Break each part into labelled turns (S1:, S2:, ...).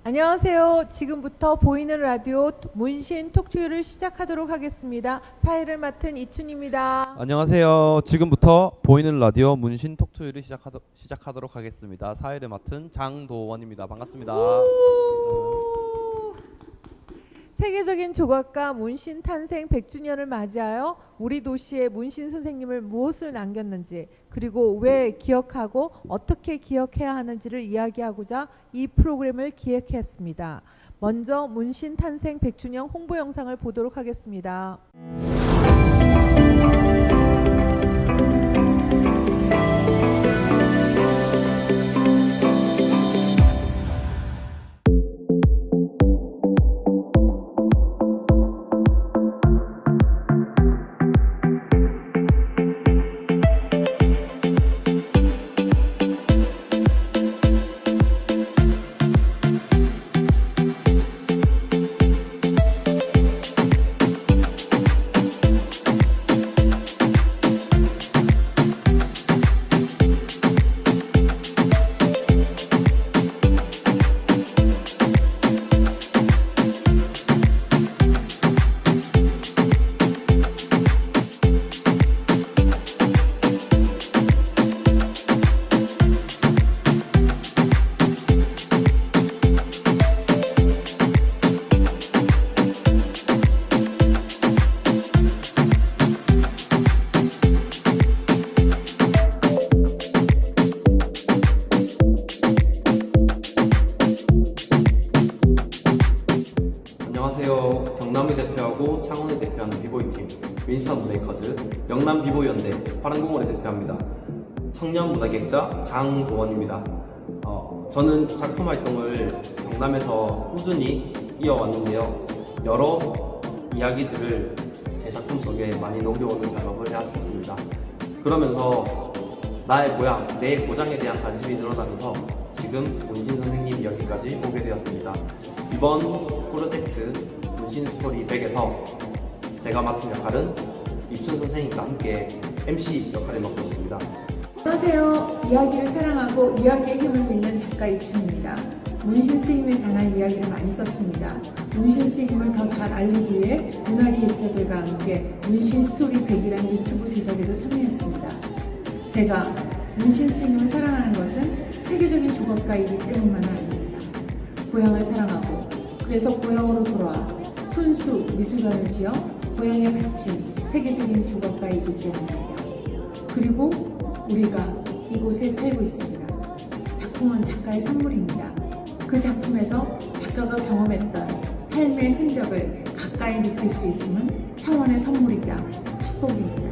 S1: 안녕하세요. 지금부터 보이는 라디오 문신 톡투유를 시작하도록 하겠습니다. 사회를 맡은 이춘입니다.
S2: 안녕하세요. 지금부터 보이는 라디오 문신 톡투유를 시작하도록 하겠습니다. 사회를 맡은 장도원입니다. 반갑습니다.
S1: 세계적인 조각가 문신 탄생 100주년을 맞이하여 우리 도시에 문신 선생님을 무엇을 남겼는지, 그리고 왜 기억하고 어떻게 기억해야 하는지를 이야기하고자 이 프로그램을 기획했습니다. 먼저 문신 탄생 100주년 홍보 영상을 보도록 하겠습니다.
S2: 안녕하세요. 경남을 대표하고 창원을 대표하는 비보이팀 윈스턴 메이커즈 영남 비보이연대 파란공원을 대표합니다. 청년 문화기획자 장도원입니다. 저는 작품 활동을 경남에서 꾸준히 이어왔는데요. 여러 이야기들을 제 작품 속에 많이 녹여오는 작업을 해왔습니다. 그러면서 나의 고향, 내 고장에 대한 관심이 늘어나면서 지금 문신 선생님 여기까지 오게 되었습니다. 이번 프로젝트 문신 스토리 100에서 제가 맡은 역할은 이춘 선생님과 함께 MC 역할을 맡고 있습니다.
S1: 안녕하세요. 이야기를 사랑하고 이야기의 힘을 믿는 작가 이춘입니다. 문신 스님에 관한 이야기를 많이 썼습니다. 문신 스님을 더 잘 알리기 위해 문화기획자들과 함께 문신 스토리 100이라는 유튜브 제작에도 참여했습니다. 제가 문신 스님을 사랑하는 것은 세계적인 조각가이기 때문만 아닙니다. 고향을 사랑하고 그래서 고향으로 돌아와 손수 미술관을 지어 고향에 바친 세계적인 조각가이기 때문입니다. 그리고 우리가 이곳에 살고 있습니다. 작품은 작가의 선물입니다. 그 작품에서 작가가 경험했던 삶의 흔적을 가까이 느낄 수 있음은 차원의 선물이자 축복입니다.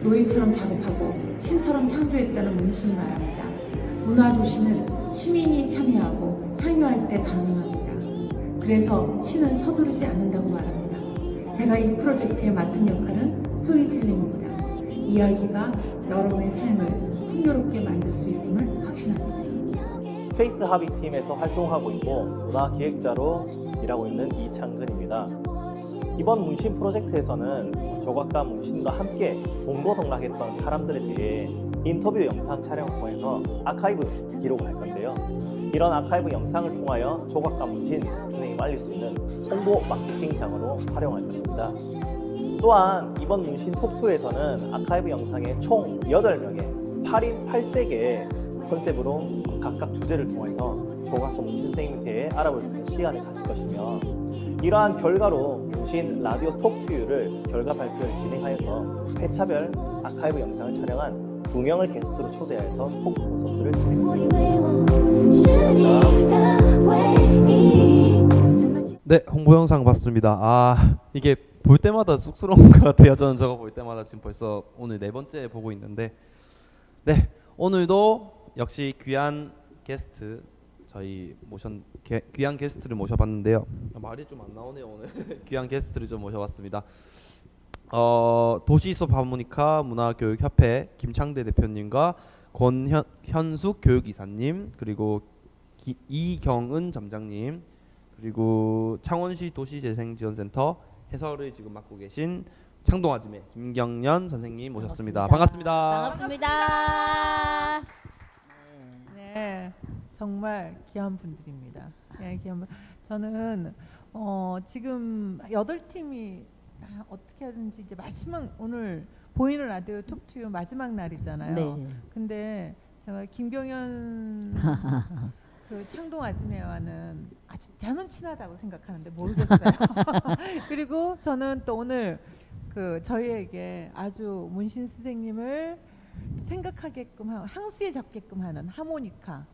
S1: 노예처럼 작업하고 신처럼 창조했다는 문신이 말합니다. 문화도시는 시민이 참여하고 향유할 때 가능합니다. 그래서 신은 서두르지 않는다고 말합니다. 제가 이 프로젝트에 맡은 역할은 스토리텔링입니다. 이야기가 여러분의 삶을 풍요롭게 만들 수 있음을 확신합니다.
S3: 스페이스 하비팀에서 활동하고 있고 문화기획자로 일하고 있는 이창근입니다. 이번 문신 프로젝트에서는 조각가 문신과 함께 동고동락했던 사람들에 대해 인터뷰 영상 촬영을 통해서 아카이브 기록을 할 건데요. 이런 아카이브 영상을 통하여 조각가 문신 선생님을 알릴 수 있는 홍보 마케팅장으로 활용할 것입니다. 또한 이번 문신 톡투에서는 아카이브 영상에 총 8명의 8인 8색의 컨셉으로 각각 주제를 통해서 조각가 문신 선생님에 대해 알아볼 수 있는 시간을 가질 것이며, 이러한 결과로 문신 라디오 톡투유를 결과 발표를 진행하여서 회차별 아카이브 영상을 촬영한 2명을 게스트로 초대해서 톡 콘서트를 진행합니다.
S2: 네, 홍보 영상 봤습니다. 이게 볼 때마다 쑥스러운 것 같아요. 저는 저거 볼 때마다 지금 벌써 오늘 4번째 보고 있는데, 네, 오늘도 역시 귀한 게스트 귀한 게스트를 모셔봤는데요. 말이 좀 안 나오네요 오늘. 귀한 게스트를 좀 모셔봤습니다. 도시숲 하모니카 문화교육협회 김창대 대표님과 권현숙 교육이사님, 그리고 이경은 점장님, 그리고 창원시 도시재생지원센터 해설을 지금 맡고 계신 창동아지매 김경연 선생님 모셨습니다. 반갑습니다.
S4: 반갑습니다.
S1: 네, 정말 귀한 분들입니다. 이야기 한번. 저는 지금 8팀이 어떻게 하든지 이제 마지막 오늘 보이는 라디오 톡투유 마지막 날이잖아요.
S4: 네.
S1: 근데 제가 김경연 그 창동 아즈메와는 아주 저는 친하다고 생각하는데 모르겠어요. 그리고 저는 또 오늘 그 저희에게 아주 문신 선생님을 생각하게끔 하고 향수에 잡게끔 하는 하모니카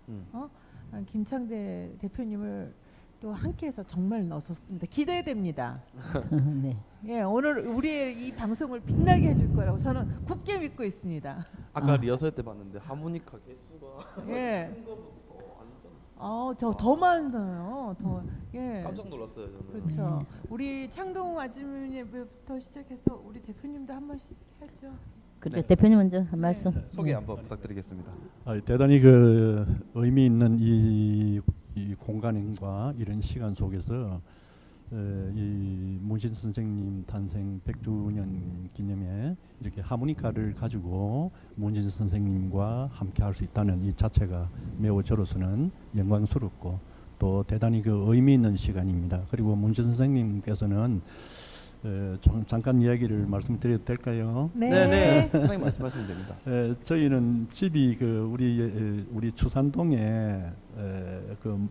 S1: 김창대 대표님을 또 함께해서 정말 넣었습니다. 기대됩니다.
S4: 네.
S1: 예, 오늘 우리의 이 방송을 빛나게 해줄 거라고 저는 굳게 믿고 있습니다.
S5: 아까 리허설 때 봤는데 하모니카 개수가
S1: 예.
S5: 큰 거부터 완전
S1: 저 더 많아요. 더 예.
S5: 깜짝 놀랐어요 저는.
S1: 그렇죠. 우리 창동 아주머니부터 시작해서 우리 대표님도 한 번씩 하죠.
S4: 그렇죠.
S5: 네.
S4: 대표님 먼저 한 말씀.
S5: 소개 한번 부탁드리겠습니다.
S6: 대단히 그 의미 있는 이 공간과 이런 시간 속에서 이 문신 선생님 탄생 100주년 기념에 이렇게 하모니카를 가지고 문신 선생님과 함께 할 수 있다는 이 자체가 매우 저로서는 영광스럽고 또 대단히 그 의미 있는 시간입니다. 그리고 문신 선생님께서는 잠깐 이야기를 말씀드려도 될까요?
S1: 네.
S5: 선생님 말씀하시면 됩니다.
S6: 저희는 집이 그 우리 추산동에 그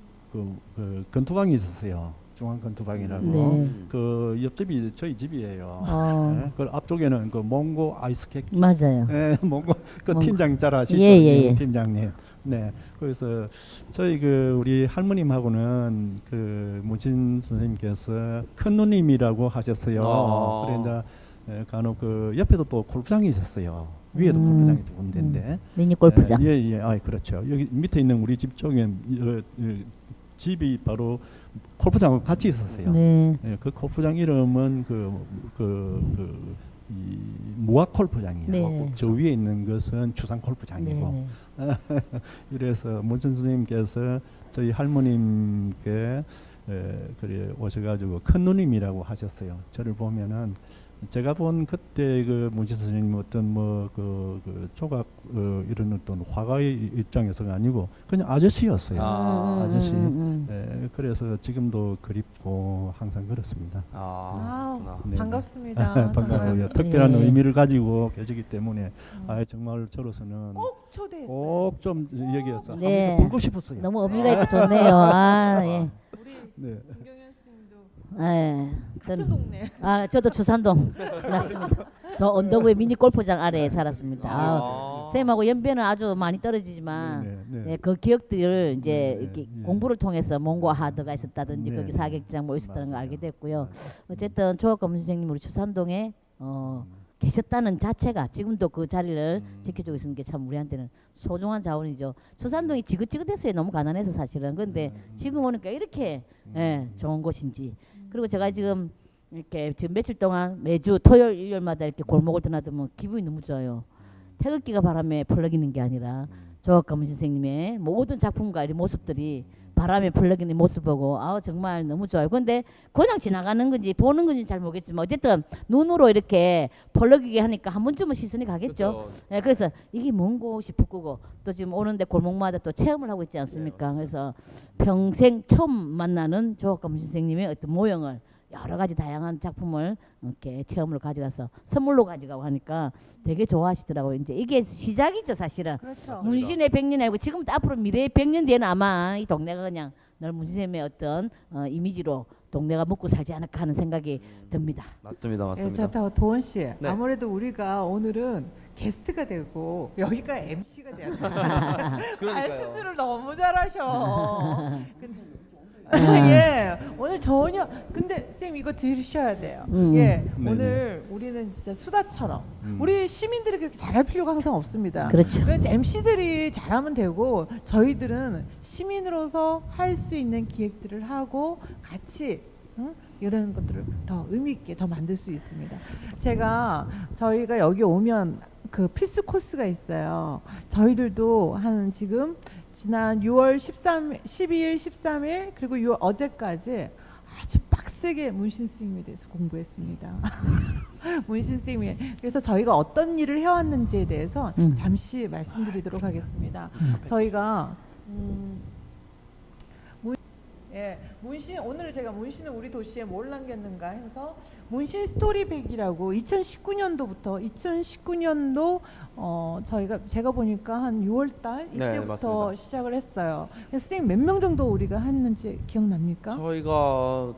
S6: 건투방이 있었어요. 중앙 건투방이라고.
S4: 네.
S6: 그 옆집이 저희 집이에요. 그 앞쪽에는 그 몽고 아이스케이크.
S4: 맞아요.
S6: 몽고 그
S4: 몽고.
S6: 팀장 잘 아시죠?
S4: 예.
S6: 팀장님. 네. 그래서 저희 그 우리 할머님하고는 그 문신 선생님께서 큰 누님이라고 하셨어요. 그래 이제 간혹 그 옆에도 또 골프장이 있었어요. 위에도 골프장이 두 군데인데.
S4: 미니 골프장.
S6: 예. 그렇죠. 여기 밑에 있는 우리 집 쪽에 집이 바로 골프장하고 같이 있었어요.
S4: 네.
S6: 예, 그 골프장 이름은 이 무학 골프장이에요.
S4: 네.
S6: 저 위에 있는 것은 추상 골프장이고.
S4: 네.
S6: 그래서 문신 선생님께서 저희 할머님께 그래 오셔가지고 큰 누님이라고 하셨어요. 저를 보면은 제가 본 그때 그 문신 선생님 어떤 뭐 그 조각 이런 어떤 화가의 입장에서가 아니고 그냥 아저씨였어요. 아저씨. 그래서 지금도 그립고 항상 그렇습니다.
S5: 그렇구나.
S6: 네.
S1: 반갑습니다.
S6: 반가워요. 특별한
S4: 예.
S6: 의미를 가지고 계시기 때문에 정말 저로서는
S1: 꼭 초대했어요.
S6: 꼭 좀 여기에서
S4: 네.
S6: 한번 보고 싶었어요.
S4: 너무 의미가 있고 좋네요. 예.
S1: 우리
S6: 네.
S1: 김경연 선생님도
S4: 예.
S1: 같은
S4: 저는
S1: 동네.
S4: 저도 추산동 맞습니다. 저 언덕의 미니 골프장 아래에 살았습니다. 쌤하고 연배는 아주 많이 떨어지지만
S6: 네.
S4: 예, 그 기억들을 이제
S6: 네,
S4: 이렇게
S6: 네.
S4: 공부를 통해서 몽고 하드가 있었다든지
S6: 네,
S4: 거기
S6: 네.
S4: 사격장 뭐 있었다는 걸
S6: 맞아요.
S4: 알게 됐고요. 어쨌든 조학검 선생님 우리 추산동에 계셨다는 자체가 지금도 그 자리를 지켜주고 있는 게 참 우리한테는 소중한 자원이죠. 추산동이 지긋지긋했어요. 너무 가난해서 사실은. 근데 지금 오니까 이렇게 좋은 곳인지. 그리고 제가 지금 이렇게 지금 며칠 동안 매주 토요일 일요일마다 이렇게 골목을 드나들면 기분이 너무 좋아요. 태극기가 바람에 펄럭이는 게 아니라 조학검 선생님의 모든 작품과 이 모습들이 바람에 펄럭이는 모습 보고 정말 너무 좋아요. 근데 그냥 지나가는 건지 보는 건지 잘 모르겠지만 어쨌든 눈으로 이렇게 펄럭이게 하니까 한 번쯤은 시선이 가겠죠. 네, 그래서 이게 뭔 곳이 북구고 또 지금 오는데 골목마다 또 체험을 하고 있지 않습니까? 그래서 평생 처음 만나는 조학검 선생님의 어떤 모형을 여러 가지 다양한 작품을 이렇게 체험을 가져가서 선물로 가져가고 하니까 되게 좋아하시더라고요. 이제 이게 시작이죠, 사실은.
S1: 그렇죠.
S4: 문신의 100년이 아니고 지금부터 앞으로 미래의 100년 뒤에는 아마 이 동네가 그냥 늘 문신의 어떤 이미지로 동네가 먹고 살지 않을까 하는 생각이 듭니다.
S5: 맞습니다.
S1: 자, 도원 씨.
S5: 네.
S1: 아무래도 우리가 오늘은 게스트가 되고 여기가 MC가 돼야 돼. 말씀들을 너무 잘하셔. 예, 오늘 전혀. 근데 쌤 이거 들으셔야 돼요. 예,
S6: 네네.
S1: 오늘 우리는 진짜 수다처럼 우리 시민들이 그렇게 잘할 필요가 항상 없습니다.
S4: 그렇죠.
S1: MC들이 잘하면 되고 저희들은 시민으로서 할 수 있는 기획들을 하고 같이 이런 것들을 더 의미 있게 더 만들 수 있습니다. 저희가 여기 오면 그 필수 코스가 있어요. 저희들도 한 지금 지난 6월 12일, 13일 그리고 6월 어제까지 아주 빡세게 문신 스님에 대해서 공부했습니다. 문신 스님이 그래서 저희가 어떤 일을 해왔는지에 대해서 잠시 말씀드리도록 하겠습니다. 저희가 예, 문신 오늘 제가 문신을 우리 도시에 뭘 남겼는가 해서 문신 스토리백이라고 2019년도부터 2019년도 제가 보니까 한 6월달
S5: 네,
S1: 이때부터
S5: 맞습니다.
S1: 시작을 했어요. 그래서 선생님 몇 명 정도 우리가 했는지 기억납니까?
S5: 저희가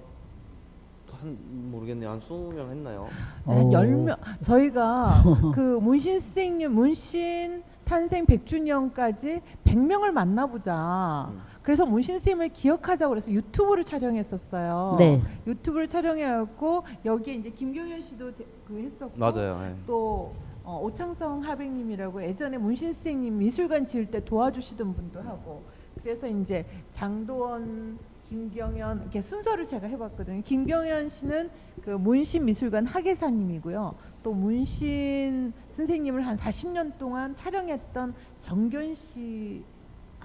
S5: 한 모르겠네요. 한 20명 했나요?
S1: 한 10명. 저희가 그 문신 선생님 문신 탄생 100주년까지 100명을 만나보자. 그래서 문신 선생님을 기억하자고 그래서 유튜브를 촬영했었어요.
S4: 네.
S1: 유튜브를 촬영해갖고 여기에 이제 김경현 씨도 했었고
S5: 맞아요. 네.
S1: 또 오창성 하백님이라고 예전에 문신 선생님 미술관 지을 때 도와주시던 분도 하고 그래서 이제 장도원, 김경현 이렇게 순서를 제가 해봤거든요. 김경현 씨는 그 문신 미술관 학예사님이고요. 또 문신 선생님을 한 40년 동안 촬영했던 정견 씨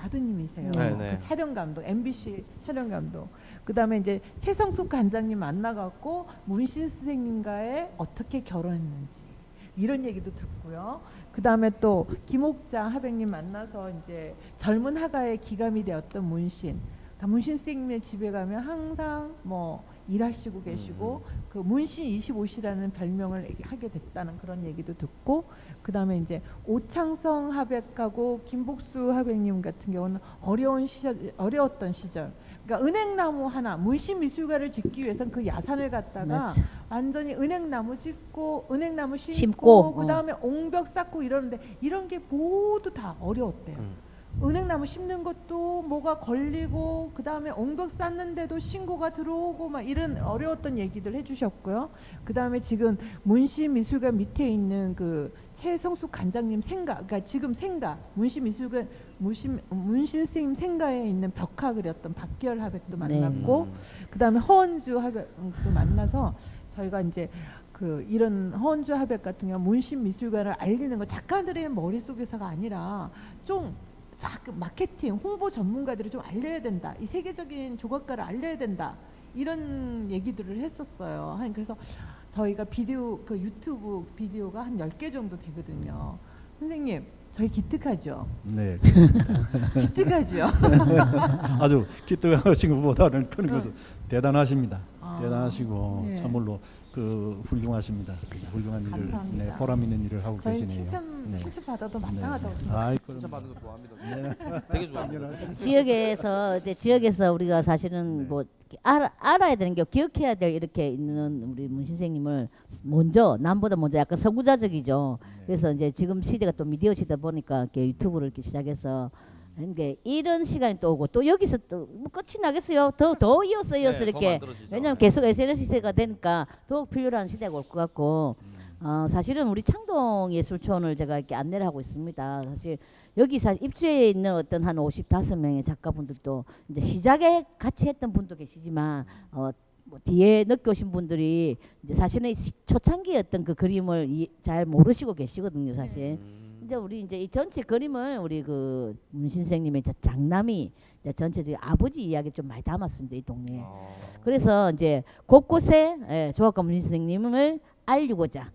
S1: 아드님이세요.
S5: 네네.
S1: 그 촬영 감독, MBC 촬영 감독. 그다음에 이제 최성숙 관장님 만나갖고 문신 선생님과의 어떻게 결혼했는지 이런 얘기도 듣고요. 그다음에 또 김옥자 하백님 만나서 이제 젊은 화가의 기감이 되었던 문신. 그러니까 문신 선생님의 집에 가면 항상 뭐 일하시고 계시고 그 문신 25시라는 별명을 하게 됐다는 그런 얘기도 듣고 그다음에 이제 오창성 하백하고 김복수 하백님 같은 경우는 어려웠던 시절 그러니까 은행나무 하나 문신 미술관을 짓기 위해서는 그 야산을 갖다가
S4: 맞아.
S1: 완전히 은행나무 짓고 은행나무 심고
S4: 심고,
S1: 그다음에 옹벽 쌓고 이러는데 이런 게 모두 다 어려웠대요. 은행나무 심는 것도 뭐가 걸리고 그 다음에 옹벽 쌓는데도 신고가 들어오고 막 이런 어려웠던 얘기들 해주셨고요. 그 다음에 지금 문신미술관 밑에 있는 그 최성숙 관장님 생가, 그러니까 지금 생가 문신미술관 문신 선생님 생가에 있는 벽화 그렸던 박기열 하백도 만났고 그 다음에 허은주 하백도 만나서 저희가 이제 그 이런 허은주 하백 같은 경우 문신미술관을 알리는 거 작가들의 머릿속에서가 아니라 좀 마케팅, 홍보 전문가들이 좀 알려야 된다. 이 세계적인 조각가를 알려야 된다. 이런 얘기들을 했었어요. 그래서 저희가 비디오, 그 유튜브 비디오가 한 10개 정도 되거든요. 선생님, 저희 기특하죠?
S6: 네.
S1: 기특하죠?
S6: 아주 기특하신 것보다는 그런 것은 대단하십니다.
S1: 아,
S6: 대단하시고
S1: 네.
S6: 참말로 그 훌륭하십니다. 훌륭한 일을
S1: 감사합니다.
S6: 네, 보람 있는 일을 하고
S1: 저희
S6: 계시네요.
S1: 칭찬 받아도 마땅하다고
S6: 네.
S1: 생각해요.
S6: 아이,
S5: 칭찬 받는 거 좋아합니다.
S6: 네.
S5: 되게 좋아합니다.
S4: 지역에서 우리가 사실은
S6: 네.
S4: 뭐 알아야 되는 게 기억해야 될 이렇게 있는 우리 문 선생님을 먼저 남보다 먼저 약간 서구자적이죠. 그래서 이제 지금 시대가 또 미디어 시대 보니까 이렇게 유튜브를 이렇게 시작해서 그러니까 이런 시간이 또 오고 또 여기서 또 뭐 끝이 나겠어요. 더 이어서
S5: 네,
S4: 이렇게
S5: 더 만들어지죠.
S4: 왜냐하면
S5: 네.
S4: 계속 SNS 시대가 되니까 더욱 필요한 시대가 올 것 같고 사실은 우리 창동예술촌을 제가 이렇게 안내를 하고 있습니다. 사실 여기 입주해 있는 어떤 한 55명의 작가분들도 이제 시작에 같이 했던 분도 계시지만 뭐 뒤에 늦게 오신 분들이 이제 사실은 초창기의 어떤 그 그림을 잘 모르시고 계시거든요, 사실. 이제 우리 이제 이 전체 그림을 우리 그 문신 선생님의 장남이 이제 전체적인 아버지 이야기 좀 많이 담았습니다, 이 동네에. 그래서 이제 곳곳에 조각가 문신 선생님을 알리고자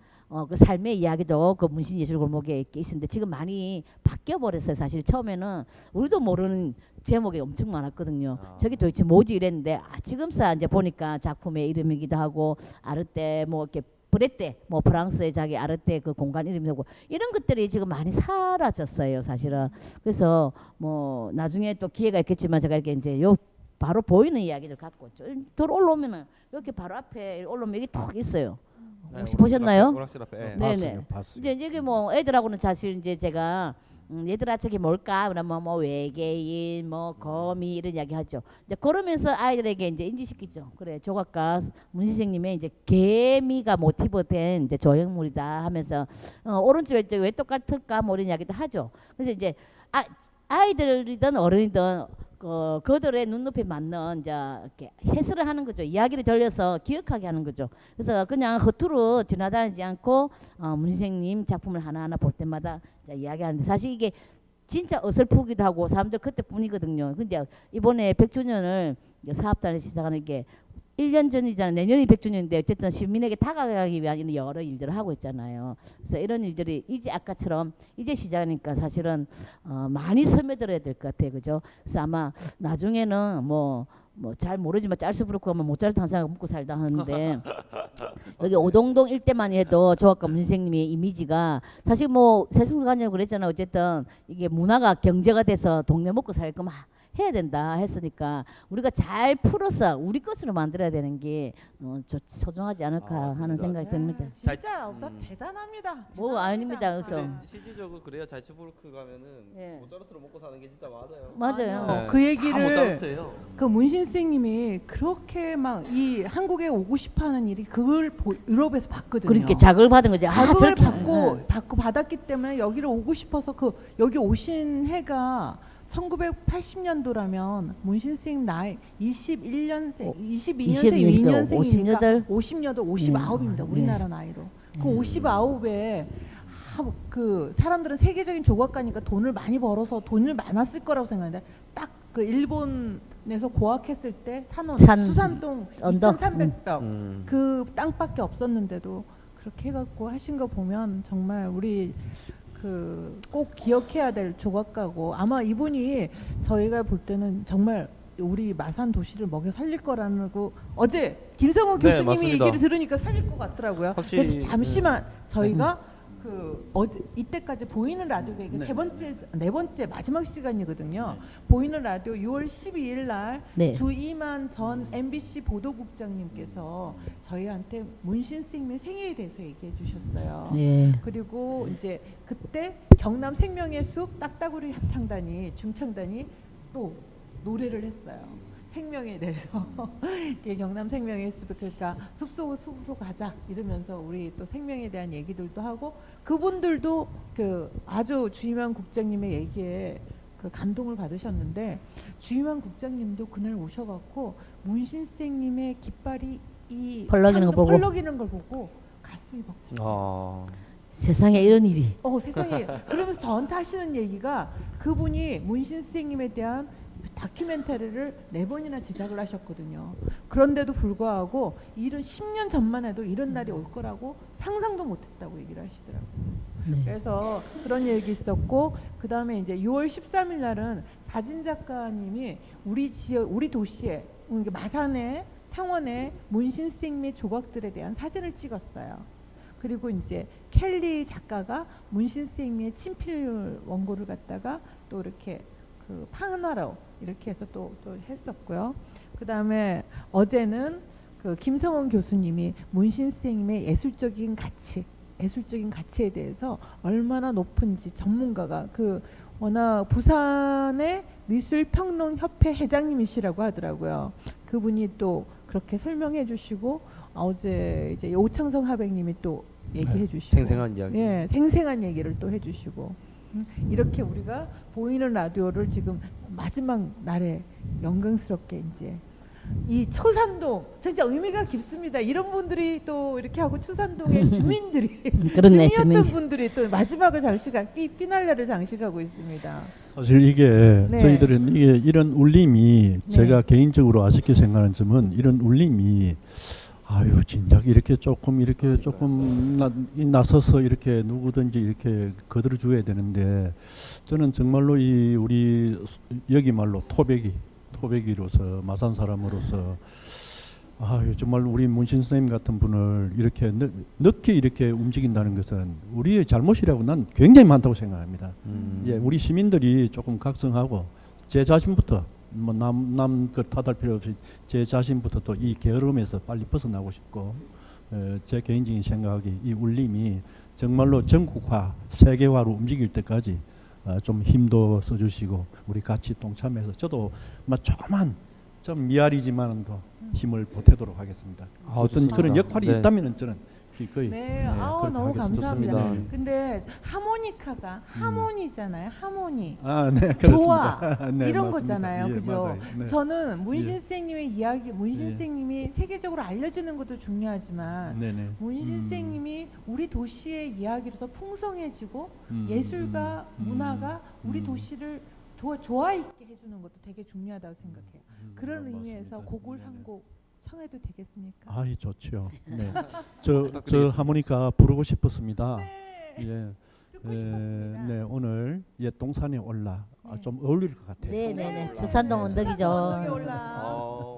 S4: 그 삶의 이야기도 그 문신예술골목에 이렇게 있는데 지금 많이 바뀌어 버렸어요. 사실 처음에는 우리도 모르는 제목이 엄청 많았거든요. 저기 도대체 뭐지 이랬는데 지금서 이제 보니까 작품의 이름이기도 하고 아르테 뭐 이렇게 브레테 뭐 프랑스의 자기 아르테 그 공간 이름이고 이런 것들이 지금 많이 사라졌어요. 사실은. 그래서 뭐 나중에 또 기회가 있겠지만 제가 이렇게 이제 요 바로 보이는 이야기를 갖고 들 올라오면은 이렇게 바로 앞에 올라오면 여기 턱 있어요. 혹시 보셨나요?
S5: 오락실 앞에. 네.
S4: 네네.
S6: 봤어요.
S4: 이제 이게 뭐 애들하고는 사실 이제 제가 얘들아 저게 뭘까? 그러면 뭐 외계인, 뭐 거미 이런 이야기 하죠. 이제 그러면서 아이들에게 이제 인지시키죠. 그래 조각가 문 선생님의 이제 개미가 모티브된 이제 조형물이다 하면서 오른쪽 왼쪽 왜 똑같을까 뭐 이런 이야기도 하죠. 그래서 이제 아이들이든 어른이든 그들의 눈높이에 맞는 이제 이렇게 해설을 하는 거죠. 이야기를 들려서 기억하게 하는 거죠. 그래서 그냥 허투루 지나다니지 않고 문 선생님 작품을 하나하나 볼 때마다 이제 이야기하는데 사실 이게 진짜 어설프기도 하고 사람들 그때뿐이거든요. 근데 이번에 100주년을 사업단을 시작하는 게 1년 전이잖아요. 내년이 100주년인데 어쨌든 시민에게 다가가기 위한 이런 여러 일들을 하고 있잖아요. 그래서 이런 일들이 이제 아까처럼 이제 시작하니까 사실은 많이 스며들어야 될 것 같아요. 그죠? 그래서 아마 나중에는 뭐 뭐 잘 모르지만 짤수부르크 하면 모짜르트 한 사람 먹고 살다 하는데 여기 오동동 일대만 해도 조각가 문선생님의 이미지가 사실 뭐 세승관이라고 그랬잖아. 어쨌든 이게 문화가 경제가 돼서 동네 먹고 살 거면 해야 된다 했으니까 우리가 잘 풀어서 우리 것으로 만들어야 되는 게 소중하지 않을까 하는
S5: 맞습니다.
S4: 생각이 듭니다.
S7: 진짜 대단합니다.
S4: 뭐 아닙니다. 그래서
S5: 근데 실질적으로 그래야 잘츠부르크 가면은
S4: 예.
S5: 모차르트로 먹고 사는 게 진짜 맞아요.
S4: 맞아요.
S5: 네.
S7: 그
S5: 다
S7: 얘기를
S5: 모차르트예요.
S7: 그 문신 선생님이 그렇게 막 이 한국에 오고 싶어하는 일이 그걸 유럽에서 봤거든요.
S4: 그렇게 자극을 받은 거지.
S7: 자극을
S4: 저렇게
S7: 받고 받았기 때문에 여기를 오고 싶어서 여기 오신 해가 1980년도라면 문신 선생님 나이 21년생, 22년생, 2년생이니까 58, 59입니다. 우리나라 나이로. 그 59에 그 사람들은 세계적인 조각가니까 돈을 많이 벌어서 돈을 많았을 거라고 생각하는데 딱 그 일본에서 고학했을 때 수산동
S4: 언덕.
S7: 2,300벽 그 땅밖에 없었는데도 그렇게 해갖고 하신 거 보면 정말 우리 그 꼭 기억해야 될 조각가고 아마 이분이 저희가 볼 때는 정말 우리 마산 도시를 먹여 살릴 거라는 거 어제 김성호
S5: 네,
S7: 교수님이
S5: 맞습니다.
S7: 얘기를 들으니까 살릴 것 같더라고요.
S5: 확실히,
S7: 그래서 잠시만 저희가 그 어제 이때까지 보이는 라디오가 이게 네 번째 마지막 시간이거든요. 보이는 라디오 6월 12일 날
S4: 네.
S7: 주이만 전 MBC 보도국장님께서 저희한테 문신 선생님의 생애에 대해서 얘기해 주셨어요.
S4: 네.
S7: 그리고 이제 그때 경남 생명의 숲 딱따구리 합창단이 중창단이 또 노래를 했어요. 생명에 대해서 이게 경남 생명의 숲 그러니까 숲속으로 가자 이러면서 우리 또 생명에 대한 얘기들도 하고 그분들도 그 아주 주임한 국장님의 얘기에 그 감동을 받으셨는데 주임한 국장님도 그날 오셔갖고 문신 선생님의 깃발이 이
S4: 펄럭이는 거 보고.
S7: 펄럭이는 걸 보고 가슴이 벅차.
S5: 아,
S4: 세상에 이런 일이.
S7: 세상에 그러면서 저한테 하시는 얘기가 그분이 문신 선생님에 대한 다큐멘터리를 4번이나 제작을 하셨거든요. 그런데도 불구하고 이런 10년 전만 해도 이런 날이 올 거라고 상상도 못했다고 얘기를 하시더라고요.
S4: 네.
S7: 그래서 그런 얘기 있었고 그 다음에 이제 6월 13일 날은 사진 작가님이 우리 지역 우리 도시에 마산에 창원에 문신 선생님의 조각들에 대한 사진을 찍었어요. 그리고 이제 켈리 작가가 문신 선생님의 친필 원고를 갖다가 또 이렇게 그 판화로 이렇게 해서 또 했었고요. 그 다음에 어제는 그 김성원 교수님이 문신 선생님의 예술적인 가치에 대해서 얼마나 높은지 전문가가 그 워낙 부산의 미술평론협회 회장님이시라고 하더라고요. 그분이 또 그렇게 설명해 주시고 어제 이제 오창성 하백님이 또 얘기해 주시고
S5: 생생한 이야기.
S7: 예, 생생한 얘기를 또 해주시고 이렇게 우리가 보이는 라디오를 지금 마지막 날에 영광스럽게 이제 이 초산동 진짜 의미가 깊습니다. 이런 분들이 또 이렇게 하고 초산동의 주민들이
S4: 그렇네,
S7: 주민이었던
S4: 주민.
S7: 분들이 또 마지막을 피날레를 장식하고 있습니다.
S6: 사실 이게
S7: 네.
S6: 저희들은 이게 이런 울림이
S7: 네.
S6: 제가 개인적으로 아쉽게 생각하는 점은 이런 울림이 아유 진작 이렇게 조금 나서서 이렇게 누구든지 이렇게 거들어 줘야 되는데 저는 정말로 이 우리 여기 말로 토백이로서 마산 사람으로서 아유 정말 우리 문신 선생님 같은 분을 이렇게 늦게 이렇게 움직인다는 것은 우리의 잘못이라고 난 굉장히 많다고 생각합니다. 예, 우리 시민들이 조금 각성하고 제 자신부터 뭐 남 그 탓할 필요 없이 제 자신부터 또 이 게으름에서 빨리 벗어나고 싶고 제 개인적인 생각이 이 울림이 정말로 전국화 세계화로 움직일 때까지 좀 힘도 써주시고 우리 같이 동참해서 저도 막 조그만 좀 미알이지만은 더 힘을 보태도록 하겠습니다. 어떤
S5: 좋습니다.
S6: 그런 역할이
S5: 네.
S6: 있다면은 저는 거의
S7: 네,
S6: 그렇게
S7: 너무
S6: 하겠습니다.
S7: 감사합니다.
S5: 좋습니다.
S7: 근데 하모니카가 하모니잖아요. 하모니.
S6: 네,
S7: 조화
S6: 그렇습니다. 네,
S7: 이런
S6: 맞습니다.
S7: 거잖아요,
S6: 예,
S7: 그죠?
S6: 맞아요. 네.
S7: 저는 문신
S6: 예.
S7: 선생님의 이야기, 문신
S6: 예.
S7: 선생님이 세계적으로 알려지는 것도 중요하지만
S6: 네네.
S7: 문신 선생님이 우리 도시의 이야기로서 풍성해지고 예술과 문화가 우리 도시를 조화 있게 해주는 것도 되게 중요하다고 생각해요. 그런 의미에서
S6: 맞습니다.
S7: 곡을
S6: 네네.
S7: 한 곡 청해도 되겠습니까?
S6: 아이 좋죠. 네. 저 하모니카 부르고 싶었습니다.
S7: 네,
S6: 예.
S7: 듣고 싶었습니다.
S6: 네, 오늘 옛 동산에 올라
S7: 네.
S6: 좀 어울릴 것 같아요.
S4: 네네네. 주산동 언덕이죠.
S7: 언덕에 올라.
S5: 아,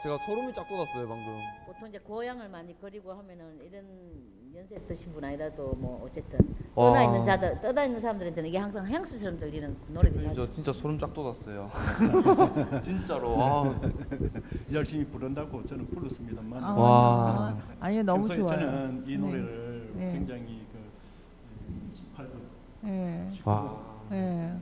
S5: 제가 소름이 쫙 돋았어요 방금.
S4: 보통 이제 고향을 많이 그리고 하면은 이런 연세 드신 분 아니라도 뭐 어쨌든
S5: 와.
S4: 떠나 있는 사람들한테는 이게 항상 향수처럼 들리는 노래거든요.
S5: 저 진짜 소름 쫙 돋았어요. 진짜로. 아,
S6: 열심히 부른다고 저는 불렀습니다만
S5: 와.
S7: 아니요, 너무
S6: 평소에
S7: 좋아요.
S6: 저는 이
S7: 네.
S6: 노래를
S7: 네.
S6: 굉장히 팔도
S7: 네.
S5: 와.
S7: 네.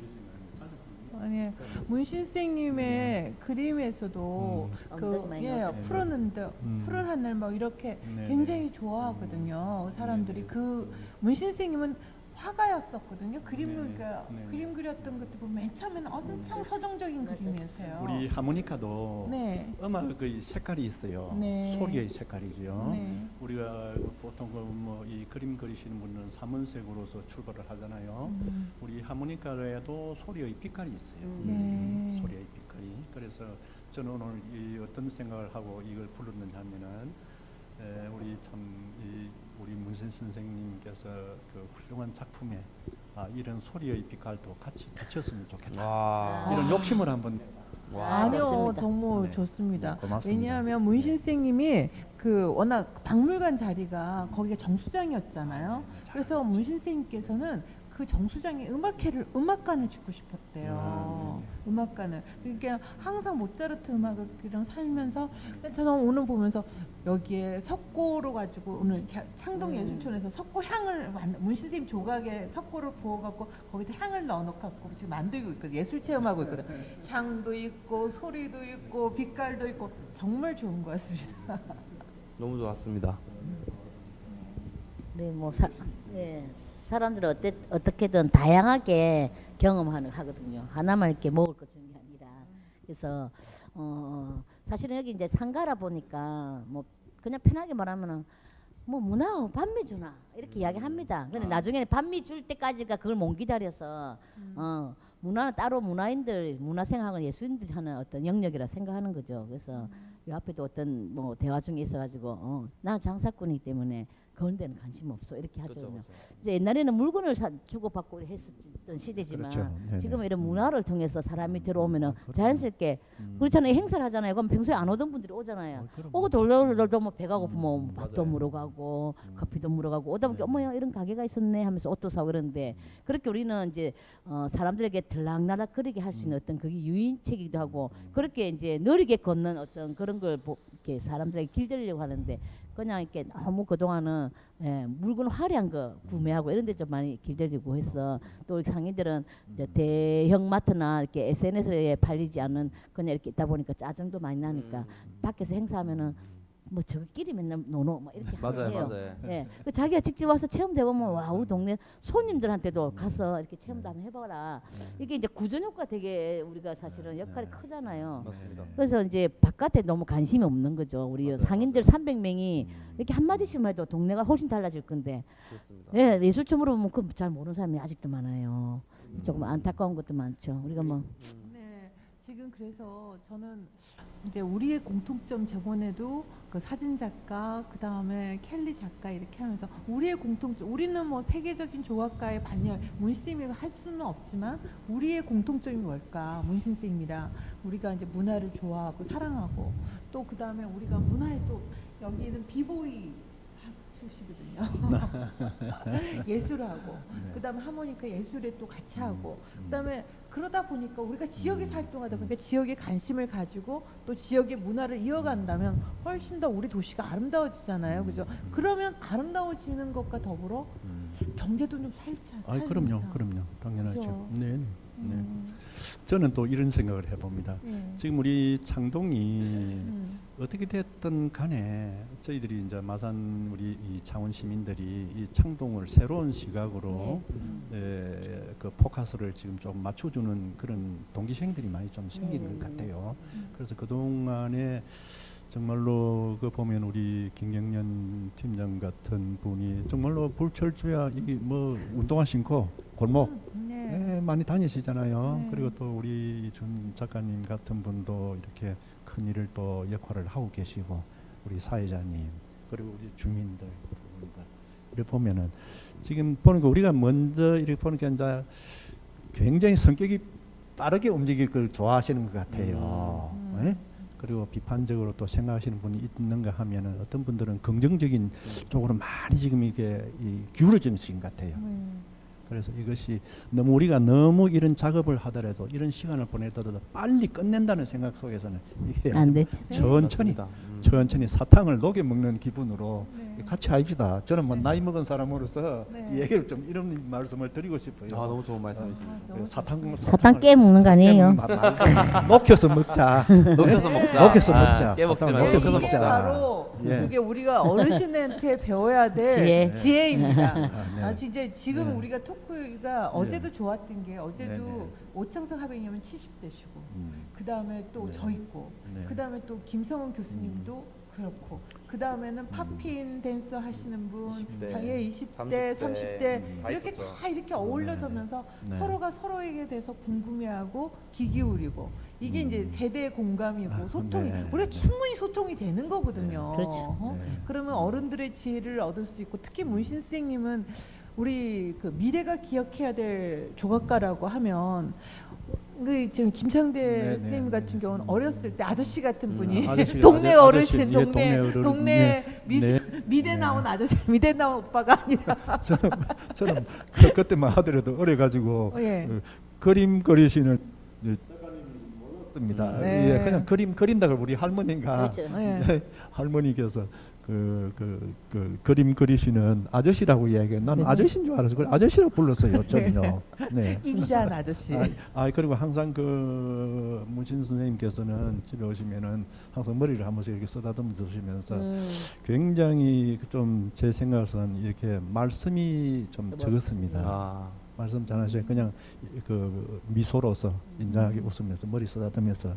S7: 아니 문신 선생님의 그림에서도
S4: 엉덩이 많이
S7: 예,
S4: 나오죠.
S7: 푸르는데 푸른 하늘 막 이렇게
S6: 네,
S7: 굉장히 좋아하거든요. 사람들이 그 문신 선생님은 화가였었거든요. 그림
S6: 네.
S7: 그림 그렸던 것도 보면 맨 처음에는 엄청 서정적인 그림이었어요.
S6: 우리 하모니카도
S7: 네.
S6: 음악의 색깔이 있어요.
S7: 네.
S6: 소리의 색깔이죠.
S7: 네.
S6: 우리가 보통 이 그림 그리시는 분은 삼원색으로서 출발을 하잖아요. 우리 하모니카에도 소리의 빛깔이 있어요.
S7: 네.
S6: 소리의 빛깔이. 그래서 저는 오늘 이 어떤 생각을 하고 이걸 부르는지 하면은 우리 우리 문신 선생님께서 그 훌륭한 작품에 이런 소리의 빛깔도 같이 비쳤으면 좋겠다.
S5: 와.
S6: 이런 욕심을 한번
S7: 아니요,
S4: 좋습니다.
S7: 너무
S6: 네.
S7: 좋습니다.
S6: 네, 고맙습니다.
S7: 왜냐하면 문신 선생님이 그 워낙 박물관 자리가 거기가 정수장이었잖아요. 그래서 문신 선생님께서는 그 정수장에 음악관을 짓고 싶었대요. 음악관을. 그러니까 항상 모차르트 음악이랑 살면서 저는 오늘 보면서 여기에 석고로 가지고 오늘 창동 예술촌에서 석고 향을 문신 선생님 조각에 석고를 부어갖고 거기다 향을 넣어놓고 지금 만들고 있거든. 예술 체험하고 있거든. 향도 있고 소리도 있고 빛깔도 있고 정말 좋은 것 같습니다.
S5: 너무 좋았습니다.
S4: 네, 뭐 사람들은 어떻게든 다양하게 하거든요. 하나만 이렇게 먹을 것 주는 게 아니라. 그래서 사실은 여기 이제 상가라 보니까 뭐 그냥 편하게 말하면은 뭐 문화 반미 주나 이렇게 이야기합니다. 근데 나중에는 반미 줄 때까지가 그걸 못 기다려서 문화는 따로 문화생활은 예술인들이 하는 어떤 영역이라 생각하는 거죠. 그래서 이 앞에도 어떤 뭐 대화 중에 있어가지고 나는 장사꾼이기 때문에 그런 데는 관심 없어 이렇게 하죠. 이제 옛날에는 물건을 주고 받고 했었던 시대지만
S6: 그렇죠. 네네.
S4: 지금은 이런 문화를 통해서 사람이 들어오면은 자연스럽게 그렇잖아요. 행사를 하잖아요. 그럼 평소에 안 오던 분들이 오잖아요. 오고 돌돌돌 뭐 배가 고프면 밥도 물어가고 커피도 물어가고 오다 보니까 어머야 이런 가게가 있었네 하면서 옷도 사고 그러는데 그렇게 우리는 이제 사람들에게 들락날락 거리게 할 수 있는 어떤 그게 유인책이기도 하고 그렇게 이제 느리게 걷는 어떤 그런 걸 이렇게 사람들에게 길들이려고 하는데 그냥 이렇게 너무 그동안은 물건 화려한 거 구매하고 이런 데 좀 많이 길들이고 해서 또 우리 상인들은 이제 대형 마트나 이렇게 SNS에 팔리지 않는 그냥 이렇게 있다 보니까 짜증도 많이 나니까 밖에서 행사하면은 뭐 저끼리 맨날 노노 뭐 이렇게
S5: 맞아요,
S4: 해요.
S5: 맞아요.
S4: 예, 그 자기가 직접 와서 체험돼 보면 와 우리 동네 손님들한테도 가서 이렇게 체험도 한번 해봐라. 이게 이제 구전 효과 되게 우리가 사실은 역할이 크잖아요.
S5: 맞습니다.
S4: 그래서 이제 바깥에 너무 관심이 없는 거죠. 우리 상인들 300명이 이렇게 한 마디씩만 해도 동네가 훨씬 달라질 건데.
S5: 그렇습니다.
S4: 예, 예술점으로 보면 그 잘 모르는 사람이 아직도 많아요. 조금 안타까운 것도 많죠. 우리가 뭐
S7: 네, 지금 그래서 저는 이제 우리의 공통점 저번에도 그 사진 작가 그 다음에 켈리 작가 이렇게 하면서 우리의 공통점 우리는 뭐 세계적인 조각가의 반열 문신쌤이 할 수는 없지만 우리의 공통점이 뭘까 문신쌤이랑 우리가 이제 문화를 좋아하고 사랑하고 또 그 다음에 우리가 문화에 또 여기는 비보이 출시거든요. 예술하고 그다음에 하모니카 예술에 또 같이 하고 그다음에 그러다 보니까 우리가 지역에 활동하다 보니까 지역에 관심을 가지고 또 지역의 문화를 이어간다면 훨씬 더 우리 도시가 아름다워지잖아요. 그죠? 그러면 아름다워지는 것과 더불어 경제도 좀 살짝
S6: 그럼요. 당연하죠.
S7: 그죠?
S6: 네. 저는 또 이런 생각을 해봅니다. 지금 우리 창동이 어떻게 됐든 간에 저희들이 이제 마산 우리 이 창원 시민들이 이 창동을 새로운 시각으로 그 포커스를 지금 좀 맞춰주는 그런 동기생들이 많이 좀 생기는 것 같아요. 그래서 그 동안에 정말로 그 보면 우리 김경련 팀장 같은 분이 정말로 불철주야 이게 뭐 운동화 신고 골목 많이 다니시잖아요. 그리고 또 우리 이준 작가님 같은 분도 이렇게 큰 일을 또 역할을 하고 계시고 우리 사회자님 그리고 우리 주민들 이렇게 보면은 지금 보니까 우리가 먼저 이렇게 보니까 이제 굉장히 성격이 빠르게 움직일 걸 좋아하시는 것 같아요. 예? 그리고 비판적으로 또 생각하시는 분이 있는가 하면은 어떤 분들은 긍정적인 쪽으로 많이 지금 이게 기울어지는 시간 같아요. 그래서 이것이 너무 우리가 너무 이런 작업을 하더라도 이런 시간을 보내더라도 빨리 끝낸다는 생각 속에서는 이게
S4: 안 되죠.
S6: 천천히
S5: 맞습니다.
S6: 천천히 사탕을 녹여 먹는 기분으로
S7: 네.
S6: 같이 합시다. 저는 뭐
S7: 네.
S6: 나이 먹은 사람으로서
S7: 네.
S6: 이 얘기를 좀 이런 말씀을 드리고 싶어요.
S5: 아 너무 좋은 말씀이십니다.
S7: 너무
S4: 사탕 깨 먹는 거 아니에요?
S6: 녹여서 먹자.
S5: 녹여서 먹자.
S6: 녹여서 먹자.
S5: 깨먹지
S6: 사탕
S5: 말고
S6: 녹여서
S5: 녹여서
S7: 이게
S6: 먹자.
S7: 바로
S6: 예.
S7: 그게 우리가 어르신한테 배워야 될
S4: 지혜.
S7: 지혜입니다.
S6: 네.
S7: 아 진짜 지금
S6: 네.
S7: 우리가 토크가 어제도 좋았던 게 어제도
S6: 네.
S7: 오창석 하백님은 70대시고
S6: 음.
S7: 그 다음에 또
S6: 네.
S7: 저 있고
S6: 네.
S7: 그 다음에 또 김성훈 교수님도 그렇고 그 다음에는 팝핀 댄서 하시는 분
S5: 20대,
S7: 장애 20대
S5: 30대,
S7: 30대
S5: 다
S7: 이렇게
S5: 있었죠.
S7: 다 이렇게 어울려지면서
S6: 네.
S7: 서로가 서로에게 대해서 궁금해하고 귀 기울이고 이게 이제 세대 공감이고
S6: 아,
S7: 소통이
S6: 네.
S7: 우리가 충분히 소통이 되는 거거든요.
S4: 그렇죠.
S6: 네.
S7: 그러면 어른들의 지혜를 얻을 수 있고 특히 문신 선생님은 우리 그 미래가 기억해야 될 조각가라고 하면 그 지금 김창대
S6: 네,
S7: 선생님
S6: 네,
S7: 같은
S6: 네.
S7: 경우는 어렸을 때 아저씨 같은 분이
S6: 아저씨,
S7: 동네 어르신
S6: 아저씨, 예,
S7: 동네
S6: 어른,
S7: 동네
S6: 네.
S7: 미대
S6: 네.
S7: 나온 아저씨 미대 나온 오빠가 아니라
S6: 저는 그때만 하더라도 어려가지고
S7: 예.
S6: 그림 그리시는 모르겠습니다.
S7: 네.
S6: 예, 그냥 그림 그린다고 우리 할머니가
S4: 그렇죠.
S7: 예.
S6: 할머니께서 그 그림 그리시는 아저씨라고 이야기해요. 나는
S4: 그렇죠.
S6: 아저씨인 줄 알아서 그걸 아저씨라고 불렀어요. 저는요. 네.
S7: 인자한 아저씨.
S6: 그리고 항상 그 문신 선생님께서는 집에 오시면은 항상 머리를 한 번씩 이렇게 쓰다듬어 주시면서 굉장히 좀 제 생각에서는 이렇게 말씀이 좀 적었습니다.
S5: 아,
S6: 말씀 잘하셔요. 그냥 그 미소로서 인자하게 웃으면서 머리 쓰다듬으면서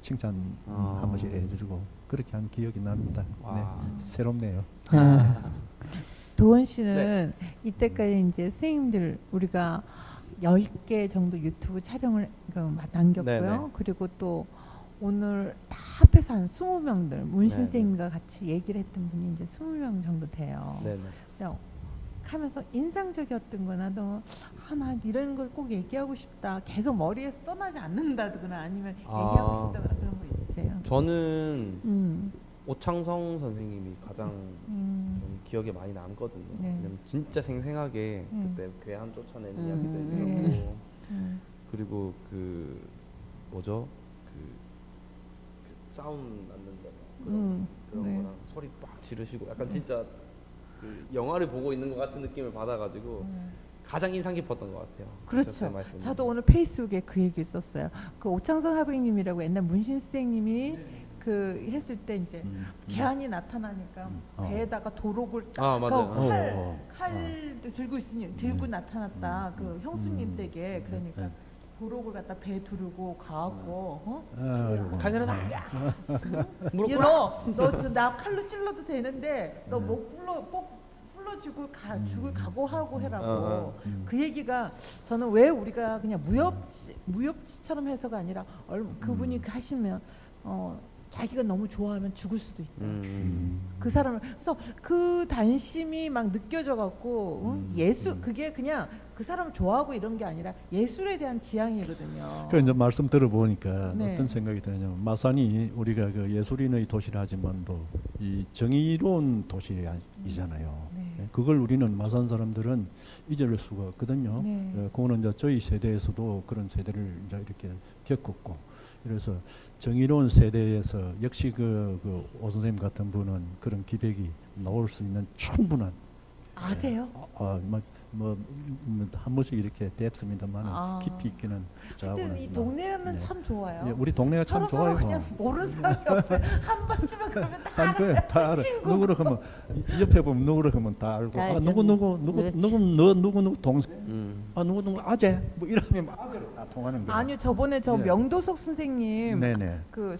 S6: 칭찬 한 번씩 해주고 그렇게 한 기억이 납니다. 네.
S5: 와.
S6: 새롭네요.
S7: 도원 씨는 이때까지 이제 선생님들 우리가 10개 정도 유튜브 촬영을 남겼고요.
S5: 네네.
S7: 그리고 또 오늘 다 합해서 한 20명들 문신
S5: 네네.
S7: 선생님과 같이 얘기를 했던 분이 이제 20명 정도 돼요.
S5: 네네.
S7: 그냥 하면서 인상적이었던 거나 또 나 이런 걸 꼭 얘기하고 싶다. 계속 머리에서 떠나지 않는다거나 아니면 얘기하고 싶다거나 그런 거 있으세요?
S5: 저는 오창성 선생님이 가장 좀 기억에 많이 남거든요.
S7: 네.
S5: 왜냐면 진짜 생생하게 그때 괴한 쫓아내는 이야기도
S7: 네.
S5: 해주셨고 그리고 그 뭐죠 그 사운 낳는다 그런
S7: 네.
S5: 거랑 소리 빡 지르시고 약간 진짜 그 영화를 보고 있는 것 같은 느낌을 받아가지고 가장 인상 깊었던 것 같아요.
S7: 그렇죠.
S5: 그때 말씀.
S7: 저도 오늘 페이스북에 그 얘기 썼어요. 그 오창성 하백님이라고 옛날 문신 선생님이 그 했을 때 이제 개안이 나타나니까 배에다가 도록을
S5: 아, 맞아요.
S7: 칼도 들고 있으니 들고 나타났다. 그 형수님 댁에 그러니까 도록을 갖다 배에 두르고 가고
S5: 칼내려놔. 무릎
S7: 너나 칼로 찔러도 되는데 너 목 불러주고 죽을 각오하고 해라고 그 얘기가 저는 왜 우리가 그냥 무협지처럼 해서가 아니라 그분이 하시면 자기가 너무 좋아하면 죽을 수도 있다. 그 사람을 그래서 그 단심이 막 느껴져 갖고 그게 그냥 그 사람을 좋아하고 이런 게 아니라 예술에 대한 지향이거든요.
S6: 그 이제 말씀 들어보니까
S7: 네.
S6: 어떤 생각이 드냐면 마산이 우리가 그 예술인의 도시라 하지만도 이 정의로운 도시이잖아요.
S7: 네.
S6: 그걸 우리는 마산 사람들은 잊을 수가 없거든요.
S7: 네.
S6: 그거는 이제 저희 세대에서도 그런 세대를 이제 이렇게 겪었고, 그래서 정의로운 세대에서 역시 그 오 선생님 같은 분은 그런 기백이 나올 수 있는 충분한
S7: 아세요?
S6: 한 번씩 이렇게 뎁습니다만 깊이 있기는
S7: 하여튼 이 동네는 참 좋아요.
S6: 예, 우리 동네가 참
S7: 서로
S6: 좋아요.
S7: 그냥 모르는 사람이 없어요. 한 번쯤은 그러면 다
S6: 한 거에 다 알아.
S7: 친구.
S6: 누구로 하면 옆에 보면 누구로 하면 다 알고.
S4: 다
S6: 아
S4: 알죠.
S6: 누구 동생. 아 누구 아재. 뭐 이러면 아재로 다 통하는 거예요.
S7: 아니요 저번에 저
S6: 네.
S7: 명도석 선생님
S6: 네네.
S7: 그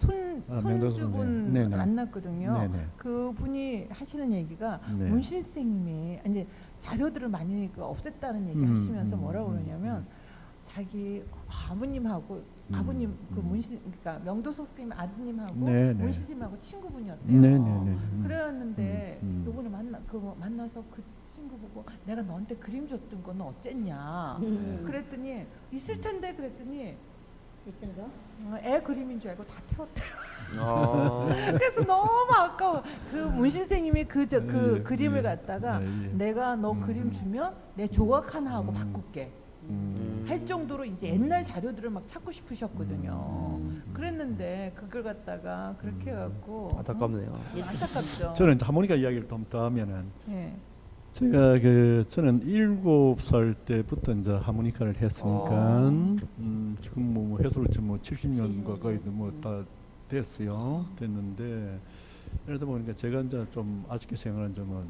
S6: 명도석
S7: 손주분
S6: 선생님. 네네.
S7: 만났거든요.
S6: 네네.
S7: 그분이 하시는 얘기가
S6: 네.
S7: 문신 선생님이 이제 자료들을 많이 없앴다는 얘기 하시면서 뭐라고 그러냐면 자기 아버님하고 아버님 그 문신 그러니까 명도석 선생님 아드님하고
S6: 네네.
S7: 문신 선생님하고 친구분이었대요.
S6: 네네네.
S7: 그랬는데 요번에 만나서 그 친구 보고 내가 너한테 그림 줬던 건 어쨌냐 그랬더니 있을 텐데 그랬더니
S4: 있던 거?
S7: 애 그림인 줄 알고 다 태웠대요.
S5: 아.
S7: 그래서 너무 아까워. 그 문신 선생님이 그
S6: 예,
S7: 그림을
S6: 예.
S7: 갖다가
S6: 예, 예.
S7: 내가 너 그림 주면 내 조각 하나 하고 바꿀게. 할 정도로 이제 옛날 자료들을 막 찾고 싶으셨거든요. 그랬는데 그걸 갖다가 그렇게 해갖고
S5: 안타깝네요.
S7: 안타깝죠.
S6: 저는 이제 하모니카 이야기를 좀 더 하면은
S7: 예.
S6: 제가 저는 7살 때부터 이제 하모니카를 했으니까 지금 뭐 해설치 뭐 70년 가까이 뭐다 됐는데 이러다 보니까 제가 이제 좀 아쉽게 생각하는 점은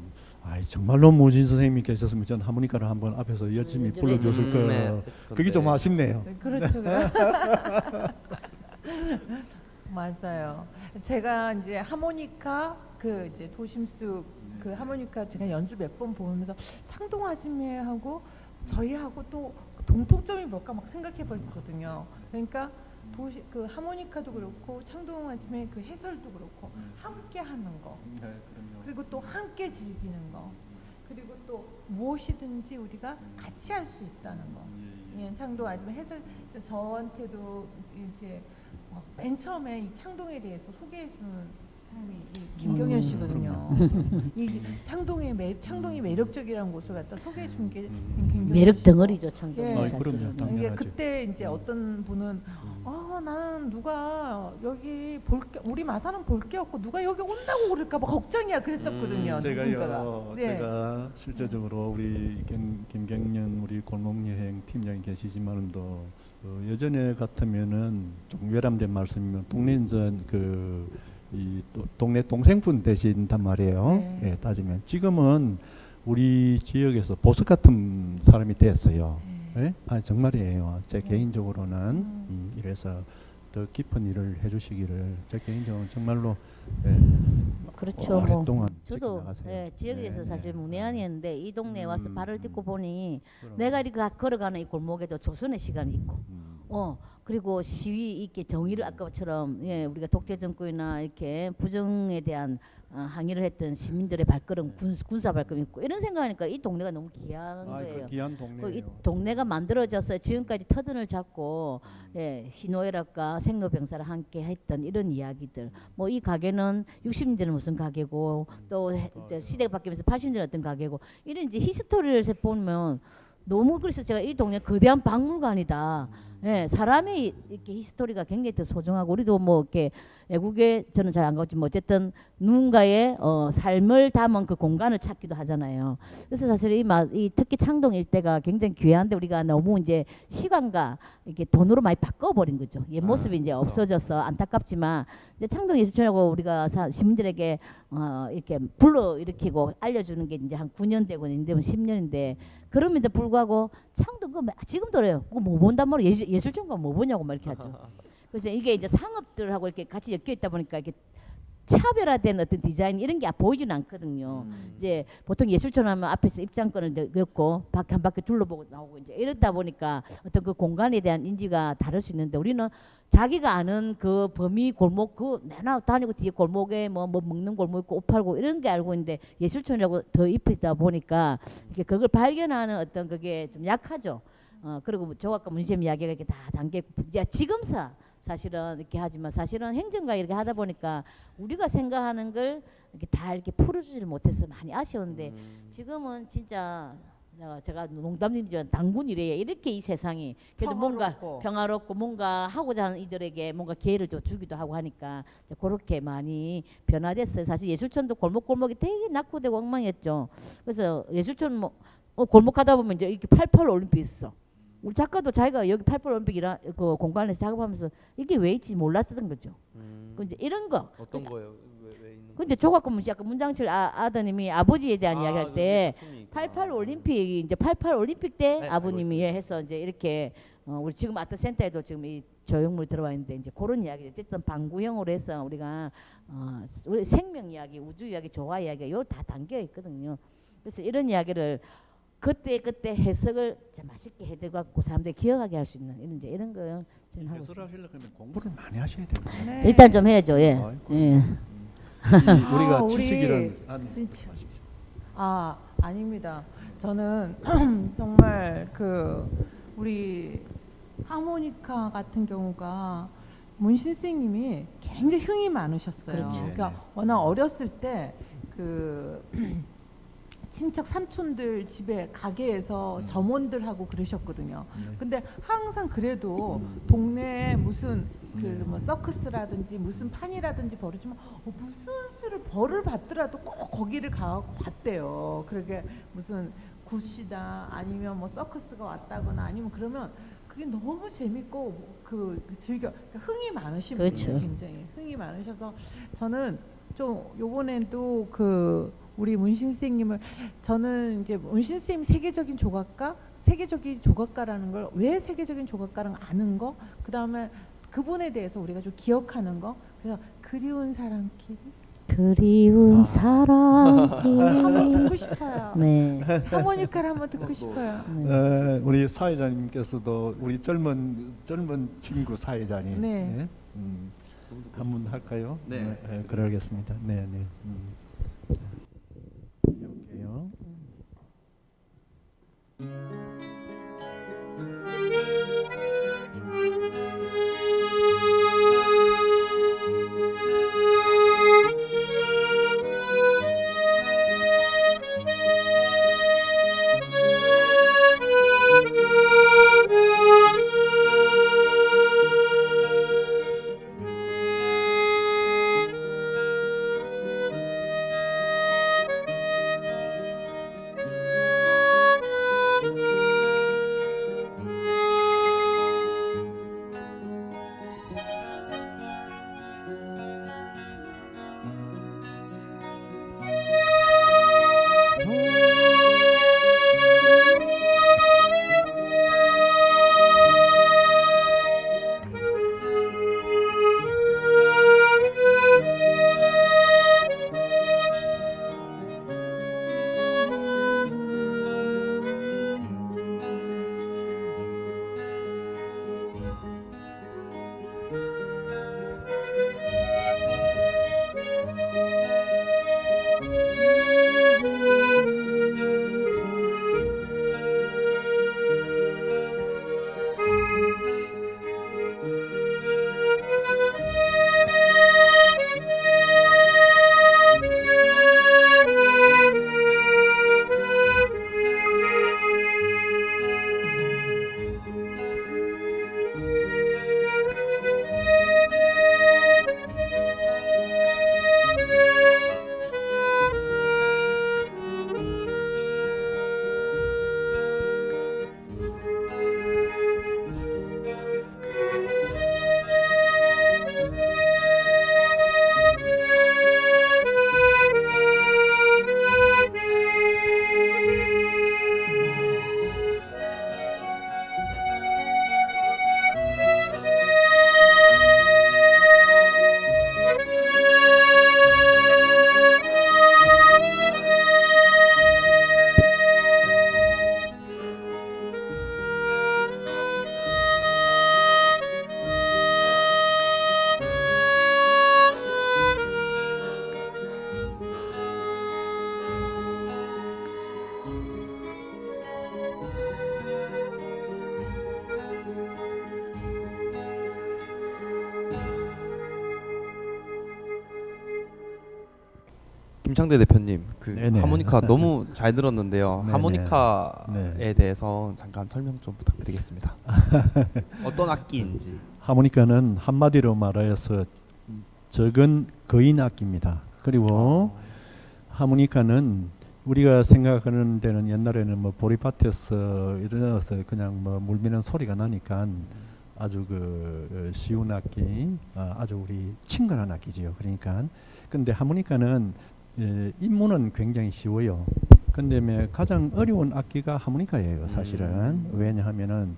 S6: 정말로 무진 선생님이 계셨으면 전 하모니카를 한번 앞에서 열심히 불러줬을 거.
S5: 네,
S6: 그게 좀 아쉽네요.
S7: 그렇죠. 맞아요. 제가 이제 하모니카 그 이제 도심숲 그 하모니카 제가 연주 몇 번 보면서 창동 아줌매하고 저희하고 또 동통점이 뭘까 막 생각해 봤거든요. 그러니까 그 하모니카도 그렇고 창동 아줌매 그 해설도 그렇고 함께 하는 거. 그리고 또 함께 즐기는 거. 그리고 또 무엇이든지 우리가 같이 할 수 있다는 거. 예, 창동 아줌매 해설 저한테도 이제 맨 처음에 이 창동에 대해서 소개해 주는 사람이 이 김경현 씨거든요. 이 창동이 매력적이라는 곳을 갖다 소개해 준 게 김경현
S4: 매력
S7: 씨고.
S4: 덩어리죠, 창동이
S7: 예.
S4: 사실은.
S6: 그럼요.
S7: 이게
S6: 당연하죠.
S7: 그때 이제 어떤 분은 나는 누가 여기 우리 마사는 볼 게 없고 누가 여기 온다고 그럴까 봐 걱정이야 그랬었거든요. 누군가가. 네.
S6: 제가 실제적으로 우리 김경년 우리 골목여행 팀장이 계시지만도 예전에 같으면은 좀 외람된 말씀이면 동네 이제 동네 동생분 되신단 말이에요.
S7: 네.
S6: 예, 따지면 지금은 우리 지역에서 보석 같은 사람이 됐어요. 예? 정말이에요. 제 개인적으로는 이래서 더 깊은 일을 해주시기를 제 개인적으로 정말로
S4: 그렇죠.
S6: 오랫동안
S4: 저도
S6: 지켜나가세요.
S4: 예, 지역에서
S6: 네,
S4: 사실
S6: 네.
S4: 문외한이었는데 이 동네에 와서 발을 딛고 보니
S6: 그럼.
S4: 내가 이렇게 걸어가는 이 골목에도 조선의 시간이 있고 그리고 시위 있게 정의를 아까처럼 우리가 독재 정권이나 이렇게 부정에 대한 항의를 했던 시민들의 발걸음 군사 발걸음 있고 이런 생각하니까 이 동네가 너무 귀한 거예요.
S6: 귀한
S4: 이
S6: 동네예요.
S4: 동네가 만들어져서 지금까지 터전을 잡고 희노애락과 생로병사를 함께 했던 이런 이야기들. 뭐 이 가게는 60년대는 무슨 가게고 또 이제 시대가 바뀌면서 80년대 어떤 가게고 이런 이제 히스토리를 보면 너무 그래서 제가 이 동네 거대한 박물관이다. 사람의 이렇게 히스토리가 굉장히 더 소중하고 우리도 뭐 이렇게 외국에 저는 잘 안 가봤지만 어쨌든 누군가의 삶을 담은 그 공간을 찾기도 하잖아요. 그래서 사실 이 특히 창동 일대가 굉장히 귀한데 우리가 너무 이제 시간과 이렇게 돈으로 많이 바꿔버린 거죠. 옛 모습이 이제 없어져서 안타깝지만 이제 창동 예술촌이라고 우리가 시민들에게 이렇게 불러일으키고 알려주는 게 이제 한 9년 되고 있는데 10년인데 그럼에도 불구하고 창동 지금도 그래요. 뭐 본단 말이에요. 예술촌과 뭐 보냐고 막 이렇게 하죠. 그래서 이게 이제 상업들하고 이렇게 같이 엮여 있다 보니까 이렇게 차별화된 어떤 디자인 이런 게 보이지는 않거든요. 이제 보통 예술촌 하면 앞에서 입장권을 넣고 한 바퀴 둘러보고 나오고 이제 이렇다 보니까 어떤 그 공간에 대한 인지가 다를 수 있는데 우리는 자기가 아는 그 범위 골목 내나 다니고 뒤에 골목에 뭐 먹는 골목 있고 옷 팔고 이런 게 알고 있는데 예술촌이라고 더 입히다 보니까 이렇게 그걸 발견하는 어떤 그게 좀 약하죠. 그리고 저 아까 문시엠 이야기가 이렇게 다 담겨 있고 지금사 사실은 이렇게 하지만 사실은 행정가 이렇게 하다 보니까 우리가 생각하는 걸 이렇게 다 이렇게 풀어주지를 못해서 많이 아쉬운데 지금은 진짜 제가 농담이지만 당군이래요. 이렇게 이 세상이 그래도 뭔가 평화롭고 뭔가 하고자 하는 이들에게 뭔가 기회를 좀 주기도 하고 하니까 그렇게 많이 변화됐어요. 사실 예술촌도 골목골목이 되게 낙후되고 엉망이었죠. 그래서 예술촌 골목 가다 보면 이제 이렇게 88 올림픽 있어. 우리 작가도 자기가 여기 88 올림픽이라 그 공간에서 작업하면서 이게 왜 있지 몰랐던 거죠. 그 이제 이런 거.
S5: 어떤 거예요? 왜 있는?
S4: 근데 조각금 문씨 아까 문장철 아드님이 아버지에 대한 이야기할 때 88 올림픽 이제 88 올림픽 때
S5: 네,
S4: 아버님이 해서 이제 이렇게 우리 지금 아트센터에도 지금 이 조형물 들어와 있는데 이제 그런 이야기 어쨌든 방구형으로 해서 우리가 우리 생명 이야기, 우주 이야기, 조화 이야기가 요 다 담겨 있거든요. 그래서 이런 이야기를 그때 해석을 맛있게 해드리고 사람들이 기억하게 할 수 있는 이런 거 저는 하고 있습니다.
S6: 해설하시려면 공부를 많이 하셔야 돼요.
S7: 네.
S4: 일단 좀 해야죠. 예.
S6: 우리가
S7: 우리
S6: 지식이란
S7: 진짜. 아닙니다. 저는 정말 우리 하모니카 같은 경우가 문신 선생님이 굉장히 흥이 많으셨어요.
S4: 그렇죠.
S7: 그러니까 워낙 어렸을 때 그 친척 삼촌들 집에 가게에서 점원들하고 그러셨거든요. 근데 항상 그래도 동네에 무슨 그 뭐 서커스라든지 무슨 판이라든지 벌어지면 무슨 수를 벌을 받더라도 꼭 거기를 가고 봤대요. 그러게 무슨 굿이다 아니면 뭐 서커스가 왔다거나 아니면 그러면 그게 너무 재밌고 즐겨 그러니까 흥이 많으신
S4: 그렇죠.
S7: 분이에요. 굉장히 흥이 많으셔서 저는 좀 요번에도 그 우리 문신 선생님을 저는 이제 문신 선생님 세계적인 조각가라는 걸 왜 세계적인 조각가랑 아는 거 그다음에 그분에 대해서 우리가 좀 기억하는 거 그래서 그리운 사람끼리
S4: 그리운 사람끼리.
S7: 한번 듣고 싶어요.
S4: 네.
S7: 하모니카를 한번 듣고 싶어요.
S6: 우리 사회자님께서도 우리 젊은 친구 사회자님
S7: 네.
S6: 한번 할까요?
S5: 네.
S6: 그러겠습니다. 네, 네. 자, 이렇게요.
S5: 김창대 대표님, 그
S6: 네네.
S5: 하모니카 너무 잘 들었는데요.
S6: 네네.
S5: 하모니카에
S6: 네.
S5: 대해서 잠깐 설명 좀 부탁드리겠습니다. 어떤 악기인지.
S6: 하모니카는 한마디로 말하여서 적은 거인 악기입니다. 그리고 하모니카는 우리가 생각하는 데는 옛날에는 뭐 보리밭에서 일어나서 그냥 뭐 물미는 소리가 나니까 아주 그 쉬운 악기, 아주 우리 친근한 악기지요. 그러니까 근데 하모니카는 입문은 굉장히 쉬워요. 근데 가장 어려운 악기가 하모니카예요. 사실은 왜냐하면은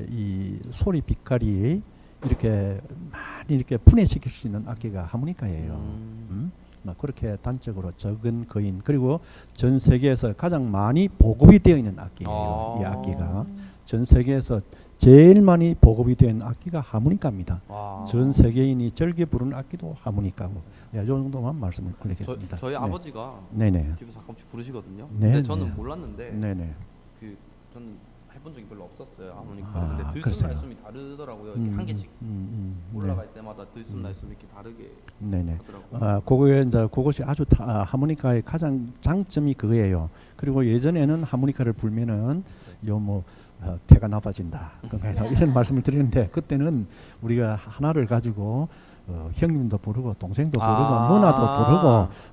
S6: 이 소리 빛깔이 이렇게 많이 이렇게 분해시킬 수 있는 악기가 하모니카예요. 막 그렇게 단적으로 적은 거인 그리고 전 세계에서 가장 많이 보급이 되어 있는 악기예요. 이 악기가 전 세계에서 제일 많이 보급이 된 악기가 하모니카입니다. 전 세계인이 즐겨 부르는 악기도 하모니카고. 이 정도만 말씀을 드리겠습니다.
S5: 저희
S6: 네.
S5: 아버지가
S6: 네네.
S5: 집에서 가끔씩 부르시거든요.
S6: 네,
S5: 근데 저는
S6: 네.
S5: 몰랐는데
S6: 네네.
S5: 그 저는 해본 적이 별로 없었어요. 하모니카.
S6: 아,
S5: 근데 들숨
S6: 그러세요.
S5: 날숨이 다르더라고요. 이렇게 한 개씩
S6: 네.
S5: 올라갈 때마다 들숨 날숨 이렇게 다르게
S6: 네네.
S5: 하더라고요.
S6: 그거에 이제 그것이 아주 하모니카의 가장 장점이 그거예요. 그리고 예전에는 하모니카를 불면은 요 배가 나빠진다. 그러니까 이런 말씀을 드리는데 그때는 우리가 하나를 가지고 형님도 부르고 동생도 부르고 누나도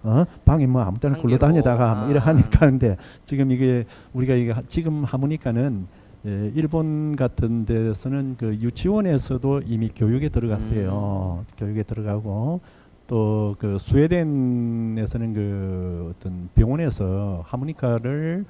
S6: 부르고 방에 뭐 아무 때나
S5: 한
S6: 굴러다니다가
S5: 개로.
S6: 뭐 이래 하니까 근데 지금 이게 우리가 이게 지금 하모니카는 일본 같은 데서는 그 유치원에서도 이미 교육에 들어갔어요. 교육에 들어가고 또 그 스웨덴에서는 그 어떤 병원에서 하모니카를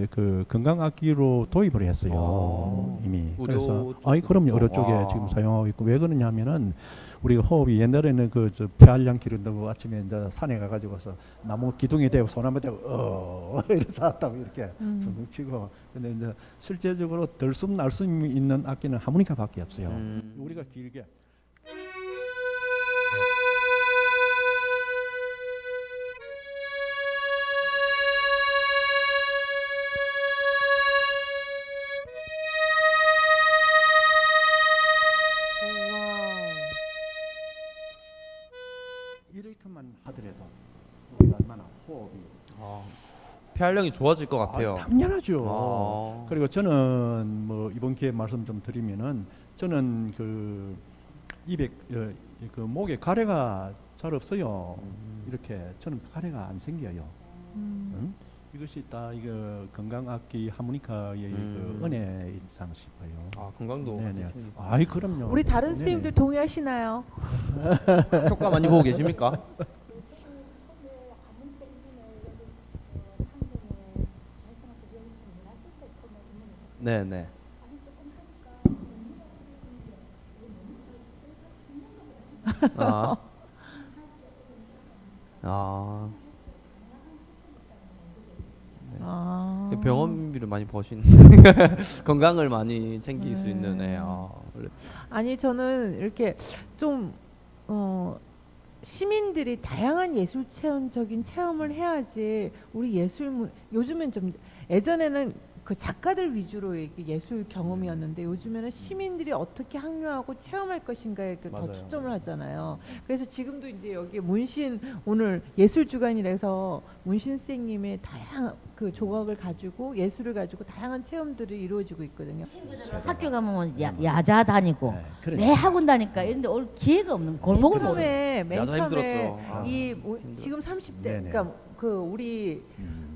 S6: 그 건강악기로 도입을 했어요. 이미.
S5: 의료
S6: 그래서
S5: 쪽으로
S6: 그럼요. 의료
S5: 또.
S6: 쪽에 지금 사용하고 있고 왜 그러냐면은 우리가 호흡이 옛날에는 저 폐활량 기른다고 아침에 이제 산에 가가지고서 나무 기둥에 대고 소나무 대고 이래서 왔다고 이렇게 둥둥 치고 근데 이제 실제적으로 들숨 날숨이 있는 악기는 하모니카밖에 없어요. 우리가 길게 이렇게만 하더라도 우리가 얼마나 호흡이
S5: 폐활량이 좋아질 것 같아요.
S6: 당연하죠.
S5: 아.
S6: 그리고 저는 뭐 이번 기회에 말씀 좀 드리면은 저는 그 입에 그 목에 가래가 잘 없어요. 이렇게 저는 가래가 안 생겨요. 응? 이것이 다 이거 건강악기 하모니카의 그 은혜 이상 싶어요.
S5: 아, 건강도
S6: 네네.
S5: 같이 챙기고.
S6: 아이 그럼요.
S7: 우리 다른
S6: 네네.
S7: 선생님들 동의하시나요?
S5: 효과 많이 보고 계십니까? 네네. 아. 아.
S7: 아.
S5: 병원비를 많이 버신 건강을 많이 챙길 수 있는 애.
S7: 아니 저는 이렇게 좀 시민들이 다양한 예술 체험적인 체험을 해야지 우리 요즘은 좀 예전에는 그 작가들 위주로 이렇게 예술 경험이었는데 요즘에는 시민들이 어떻게 항류하고 체험할 것인가에 더
S5: 맞아요.
S7: 초점을 하잖아요. 그래서 지금도 이제 여기 문신 오늘 예술 주간이라서 문신 선생님의 다양한 그 조각을 가지고 예술을 가지고 다양한 체험들이 이루어지고 있거든요.
S4: 학교 가면 야자 다니고
S6: 네, 그래.
S4: 내 학원 다니까 이런데 올 기회가 없는 골목을 모르는
S7: 맨
S5: 야자
S7: 처음에
S5: 힘들었죠.
S7: 지금 30대
S6: 네네.
S7: 그러니까 그 우리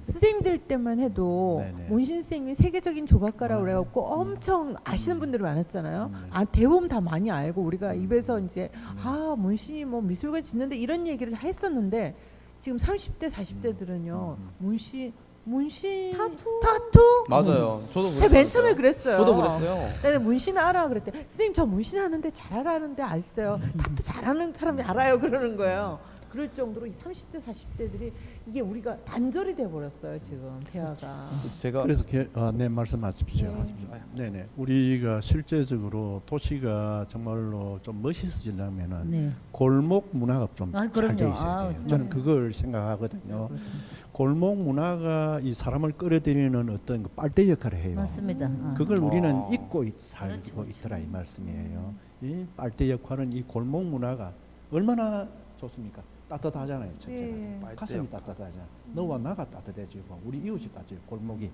S7: 선생님들 때만 해도
S6: 네네.
S7: 문신 선생님이 세계적인 조각가라고 그래갖고 엄청 아시는 분들이 많았잖아요.
S6: 네.
S7: 아 대부분 다 많이 알고 우리가 입에서 이제 아 문신이 뭐 미술관 짓는데 이런 얘기를 다 했었는데 지금 30대 40대들은요 문신 타투
S5: 맞아요. 저도
S7: 제가 맨 처음에 그랬어요.
S5: 저도 그랬어요.
S7: 내가 문신 알아 그랬대. 선생님 저 문신 하는데 잘 알아는데 아시어요. 타투 잘하는 사람이 알아요 그러는 거예요. 그럴 정도로 이 30대 40대들이 이게 우리가 단절이 돼 버렸어요 지금 대화가.
S5: 제가
S6: 그래서 네 말씀하십시오. 네네. 우리가 실제적으로 도시가 정말로 좀 멋있어지려면은
S4: 네.
S6: 골목 문화가 좀 잘
S4: 그럼요.
S6: 돼 있어야 돼요. 저는 그걸 생각하거든요. 골목 문화가 이 사람을 끌어들이는 어떤 그 빨대 역할을 해요.
S4: 맞습니다.
S6: 그걸 우리는 잊고 살고 있더라 이 말씀이에요. 이 빨대 역할은 이 골목 문화가 얼마나 좋습니까? 따뜻하잖아요. 첫째는
S7: 예.
S6: 가슴이 따뜻하잖아. 너와 나가 따뜻해지고 우리 이웃이 따뜻해. 골목이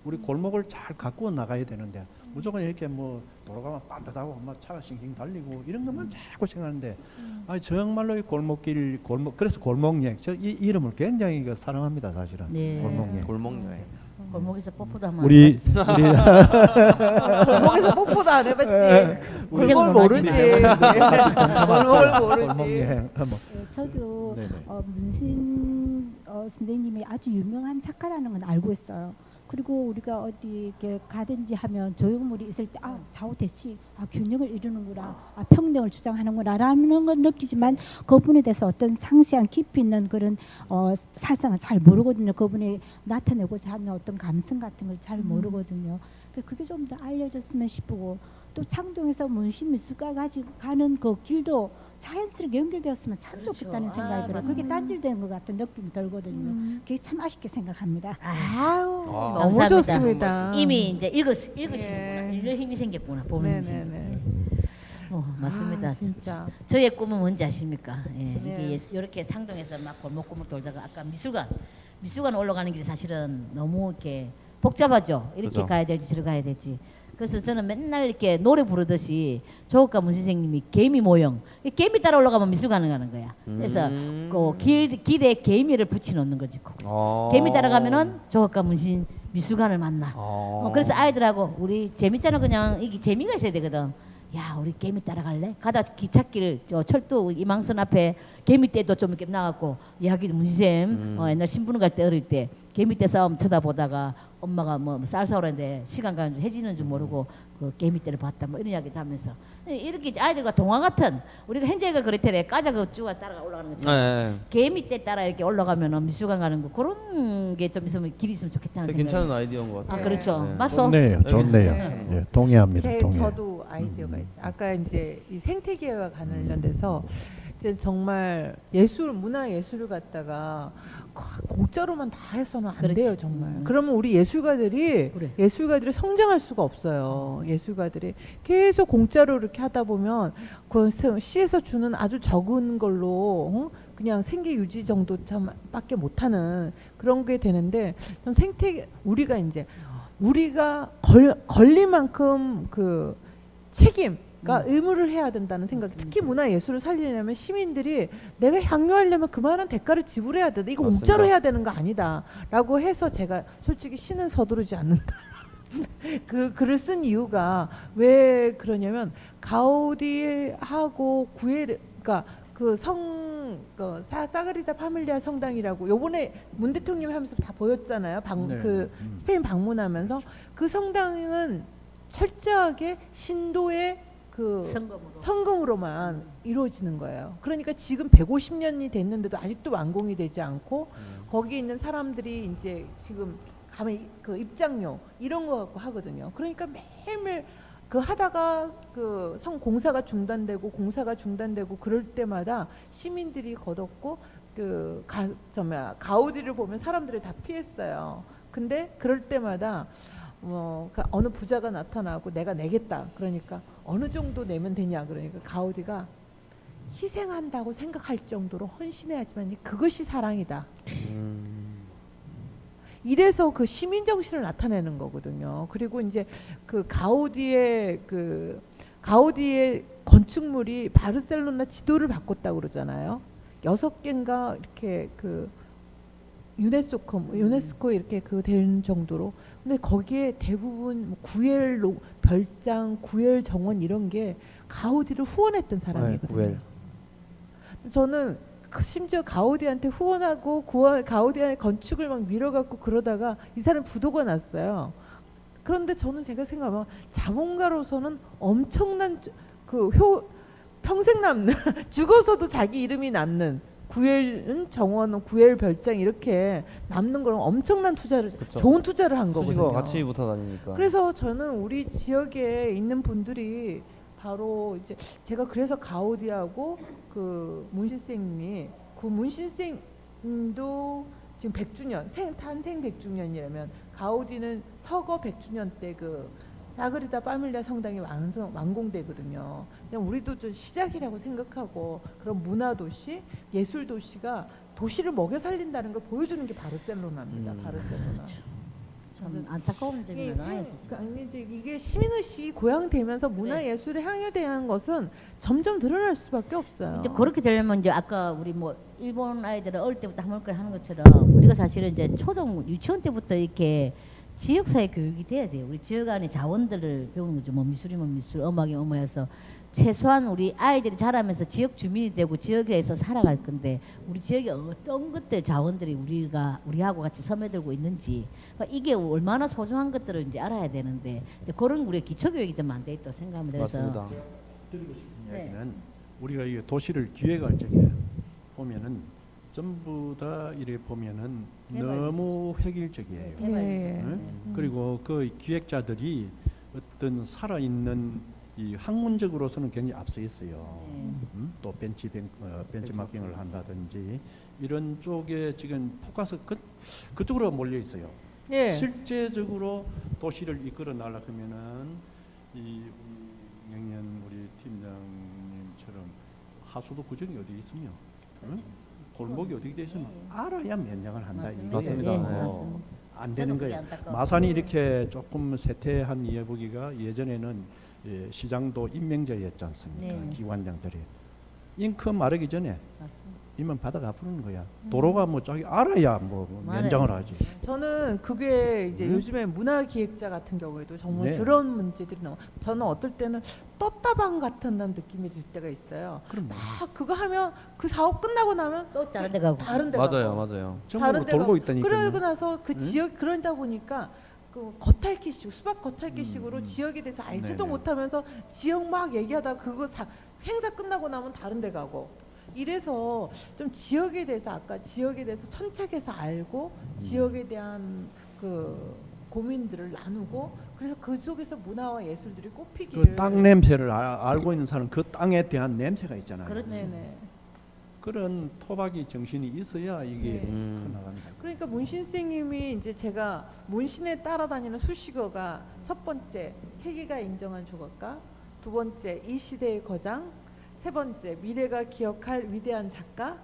S6: 우리 골목을 잘 가꾸어 나가야 되는데 무조건 이렇게 뭐 돌아가면 반듯하고 막 차가 싱싱 달리고 이런 것만 자꾸 생각하는데 아 정말로 이 골목길 그래서 골목여행 저 이 이름을 굉장히 사랑합니다 사실은.
S4: 네.
S6: 골목여행.
S5: 골목 여행.
S4: 골목에서 뽀뽀도 한번
S6: 우리
S7: 골목에서 뽀뽀도 안 해봤지. 골목을
S4: 인생을
S7: 모르지.
S4: 모르지.
S7: 골목을 모르지.
S6: 골목여행 한번.
S8: 저도
S6: 네네.
S8: 문신 선생님이 아주 유명한 작가라는 건 알고 있어요. 그리고 우리가 어디 이렇게 가든지 하면 조형물이 있을 때 좌우 대치 균형을 이루는구나, 평등을 주장하는구나라는 건 느끼지만 그분에 대해서 어떤 상세한 깊이 있는 그런 사상을 잘 모르거든요. 그분이 나타내고자 하는 어떤 감성 같은 걸 잘 모르거든요. 그게 좀 더 알려졌으면 싶고 또 창동에서 문신 미술가 가지고 가는 그 길도 자연스럽게 연결되었으면 참
S4: 그렇죠.
S8: 좋겠다는 생각이 들어요. 그게
S4: 맞습니다.
S8: 단절된 것 같은 느낌이 들거든요. 그게 참 아쉽게 생각합니다.
S7: 아유,
S5: 아.
S7: 너무
S4: 감사합니다.
S7: 좋습니다.
S4: 이미 이제 읽으시는구나.
S7: 예.
S4: 읽을 힘이 생겼구나. 보는 힘이
S7: 네네네.
S4: 생겼구나. 맞습니다.
S7: 아, 진짜.
S4: 저의 꿈은 뭔지 아십니까? 예,
S7: 네.
S4: 이게 이렇게 상동에서 막 골목골목 돌다가 아까 미술관 올라가는 길이 사실은 너무 이렇게 복잡하죠. 이렇게
S5: 그죠.
S4: 가야 될지 저리 가야 될지. 그래서 저는 맨날 이렇게 노래 부르듯이 조국가 문 선생님이 개미 모형, 이 개미 따라 올라가면 미술관을 가는 거야. 그래서 그 길에 개미를 붙여놓는 거지. 거기서. 개미 따라가면은 조국가 문신 미술관을 만나. 그래서 아이들하고 우리 재밌잖아. 그냥 이게 재미가 있어야 되거든. 야, 우리 개미 따라갈래? 가다 기찻길 저 철도 이망선 앞에 개미떼도 좀 이렇게 나갔고 이야기도 문쌤 옛날 신부름 갈 때 어릴 때 개미떼 싸움 쳐다보다가 엄마가 뭐 쌀 사오라는데 시간 가는 줄 해지는 줄 모르고 그 개미떼를 봤다 뭐 이런 이야기도 하면서 이렇게 아이들과 동화 같은 우리가 현재가 그랬더래 까자 그 쭈가 따라가 올라가는 것처럼
S5: 네.
S4: 개미떼 따라 이렇게 올라가면은 미술관 가는 거 그런 게 좀 있으면 길이 있으면 좋겠다는
S5: 되게
S4: 생각이.
S5: 괜찮은 아이디어인 것 같아요.
S4: 아 그렇죠.
S5: 네.
S4: 맞소.
S6: 좋네요, 좋네요.
S7: 네.
S6: 예, 동의합니다. 동의.
S7: 저도 아이디어가 있어요. 아까 이제 이 생태계와 관련돼서 이제 정말 문화 예술을 갖다가 공짜로만 다 해서는 안
S4: 그렇지.
S7: 돼요, 정말. 그러면 우리 예술가들이
S4: 그래.
S7: 성장할 수가 없어요. 예술가들이 계속 공짜로 이렇게 하다 보면 그 시에서 주는 아주 적은 걸로 그냥 생계 유지 정도 밖에 못하는 그런 게 되는데 전 우리가 걸린 만큼 그 책임과 의무를 해야 된다는 생각이
S4: 맞습니다.
S7: 특히 문화 예술을 살리려면 시민들이 내가 향유하려면 그만한 대가를 지불해야 된다. 이거
S5: 맞습니다.
S7: 공짜로 해야 되는 거 아니다라고 해서 제가 솔직히 시는 서두르지 않는다. 그 글을 쓴 이유가 왜 그러냐면 가우디하고 그러니까 사그리다 파밀리아 성당이라고 요번에 문 대통령이 하면서 다 보였잖아요.
S6: 네.
S7: 스페인 방문하면서 그 성당은 철저하게 신도의 그 성금으로만 이루어지는 거예요. 그러니까 지금 150년이 됐는데도 아직도 완공이 되지 않고 거기에 있는 사람들이 이제 지금 가면 그 입장료 이런 거 갖고 하거든요. 그러니까 매일매일 그 하다가 그 공사가 중단되고 그럴 때마다 시민들이 걷었고 가우디를 보면 사람들이 다 피했어요. 근데 그럴 때마다 어느 부자가 나타나고 내가 내겠다. 그러니까 어느 정도 내면 되냐. 그러니까 가우디가 희생한다고 생각할 정도로 헌신해야지만 그것이 사랑이다. 이래서 그 시민 정신을 나타내는 거거든요. 그리고 이제 그 가우디의 건축물이 바르셀로나 지도를 바꿨다고 그러잖아요. 6개인가 이렇게 그 유네스코 이렇게 된 정도로. 근데 거기에 대부분 구엘 별장, 구엘 정원 이런 게 가우디를 후원했던 사람이거든요.
S5: 구엘.
S7: 저는 심지어 가우디한테 후원하고 가우디의 건축을 막 밀어갖고 그러다가 이 사람 부도가 났어요. 그런데 제가 생각하면 자본가로서는 엄청난 평생 남는 죽어서도 자기 이름이 남는 구엘 정원, 구엘 별장 이렇게 남는 거는 엄청난 좋은 투자를 한 거거든요.
S5: 수식어가 같이 붙어 다니니까.
S7: 그래서 저는 우리 지역에 있는 분들이 바로 이제 제가 그래서 가우디하고 그 문신생님이 문신생도 지금 100주년 탄생 100주년이라면 가우디는 서거 100주년 때 그 사그리다 파밀리아 성당이 완공되거든요. 그냥 우리도 좀 시작이라고 생각하고 그런 문화 도시, 예술 도시가 도시를 먹여 살린다는 걸 보여주는 게 바르셀로나입니다. 바르셀로나.
S4: 참 안타까운 점이 많아요.
S7: 이게 시민의식이 고양되면서 문화예술에 향유되는 것은 점점 늘어날 수밖에 없어요.
S4: 이제 그렇게 되려면 이제 아까 우리 뭐 일본 아이들은 어릴 때부터 한물걸 하는 것처럼 우리가 사실은 이제 유치원 때부터 이렇게 지역사회 교육이 돼야 돼요. 우리 지역 안에 자원들을 배우는 거죠. 뭐 미술이면 미술, 음악이면 음악해서 최소한 우리 아이들이 자라면서 지역 주민이 되고 지역에서 살아갈 건데 우리 지역에 어떤 것들 자원들이 우리하고 같이 섬에들고 있는지 그러니까 이게 얼마나 소중한 것들을 이제 알아야 되는데 이제 그런 우리 기초 교육이 좀 안 돼 있다고 생각합니다.
S5: 맞습니다.
S6: 드리고 싶은 이야기는 우리가 이 도시를 기획할 적에 보면은 전부 다 이래 보면은 너무 획일적이에요.
S7: 네.
S6: 그리고 그 기획자들이 어떤 살아있는 이 학문적으로서는 굉장히 앞서 있어요.
S4: 네.
S6: 또 벤치마킹을 한다든지 이런 쪽에 지금 포커스 그쪽으로 몰려 있어요.
S7: 예.
S6: 실제적으로 도시를 이끌어 나가면은 이 영년 우리 팀장님처럼 하수도 구정이 어디 있으며 골목이 어디 돼 있으면 알아야 면장을 한다. 이게
S5: 맞습니다.
S4: 예,
S5: 네.
S4: 맞습니다.
S6: 안 되는
S4: 저도 그게
S6: 거예요.
S4: 안타까워요.
S6: 마산이 이렇게 조금 쇠퇴한 이해보기가 예전에는 시장도 임명제였지 않습니까?
S4: 네.
S6: 기관장들이 잉크 마르기 전에
S4: 맞습니다.
S6: 이면 받아가 부르는 거야. 도로가 뭐 자기 알아야 뭐
S4: 말해요.
S6: 면장을 하지.
S7: 저는 그게 이제
S6: 음.
S7: 요즘에 문화기획자 같은 경우에도 정말
S6: 네.
S7: 그런 문제들이 나와. 저는 어떨 때는 떴다방 같은 느낌이 들 때가 있어요.
S6: 그럼 뭐
S7: 그거 하면 그 사업 끝나고 나면
S4: 또 다른 데 가고.
S7: 다른 데
S5: 맞아요,
S7: 가고.
S5: 맞아요.
S6: 전국으로
S7: 다른 데가
S6: 돌고 있다니까요.
S7: 그러고 나서 그
S6: 응?
S7: 지역 그러다 보니까 그 겉핥기식 수박 겉핥기식으로
S6: 음.
S7: 지역에 대해서 알지도
S6: 네네.
S7: 못하면서 지역 막 얘기하다 그거 행사 끝나고 나면 다른 데 가고 이래서 좀 지역에 대해서 아까 지역에 대해서 천착해서 알고 지역에 대한 그 고민들을 나누고 그래서 그 속에서 문화와 예술들이 꽃피기를
S6: 그 땅 냄새를 알고 있는 사람 그 땅에 대한 냄새가 있잖아요.
S4: 그렇지.
S7: 네네.
S6: 그런 토박이 정신이 있어야 이게
S7: 네.
S6: 나갑니다.
S7: 그러니까 문신 선생님이 이제 제가 문신에 따라다니는 수식어가 첫 번째 세계가 인정한 조각가, 두 번째 이 시대의 거장, 세 번째 미래가 기억할 위대한 작가,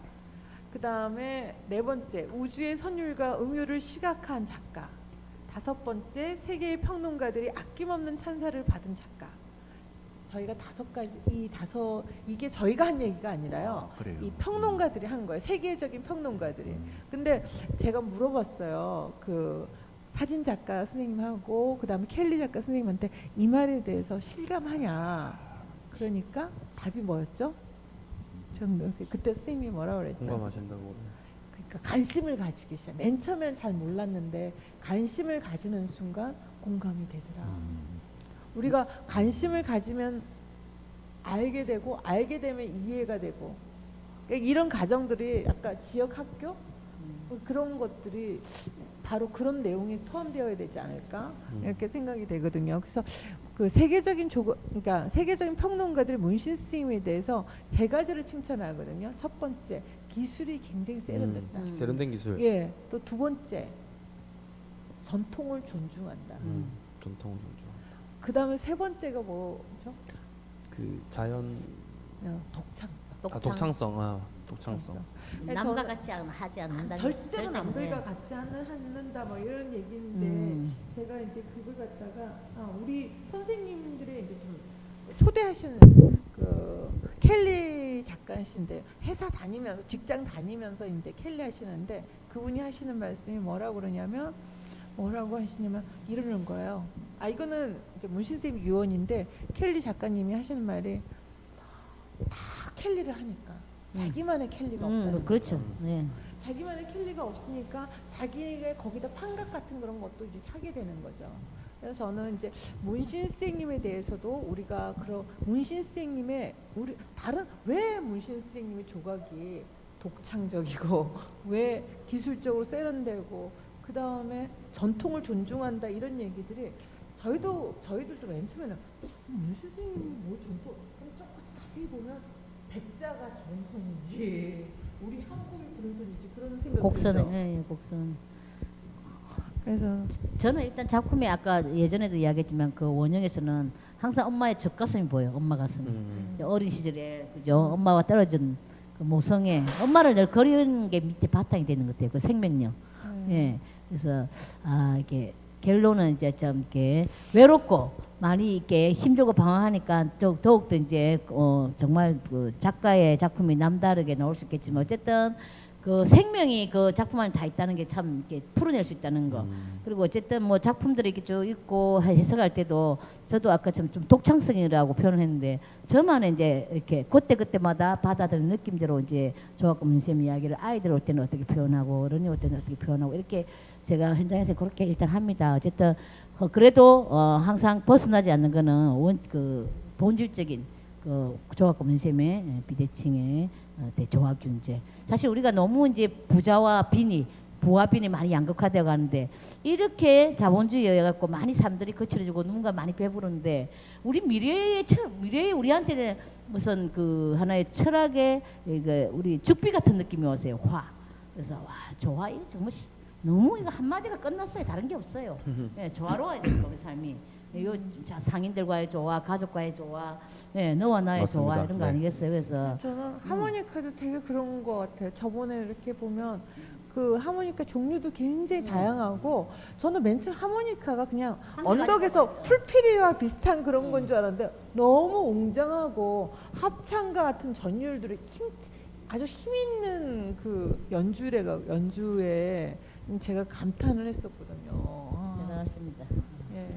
S7: 그 다음에 네 번째 우주의 선율과 응유를 시각화한 작가, 다섯 번째 세계의 평론가들이 아낌없는 찬사를 받은 작가. 저희가 다섯 가지 이게 저희가 한 얘기가 아니라요.
S6: 그래요.
S7: 이 평론가들이 한 거예요. 세계적인 평론가들이. 근데 제가 물어봤어요. 그 사진 작가 선생님하고 그다음에 켈리 작가 선생님한테 이 말에 대해서 실감하냐. 그러니까 답이 뭐였죠? 정명생 그때 선생님이 뭐라 그랬죠?
S5: 공감하신다고.
S7: 그러니까 관심을 가지기 시작. 맨 처음엔 잘 몰랐는데 관심을 가지는 순간 공감이 되더라. 우리가 관심을 가지면 알게 되고 알게 되면 이해가 되고 그러니까 이런 과정들이 아까 지역 학교 그런 것들이 바로 그런 내용이 포함되어야 되지 않을까 이렇게 생각이 되거든요. 그래서 그 그러니까 세계적인 평론가들의 문신 스님에 대해서 세 가지를 칭찬하거든요. 첫 번째 기술이 굉장히 세련됐다.
S5: 세련된 기술.
S7: 예, 또 두 번째 전통을 존중한다.
S5: 전통을 존중.
S7: 그 다음에 세 번째가 뭐죠?
S5: 그 자연
S7: 독창성.
S5: 독창성. 독창성.
S4: 남과 같이 하지 않는다.
S7: 절대로 남들과 같지 않는다 뭐 이런 얘기인데 제가 이제 그걸 갖다가 우리 선생님들의 이제 좀 초대하시는 그 켈리 작가신데 회사 다니면서 직장 다니면서 이제 켈리 하시는데 그분이 하시는 말씀이 뭐라고 그러냐면 뭐라고 하시냐면 이러는 거예요. 이거는 이제 문신 선생님 유언인데 켈리 작가님이 하시는 말이 다 켈리를 하니까 자기만의 켈리가 없다.
S4: 그렇죠. 네.
S7: 자기만의 켈리가 없으니까 자기가 거기다 판각 같은 그런 것도 이제 하게 되는 거죠. 그래서 저는 이제 문신 선생님에 대해서도 우리가 그런 문신 선생님의 왜 문신 선생님의 조각이 독창적이고 왜 기술적으로 세련되고 그 다음에 전통을 존중한다 이런 얘기들이 저희들도 맨 처음에는 문신 선생님이 뭐 전통 조금 자세히 보면 백자가 전손이지 우리 한국이 그런손이지 그런 생각.
S4: 곡선, 예, 곡선.
S7: 그래서
S4: 저는 일단 작품이 아까 예전에도 이야기했지만 그 원형에서는 항상 엄마의 젖가슴이 보여. 엄마 가슴이. 어린 시절에 그죠? 엄마와 떨어진 그 모성애 엄마를 늘 그리는 게 밑에 바탕이 되는 것 같아요. 그 생명력. 예. 그래서 이게 결론은 이제 좀 이렇게 외롭고 많이 이렇게 힘들고 방황하니까 더욱더 이제 정말 그 작가의 작품이 남다르게 나올 수 있겠지만 어쨌든 그 생명이 그 작품 안에 다 있다는 게 참 이렇게 풀어낼 수 있다는 거. 그리고 어쨌든 뭐 작품들이 이렇게 쭉 있고 해석할 때도 저도 아까 좀 독창성이라고 표현을 했는데 저만의 이제 이렇게 그때마다 받아들이는 느낌대로 이제 조각가 문쌤 이야기를 아이들 올 때는 어떻게 표현하고 어른이 올 때는 어떻게 표현하고 이렇게 제가 현장에서 그렇게 일단 합니다. 어쨌든 그래도 항상 벗어나지 않는 거는 그 본질적인 그 조각가 문쌤의 비대칭의 대조화 균제. 사실 우리가 너무 이제 부자와 빈이 부합빈이 많이 양극화되어 가는데 이렇게 자본주의여 갖고 많이 사람들이 거칠어지고 누군가 많이 배부른데 우리 미래의 우리한테는 무슨 그 하나의 철학의 이거 우리 죽비 같은 느낌이 오세요. 화. 그래서 와 조화 이거 정말 너무 이거 한마디가 끝났어요. 다른 게 없어요. 예, 조화로워야 되니까 우리 삶이. 요 상인들과의 조화, 가족과의 조화, 예, 너와 나의
S5: 맞습니다.
S4: 조화 이런 거
S5: 네.
S4: 아니겠어요? 그래서
S7: 저는 하모니카도 되게 그런 것 같아요. 저번에 이렇게 보면 그 하모니카 종류도 굉장히 다양하고 저는 맨 처음 하모니카가 그냥 언덕에서 풀피리와 비슷한 그런 건 줄 알았는데 너무 웅장하고 합창과 같은 전율들이 아주 힘 있는 그 연주에 제가 감탄을 했었거든요.
S4: 대단하십니다.
S7: 예.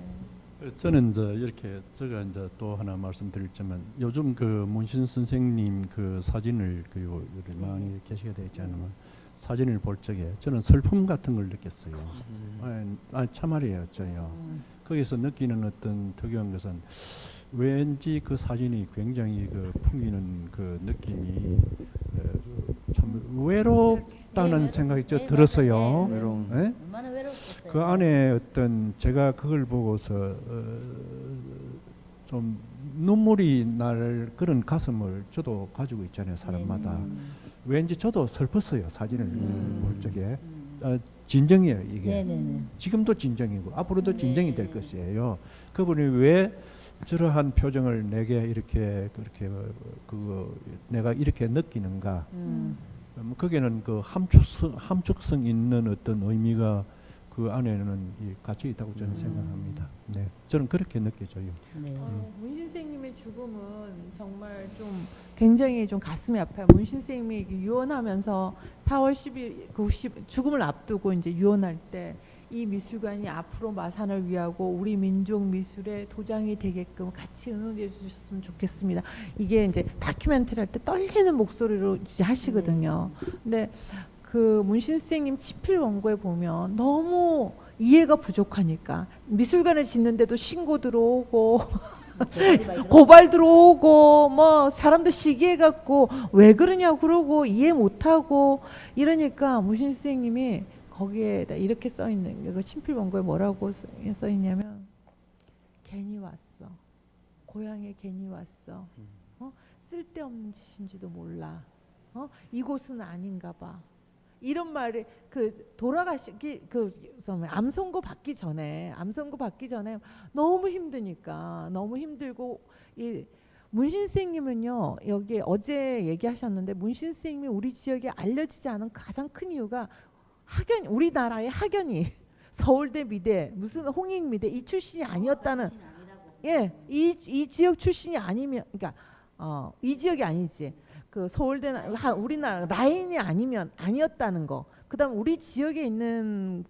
S6: 저는 이제 이렇게 제가 이제 또 하나 말씀드리자면 요즘 그 문신 선생님 그 사진을 그 많이 게시가 되어 있지 않으면 사진을 볼 적에 저는 슬픔 같은 걸 느꼈어요. 참말이에요, 저요. 거기서 느끼는 어떤 특유한 것은 왠지 그 사진이 굉장히 그 풍기는 그 느낌이 참 외롭다는 생각이 저 들었어요.
S5: 외로움.
S6: 예?
S4: 얼마나 외롭겠어요.
S6: 그 안에 어떤 제가 그걸 보고서 좀 눈물이 날 그런 가슴을 저도 가지고 있잖아요, 사람마다. 왠지 저도 슬펐어요, 사진을 볼 적에. 진정이에요, 이게.
S4: 네네네.
S6: 지금도 진정이고 앞으로도 진정이 될 것이에요. 그분이 왜 저러한 표정을 내게 이렇게 그렇게 내가 이렇게 느끼는가? 거기에는 그 함축성 있는 어떤 의미가 그 안에는 갇혀 있다고 저는 생각합니다. 네, 저는 그렇게 느껴져요.
S4: 네.
S7: 문 선생님의 죽음은 정말 좀 굉장히 좀 가슴이 아파요. 문 선생님이 유언하면서 4월 10일 죽음을 앞두고 이제 유언할 때 이 미술관이 앞으로 마산을 위하고 우리 민족 미술의 도장이 되게끔 같이 응원해 주셨으면 좋겠습니다. 이게 이제 다큐멘터리 할 때 떨리는 목소리로 이제 하시거든요. 근데 그 문신 선생님 친필 원고에 보면 너무 이해가 부족하니까 미술관을 짓는데도 신고 들어오고 고발 들어오고 뭐 사람들 시기해 갖고 왜 그러냐고 그러고 이해 못하고 이러니까 문신 선생님이 거기에다 이렇게 써 있는 이거 친필 원고에 뭐라고 써 있냐면 괜히 왔어. 고향에 괜히 왔어. 쓸데없는 짓인지도 몰라. 이곳은 아닌가 봐. 이런 말이 그 돌아가시기 그 암 선고 받기 전에 너무 힘드니까 너무 힘들고 이 문신 선생님은요 여기 어제 얘기하셨는데 문신 선생님이 우리 지역에 알려지지 않은 가장 큰 이유가 우리나라의 학연이 서울대 미대 무슨 홍익미대 이 출신이 아니었다는 이 지역 출신이 아니면 그러니까 이 지역이 아니지 그 서울대나 우리나라 라인이 아니었다는 거. 그다음 우리 지역에 있는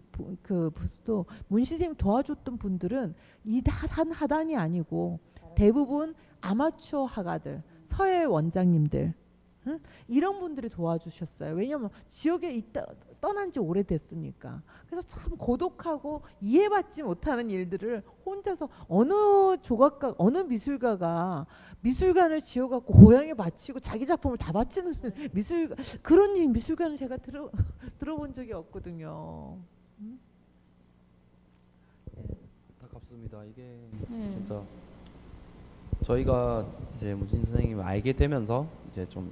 S7: 또 문신 선생님 도와줬던 분들은 이 하단이 아니고 대부분 아마추어 화가들, 서예 원장님들 이런 분들이 도와주셨어요. 왜냐하면 지역에 떠난 지 오래됐으니까. 그래서 참 고독하고 이해받지 못하는 일들을 혼자서 어느 미술가가 미술관을 지어갖고 고향에 바치고 자기 작품을 다 바치는 그런 미술관을 제가 들어본 적이 없거든요.
S5: 안타깝습니다. 이게 진짜 저희가 이제 문신 선생님을 알게 되면서 이제 좀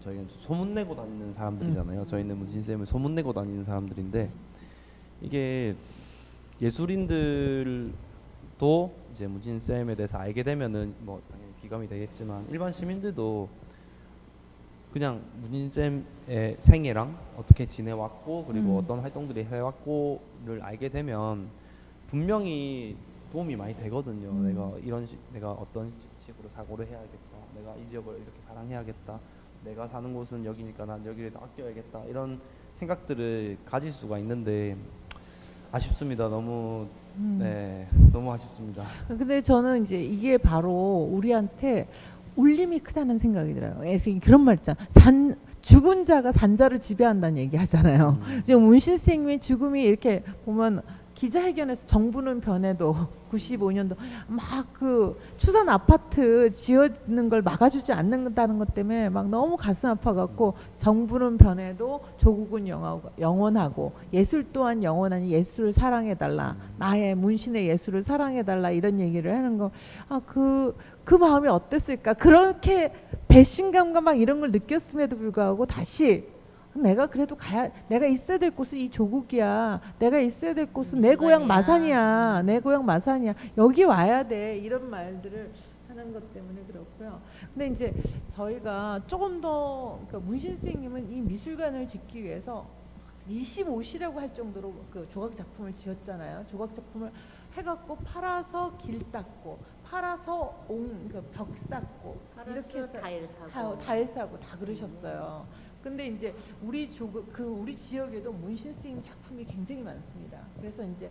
S5: 저희는 소문내고 다니는 사람들이잖아요. 저희는 문신 쌤을 소문내고 다니는 사람들인데 이게 예술인들도 이제 문신 쌤에 대해서 알게 되면은 뭐 당연히 기감이 되겠지만 일반 시민들도 그냥 문신 쌤의 생애랑 어떻게 지내왔고 그리고 어떤 활동들이 해왔고를 알게 되면 분명히 도움이 많이 되거든요. 내가 어떤 식으로 사고를 해야겠다. 내가 이 지역을 이렇게 사랑해야겠다. 내가 사는 곳은 여기니까 난 여기를 아껴야겠다. 이런 생각들을 가질 수가 있는데 아쉽습니다. 너무 너무 아쉽습니다.
S7: 근데 저는 이제 이게 바로 우리한테 울림이 크다는 생각이 들어요. 그런 말 있잖아. 죽은 자가 산자를 지배한다는 얘기 하잖아요. 지금 문신 선생님의 죽음이 이렇게 보면 기자회견에서 정부는 변해도 95년도 막 그 추산 아파트 지어는 걸 막아주지 않는다는 것 때문에 막 너무 가슴 아파갖고 정부는 변해도 조국은 영원하고 예술 또한 영원하니 예술을 사랑해달라, 나의 문신의 예술을 사랑해달라, 이런 얘기를 하는 거, 그 마음이 어땠을까. 그렇게 배신감과 막 이런 걸 느꼈음에도 불구하고 다시 내가 그래도 내가 있어야 될 곳은 이 조국이야. 내가 있어야 될 곳은 내 고향 마산이야. 내 고향 마산이야. 여기 와야 돼. 이런 말들을 하는 것 때문에 그렇고요. 근데 이제 저희가 조금 더, 그러니까 문신 선생님은 이 미술관을 짓기 위해서 25시라고 할 정도로 그 조각 작품을 지었잖아요. 조각 작품을 해갖고 팔아서 길 닦고, 팔아서 벽 쌓고, 이렇게 해서 타일 사고 다 그러셨어요. 근데 이제 우리 지역에도 문신 선생님 작품이 굉장히 많습니다. 그래서 이제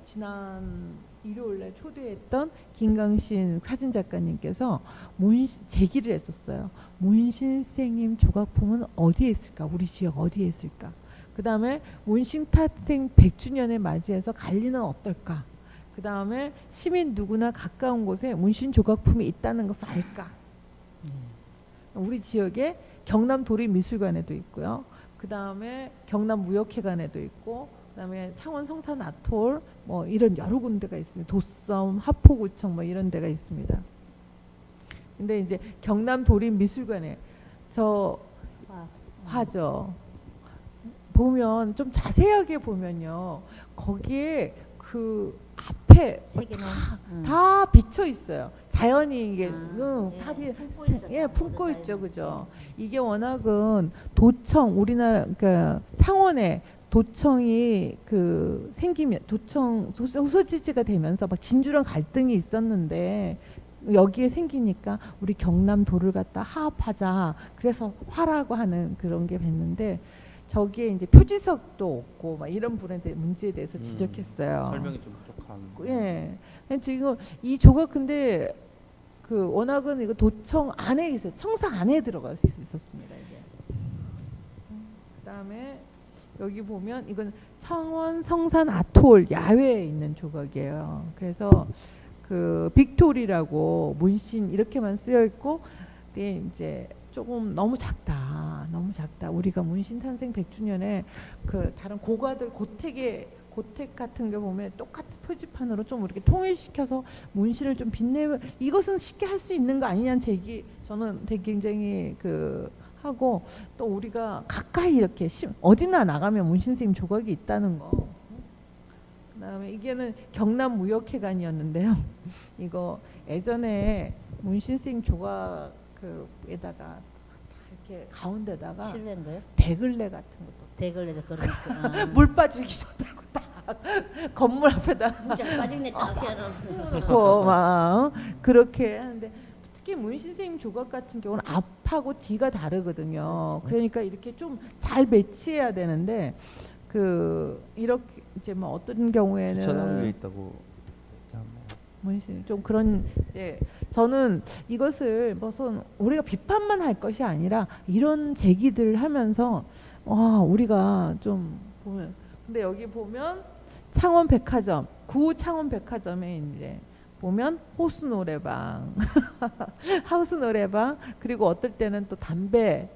S7: 지난 일요일에 초대했던 김강신 사진 작가님께서 제기를 했었어요. 문신 선생님 조각품은 어디에 있을까? 우리 지역 어디에 있을까? 그 다음에 문신 탄생 100주년을 맞이해서 관리는 어떨까? 그 다음에 시민 누구나 가까운 곳에 문신 조각품이 있다는 것을 알까? 우리 지역에 경남 도립미술관에도 있고요. 그 다음에 경남 무역회관에도 있고, 그 다음에 창원 성산 아톨 뭐 이런 여러 군데가 있습니다. 도섬, 하포구청 뭐 이런 데가 있습니다. 근데 이제 경남 도립미술관에 저 화죠. 보면 좀 자세하게 보면요, 거기에 그 앞에 다 비쳐 있어요. 자연이 이게 팔이 품고 있죠, 그죠? 이게 워낙은 도청, 우리나라 그러니까 창원에 도청이 그 생기면 도청 소지지가 되면서 막 진주랑 갈등이 있었는데 여기에 생기니까 우리 경남도를 갖다 하합하자. 그래서 화라고 하는 그런 게 됐는데. 저기에 이제 표지석도 없고 막 이런 문제에 대해서 지적했어요.
S5: 설명이 좀 부족한.
S7: 예. 지금 이 조각 근데 그 워낙은 이거 도청 안에 있어요. 청사 안에 들어가 있었습니다. 이게. 그다음에 여기 보면 이건 창원 성산 아톨 야외에 있는 조각이에요. 그래서 그 빅토리라고 문신 이렇게만 쓰여 있고, 근데 이제 조금 너무 작다. 너무 작다. 우리가 문신 탄생 100주년에 그 다른 고가들 고택 같은 게 보면 똑같은 표지판으로 좀 이렇게 통일시켜서 문신을 좀 빛내면 이것은 쉽게 할 수 있는 거 아니냐는 제기 저는 되게 굉장히 그 하고, 또 우리가 가까이 이렇게 어디나 나가면 문신 선생님 조각이 있다는 거. 그다음에 이게는 경남 무역회관이었는데요. 이거 예전에 문신 선생님 조각 그에다가 이렇게 가운데다가
S4: 실내인가요?
S7: 대글레 같은 것도
S4: 대걸레도 그런
S7: 물 빠지기 좋다고 딱 건물 앞에다
S4: 문짝 빠지네 딱
S7: 놓고 막 그렇게 하는데, 특히 문신 선생님 조각 같은 경우는 앞하고 뒤가 다르거든요. 그러니까 이렇게 좀 잘 매치해야 되는데 이렇게 이제 뭐 어떤 경우에는
S5: 주차장 위에 있다고.
S7: 문신 좀 그런, 이제 저는 이것을 무슨 우리가 비판만 할 것이 아니라 이런 제기들을 하면서 우리가 좀 보면, 근데 여기 보면 창원백화점, 구 창원백화점에 이제 보면 호수 노래방, 하우스 노래방, 그리고 어떨 때는 또 담배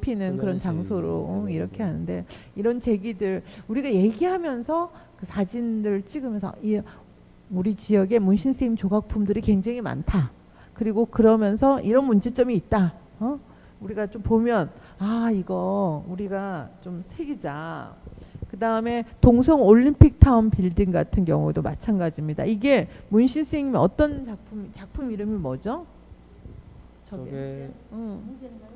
S7: 피는 그런 장소로 이렇게 하는데, 이런 제기들 우리가 얘기하면서 그 사진들을 찍으면서 우리 지역에 문신 선생님 조각품들이 굉장히 많다. 그리고 그러면서 이런 문제점이 있다. 우리가 좀 보면 이거 우리가 좀 새기자. 그 다음에 동성 올림픽타운 빌딩 같은 경우도 마찬가지입니다. 이게 문신 선생님의 어떤 작품 이름이 뭐죠?
S5: 저게
S4: 무제인가요?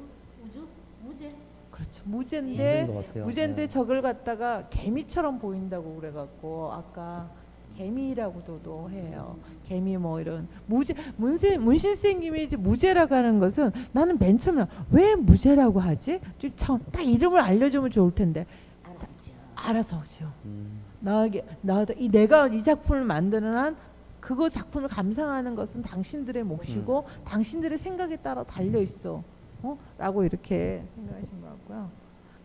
S4: 우주? 무제?
S7: 그렇죠.
S5: 무제인 것 같아요.
S7: 무제인데
S5: 네.
S7: 저걸 갖다가 개미처럼 보인다고 그래갖고 아까 개미라고도 해요. 개미 뭐 이런 문신 선생님이 이제 무제라고 하는 것은 나는 맨 처음에 왜 무제라고 하지? 딱 이름을 알려주면 좋을 텐데 알아서 하죠. 내가 이 작품을 만드는 한 그거 작품을 감상하는 것은 당신들의 몫이고 당신들의 생각에 따라 달려 있어. 라고 이렇게 생각하신 것 같고요.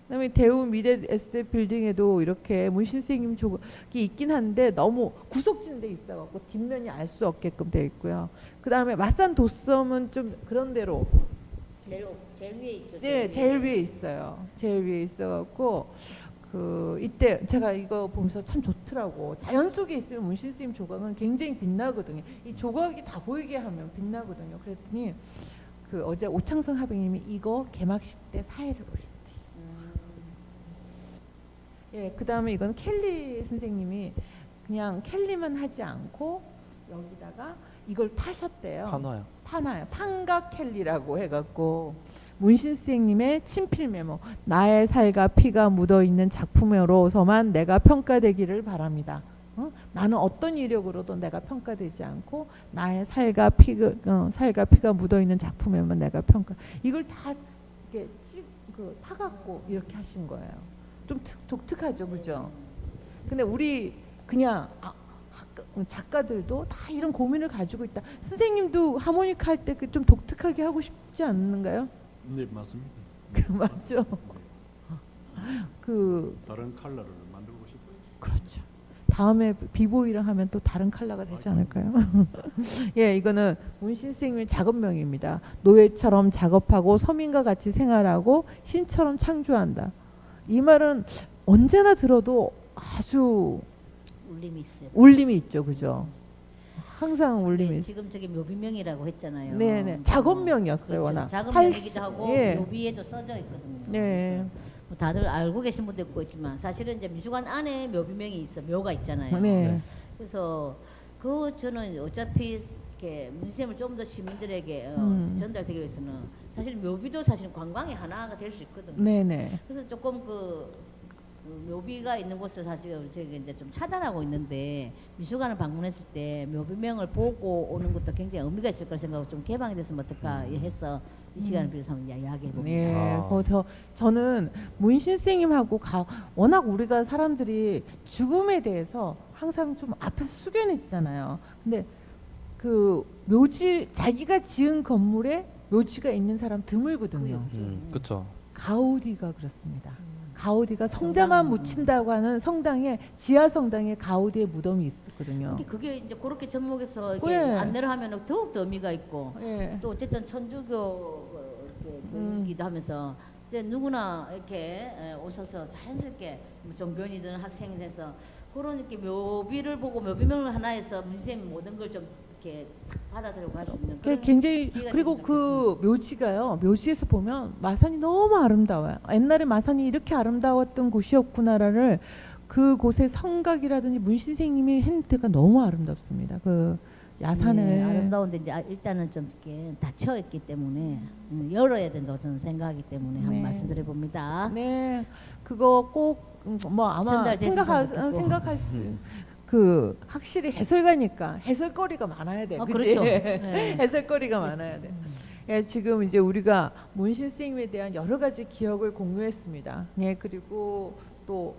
S7: 그다음에 대우 미래 에스테이트 빌딩에도 이렇게 문신 선생님 조각이 있긴 한데 너무 구석진 데 있어갖고 뒷면이 알 수 없게끔 되어 있고요. 그다음에 마산 도섬은 좀 그런 대로
S4: 제일 위에 있죠.
S7: 네, 제일 위에 있어요. 제일 위에 있어갖고 그 이때 제가 이거 보면서 참 좋더라고. 자연 속에 있으면 문신 선생님 조각은 굉장히 빛나거든요. 이 조각이 다 보이게 하면 빛나거든요. 그랬더니 그 어제 오창성 하백님이 이거 개막식 때 사회를 보셨대요. 예, 그 다음에 이건 켈리 선생님이 그냥 켈리만 하지 않고 여기다가 이걸 파셨대요.
S5: 판화요.
S7: 판각 켈리라고 해갖고 문신 선생님의 친필 메모, 나의 살과 피가 묻어있는 작품으로서만 내가 평가되기를 바랍니다. 나는 어떤 이력으로도 내가 평가되지 않고 나의 살과 피가 묻어있는 작품에만 내가 평가. 이걸 다 이렇게 타갖고 이렇게 하신 거예요. 좀 독특하죠, 그죠? 근데 우리 그냥 작가들도 다 이런 고민을 가지고 있다. 선생님도 하모니카 할 때 좀 독특하게 하고 싶지 않는가요?
S6: 네, 맞습니다.
S7: 맞죠? 그
S6: 다른 컬러를 만들고 싶어요.
S7: 그렇죠. 다음에 비보이랑 하면 또 다른 컬러가 되지 않을까요? 예, 이거는 문신 선생님의 작업명입니다. 노예처럼 작업하고 서민과 같이 생활하고 신처럼 창조한다. 이 말은 언제나 들어도 아주
S4: 울림이 있어요.
S7: 울림이 있죠, 그죠? 항상 울림이
S4: 네,
S7: 있어요.
S4: 지금 저게 묘비명이라고 했잖아요.
S7: 네네. 작업명이었어요,
S4: 그렇죠.
S7: 워낙.
S4: 작업명이기도 하고
S7: 예.
S4: 묘비에도 써져 있거든요.
S7: 네.
S4: 그래서 뭐 다들 알고 계신 분도 있고 사실은 이제 미술관 안에 묘비명이 있어, 묘가 있잖아요.
S7: 네.
S4: 그래서 그 저는 어차피 이렇게 문신을 좀 더 시민들에게 전달되기 위해서는 사실 묘비도 사실 관광의 하나가 될 수 있거든요.
S7: 네네.
S4: 그래서 조금 그 묘비가 있는 곳을 사실 저희가 이제 좀 차단하고 있는데 미술관을 방문했을 때 묘비명을 보고 오는 것도 굉장히 의미가 있을 거라 생각하고 좀 개방이 됐으면 어떨까 해서 이 시간을 빌어서 한번 이야기해 봅니다.
S7: 예, 저는 문신 선생님하고 워낙 우리가 사람들이 죽음에 대해서 항상 좀 앞에서 숙연해지잖아요. 근데 그 묘지 자기가 지은 건물에 묘지가 있는 사람 드물거든요.
S5: 그렇죠.
S7: 가우디가 그렇습니다. 가우디가 성자만 묻힌다고 하는 성당에 지하 성당에 가우디의 무덤이 있었거든요.
S4: 그게 이제 그렇게 접목해서 이렇게
S7: 예.
S4: 안내를 하면 더욱 더 의미가 있고
S7: 예.
S4: 또 어쨌든 천주교이기도 하면서 이제 누구나 이렇게 오셔서 자연스럽게 뭐 종교인이든 학생이 돼서 그런 이렇게 묘비를 보고 묘비명을 하나에서 문신 모든 걸 좀 이렇게 받아들이고 할 수 있는 그런
S7: 굉장히
S4: 기회가
S7: 그리고
S4: 됐으면
S7: 그 묘지가요. 묘지에서 보면 마산이 너무 아름다워요. 옛날에 마산이 이렇게 아름다웠던 곳이었구나를 그 곳의 성각이라든지 문신 선생님이 한 데가 너무 아름답습니다. 그 야산을
S4: 네, 아름다운데 이제 일단은 좀 이렇게 닫혀 있기 때문에 열어야 된다고 저는 생각하기 때문에 한번
S7: 네.
S4: 말씀드려 봅니다.
S7: 네, 그거 꼭 뭐 아마
S4: 전달됐으면 좋겠고.
S7: 생각할 수. 그 확실히 해설가니까 해설거리가 많아야 돼. 그치?
S4: 그렇죠. 네.
S7: 해설거리가 많아야 돼. 예, 지금 이제 우리가 문신 선생님에 대한 여러 가지 기억을 공유했습니다. 예, 그리고 또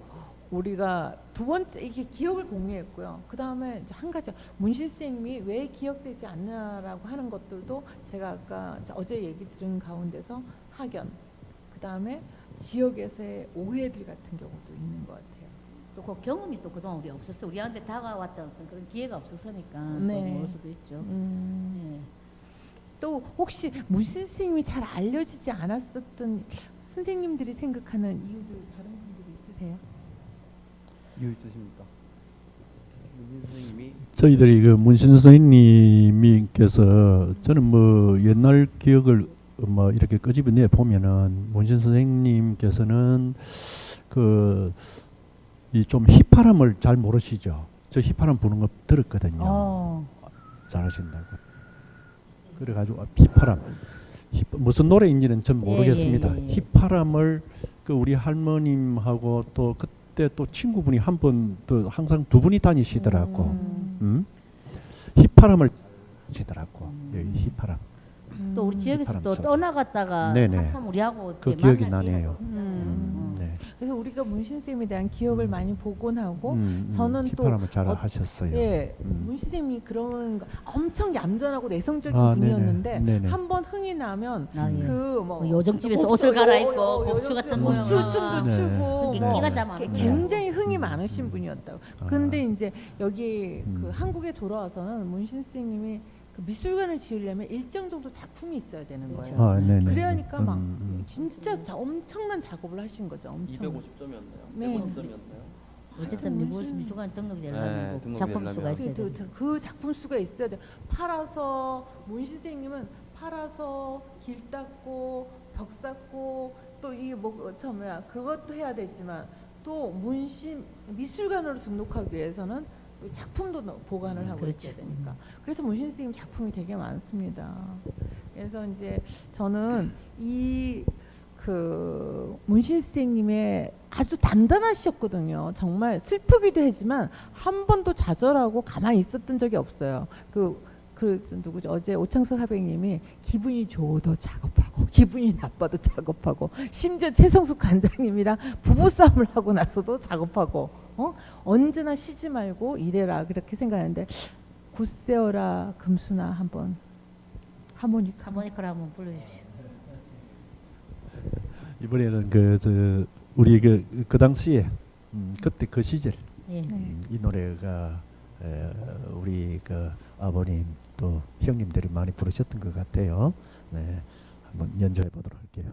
S7: 우리가 두 번째 이게 기억을 공유했고요. 그 다음에 한 가지 문신 선생님이 왜 기억되지 않냐라고 하는 것들도 제가 아까 어제 얘기 들은 가운데서 학연, 그 다음에 지역에서의 오해들 같은 경우도 있는 것 같아요.
S4: 또 그 경험이 또 그동안 우리 없었어. 우리한테 다가왔던 어떤 그런 기회가 없었으니까
S7: 네.
S4: 또 모를 수도 있죠. 네.
S7: 또 혹시 문신 선생님이 잘 알려지지 않았었던 선생님들이 생각하는 이유들 다른 분들이 있으세요?
S5: 이유 있으십니까? 문진 선생님이
S6: 저희들이 그 문신 선생님께서 저는 뭐 옛날 기억을 뭐 이렇게 끄집어내 보면은 문신 선생님께서는 그 이 좀 휘파람을 잘 모르시죠. 저 휘파람 부는 거 들었거든요. 잘하신다고. 그래가지고 휘파람 무슨 노래인지는 전 모르겠습니다.
S4: 예.
S6: 휘파람을 그 우리 할머님하고 또 그때 또 친구분이 한 번 또 항상 두 분이 다니시더라고. 휘파람을 하시더라고. 여기 휘파람.
S4: 또 우리 지역에서 또
S6: 휘파람
S4: 떠나갔다가
S6: 네네.
S4: 한참 우리하고
S6: 그
S4: 이렇게
S6: 기억이
S4: 만날 기회가
S6: 나네요.
S4: 없었잖아요.
S6: 네.
S7: 그래서 우리가 문신 쌤에 대한 기억을 많이 복원하고 저는 또
S6: 휘파람을 잘 하셨어요.
S7: 예, 문신 쌤이 그런 거 엄청 얌전하고 내성적인
S6: 아,
S7: 분이었는데
S6: 네네.
S7: 한번 흥이 나면
S4: 아, 예.
S7: 그뭐
S4: 요정집에서 옷을 갈아입고 곱추 같은 모양.
S7: 춤도
S6: 네.
S7: 추고
S4: 그게
S7: 뭐
S4: 끼가 다 많은 거예요.
S7: 굉장히 흥이 많으신 분이었다고. 근데 이제 여기 그
S6: 음.
S7: 한국에 돌아와서는 문신 쌤님이 그 미술관을 지으려면 일정 정도 작품이 있어야 되는 거예요.
S6: 아, 네네.
S7: 그러니까 막
S6: 음.
S7: 진짜 엄청난 작업을 하신 거죠. 엄청.
S2: 250점이었나요?
S7: 네.
S2: 150점이었나요?
S4: 어쨌든 미술관 등록이
S2: 네,
S4: 되려면
S2: 등록이
S4: 작품 수가
S2: 되려면.
S4: 있어야 돼.
S7: 그 작품 수가 있어야 돼. 팔아서 문신 쌤님은 팔아서 길 닦고 벽 쌓고 또 이게 뭐야 그것도 해야 되지만 또 문신 미술관으로 등록하기 위해서는 또 작품도 보관을 하고
S4: 그렇지.
S7: 있어야 되니까. 그래서 문신 쌤님 작품이 되게 많습니다. 그래서 이제 저는 이 그 문신 선생님의 아주 단단하셨거든요. 정말 슬프기도 하지만 한 번도 좌절하고 가만히 있었던 적이 없어요. 그 누구죠? 어제 오창석 하백님이 기분이 좋아도 작업하고 기분이 나빠도 작업하고 심지어 최성숙 관장님이랑 부부싸움을 하고 나서도 작업하고 언제나 쉬지 말고 일해라 그렇게 생각하는데 굿세어라 금수나 한번
S4: 하모니카를 한번 불러주십시오.
S6: 이번에는 우리 그 당시에 그때 그 시절
S4: 예.
S6: 이 노래가 우리 그 아버님 또 형님들이 많이 부르셨던 것 같아요. 네, 한번 연주해 보도록 할게요.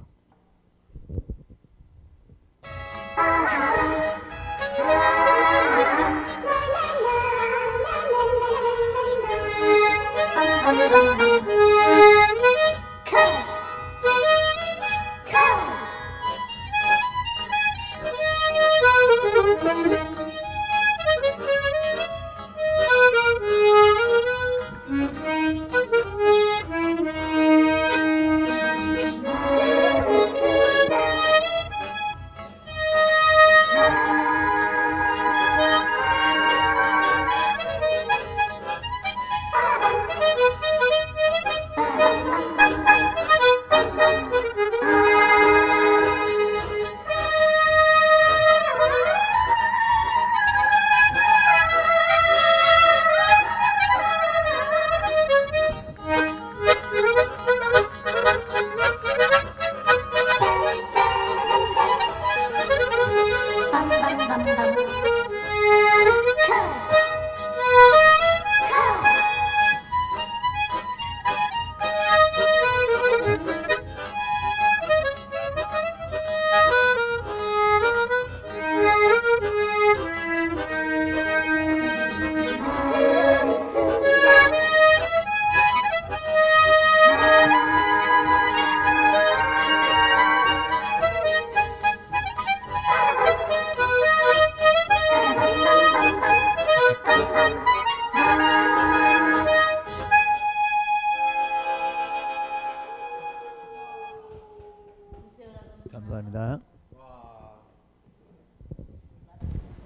S6: 감사합니다.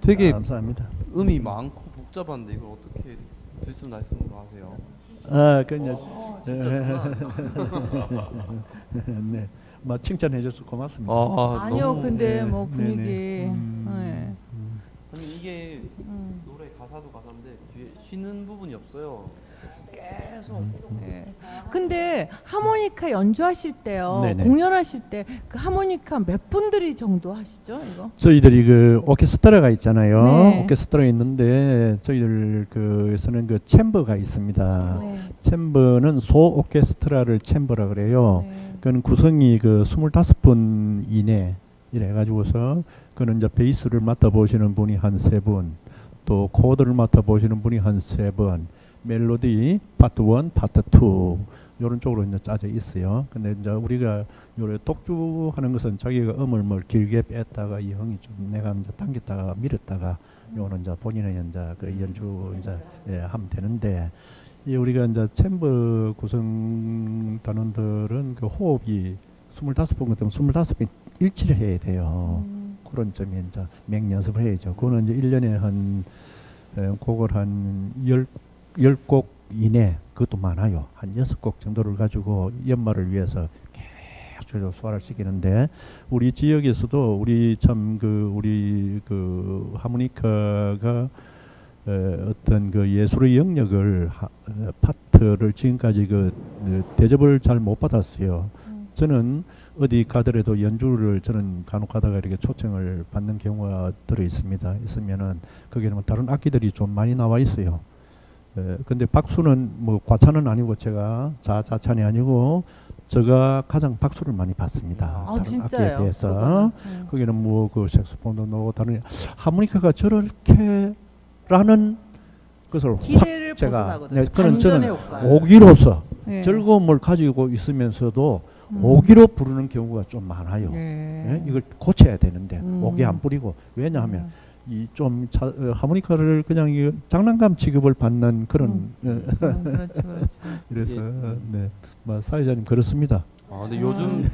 S5: 되게
S6: 감사합니다.
S5: 음이 많고 복잡한데 이걸 어떻게 들쑥날쑥으로 하세요?
S6: 아, 그냥
S5: 진짜
S6: 네, 뭐 칭찬해 줘서 고맙습니다.
S7: 아니요,
S5: 너무-
S7: 근데
S6: 네,
S7: 뭐 분위기
S6: 네네.
S7: 네.
S5: 아니 이게 노래 가사도 가사인데 뒤에 쉬는 부분이 없어요. 계속
S7: 네. 근데 하모니카 연주하실 때요,
S6: 네네.
S7: 공연하실 때 그 하모니카 몇 분들이 정도 하시죠, 이거?
S6: 저희들이 그 오케스트라가 있잖아요.
S7: 네.
S6: 오케스트라 있는데 저희들 그에서는 그 챔버가 있습니다.
S7: 네.
S6: 챔버는 소 오케스트라를 챔버라 그래요.
S7: 네.
S6: 그건 구성이 그 25분 이내 이래 가지고서 그는 이제 베이스를 맡아 보시는 분이 한 3분, 또 코드를 맡아 보시는 분이 한 3분, 멜로디 파트 1, 파트 2 이런 쪽으로 이제 짜져 있어요. 근데 이제 우리가 요래 독주하는 것은 자기가 음을 뭐 길게 뺐다가 이 형이 좀 내가 이제 당겼다가 밀었다가 요는 이제 본인의 이제 그 연주 이제 하면 되는데 이 우리가 이제 챔버 구성 단원들은 그 호흡이 25분 같으면 25분 일치를 해야 돼요. 그런 점이 이제 맹 연습을 해야죠. 그거는 이제 1년에 한 곡을 한 10곡 이내, 그것도 많아요. 한 6곡 정도를 가지고 연말을 위해서 계속적으로 소화를 시키는데 우리 지역에서도 우리 참 우리 하모니카가 어떤 그 예술의 영역을 파트를 지금까지 대접을 잘 못 받았어요. 저는 어디 가더라도 연주를 저는 간혹 가다가 이렇게 초청을 받는 경우가 들어 있습니다. 있으면은 거기는 뭐 다른 악기들이 좀 많이 나와 있어요. 근데 박수는 뭐 과찬은 아니고 제가 자찬이 아니고 제가 가장 박수를 많이 받습니다. 다른
S7: 진짜요?
S6: 악기에 비해서 거기는 뭐 그 색소폰도 나오고 다른 하모니카가 저렇게라는 것을
S7: 기대를
S6: 확 제가
S7: 벗어나거든요.
S6: 그런
S7: 반전의
S6: 저는
S7: 효과.
S6: 오기로서
S7: 예.
S6: 즐거움을 가지고 있으면서도 오기로 부르는 경우가 좀 많아요. 예? 이걸 고쳐야 되는데 오기 안 부리고 왜냐하면 이 좀 하모니카를 그냥 이 장난감 취급을 받는 그런
S7: 그렇죠.
S6: 그래서
S5: 예.
S6: 네, 뭐 사회자님 그렇습니다.
S5: 근데 요즘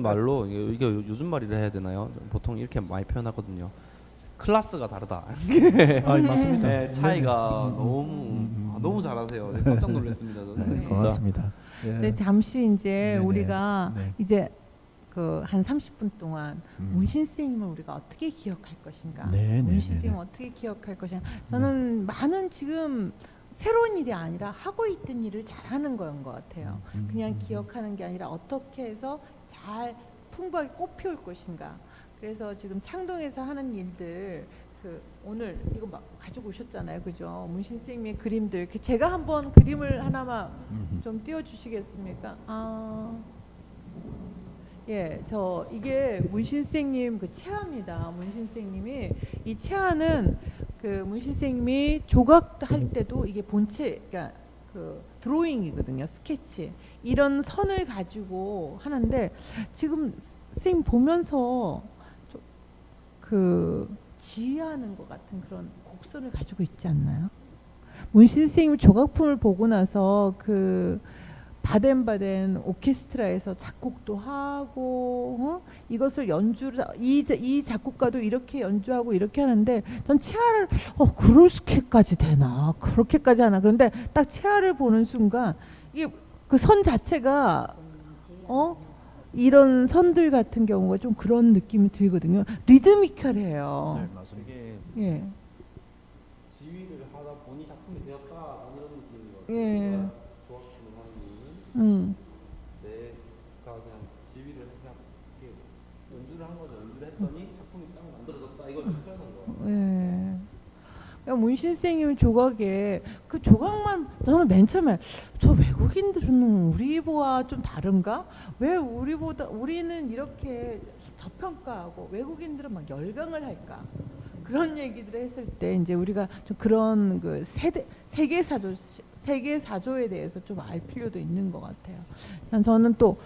S5: 말로 이게 요즘 말이라 해야 되나요? 보통 이렇게 많이 표현하거든요. 클래스가 다르다.
S6: 아 맞습니다.
S5: 네, 차이가 너무 잘하세요. 네, 깜짝 놀랐습니다. 저는.
S6: 네,
S5: 진짜.
S6: 고맙습니다. 예.
S7: 네, 잠시 이제
S6: 네네.
S7: 우리가
S6: 네.
S7: 이제 그 한 30분 동안
S6: 음.
S7: 문신 선생님을 우리가 어떻게 기억할 것인가?
S6: 네, 네,
S7: 문신
S6: 네,
S7: 선생님 어떻게 기억할 것인가? 저는 많은 지금 새로운 일이 아니라 하고 있던 일을 잘하는 거인 것 같아요. 그냥 기억하는 게 아니라 어떻게 해서 잘 풍부하게 꽃피울 것인가. 그래서 지금 창동에서 하는 일들 오늘 이거 막 가지고 오셨잖아요, 그죠? 문신 선생님의 그림들. 제가 한번 그림을 하나만 좀 띄워주시겠습니까? 예, 이게 문신 선생님 체화입니다. 문신 선생님이 이 체화는 문신 선생님이 조각할 때도 이게 본체, 그러니까 드로잉이거든요, 스케치. 이런 선을 가지고 하는데 지금 선생님 보면서 지휘하는 것 같은 그런 곡선을 가지고 있지 않나요? 문신 선생님 조각품을 보고 나서 바덴바덴 오케스트라에서 작곡도 하고 이것을 연주를 이 작곡가도 이렇게 연주하고 이렇게 하는데 전 체아를 그렇게까지 되나 그렇게까지 하나 그런데 딱 체아를 보는 순간 이게 그 선 자체가 이런 선들 같은 경우가 좀 그런 느낌이 들거든요. 리드미컬해요.
S6: 네, 맞습니다.
S5: 이게
S7: 예.
S5: 지휘를 하다 보니 작품이 되었다 이런 느낌이거든요.
S7: 예.
S5: 조합을 하는 이유는 내가 그냥 지휘를 그냥 이렇게 연주를 한 거죠. 연주를 했더니 작품이 딱 만들어졌다 이걸 표현한 거예요.
S7: 예. 그러니까 문신 선생님 조각에 그 조각만 저는 맨 처음에 저 외국인들은 우리보다 좀 다른가? 왜 우리는 이렇게 저평가하고 외국인들은 막 열광을 할까? 그런 얘기들을 했을 때 이제 우리가 좀 그런 세계 사조에 대해서 좀 알 필요도 있는 것 같아요. 저는 또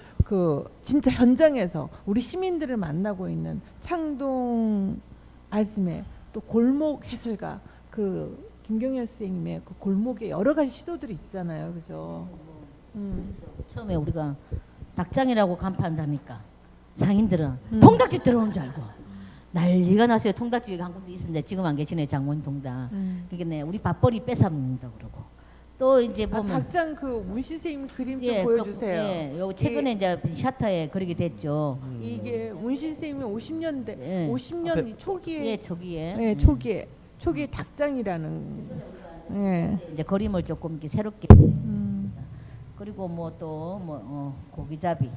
S7: 진짜 현장에서 우리 시민들을 만나고 있는 창동 아즈메 또 골목 해설가 김경열 선생님의 골목에 여러 가지 시도들이 있잖아요, 그죠?
S4: 처음에 우리가 닭장이라고 간판다니까 상인들은 통닭집 들어오는 줄 알고 난리가 났어요. 통닭집이 한 군데 있었는데 지금 안 계시네, 장모님 통닭. 그게 우리 밥벌이 뺏어먹는다 그러고 또 이제 보면
S7: 닭장 문신 선생님 그림 좀 보여주세요.
S4: 예, 요 최근에 이제 샤터에 그리게 됐죠.
S7: 이게 문신 선생님이 50년대,
S4: 예.
S7: 50년 초기에,
S4: 예, 저기에
S7: 예, 초기에 닭장이라는, 예.
S4: 이제 그림을 조금 이렇게 새롭게 그리고 뭐 또 고기잡이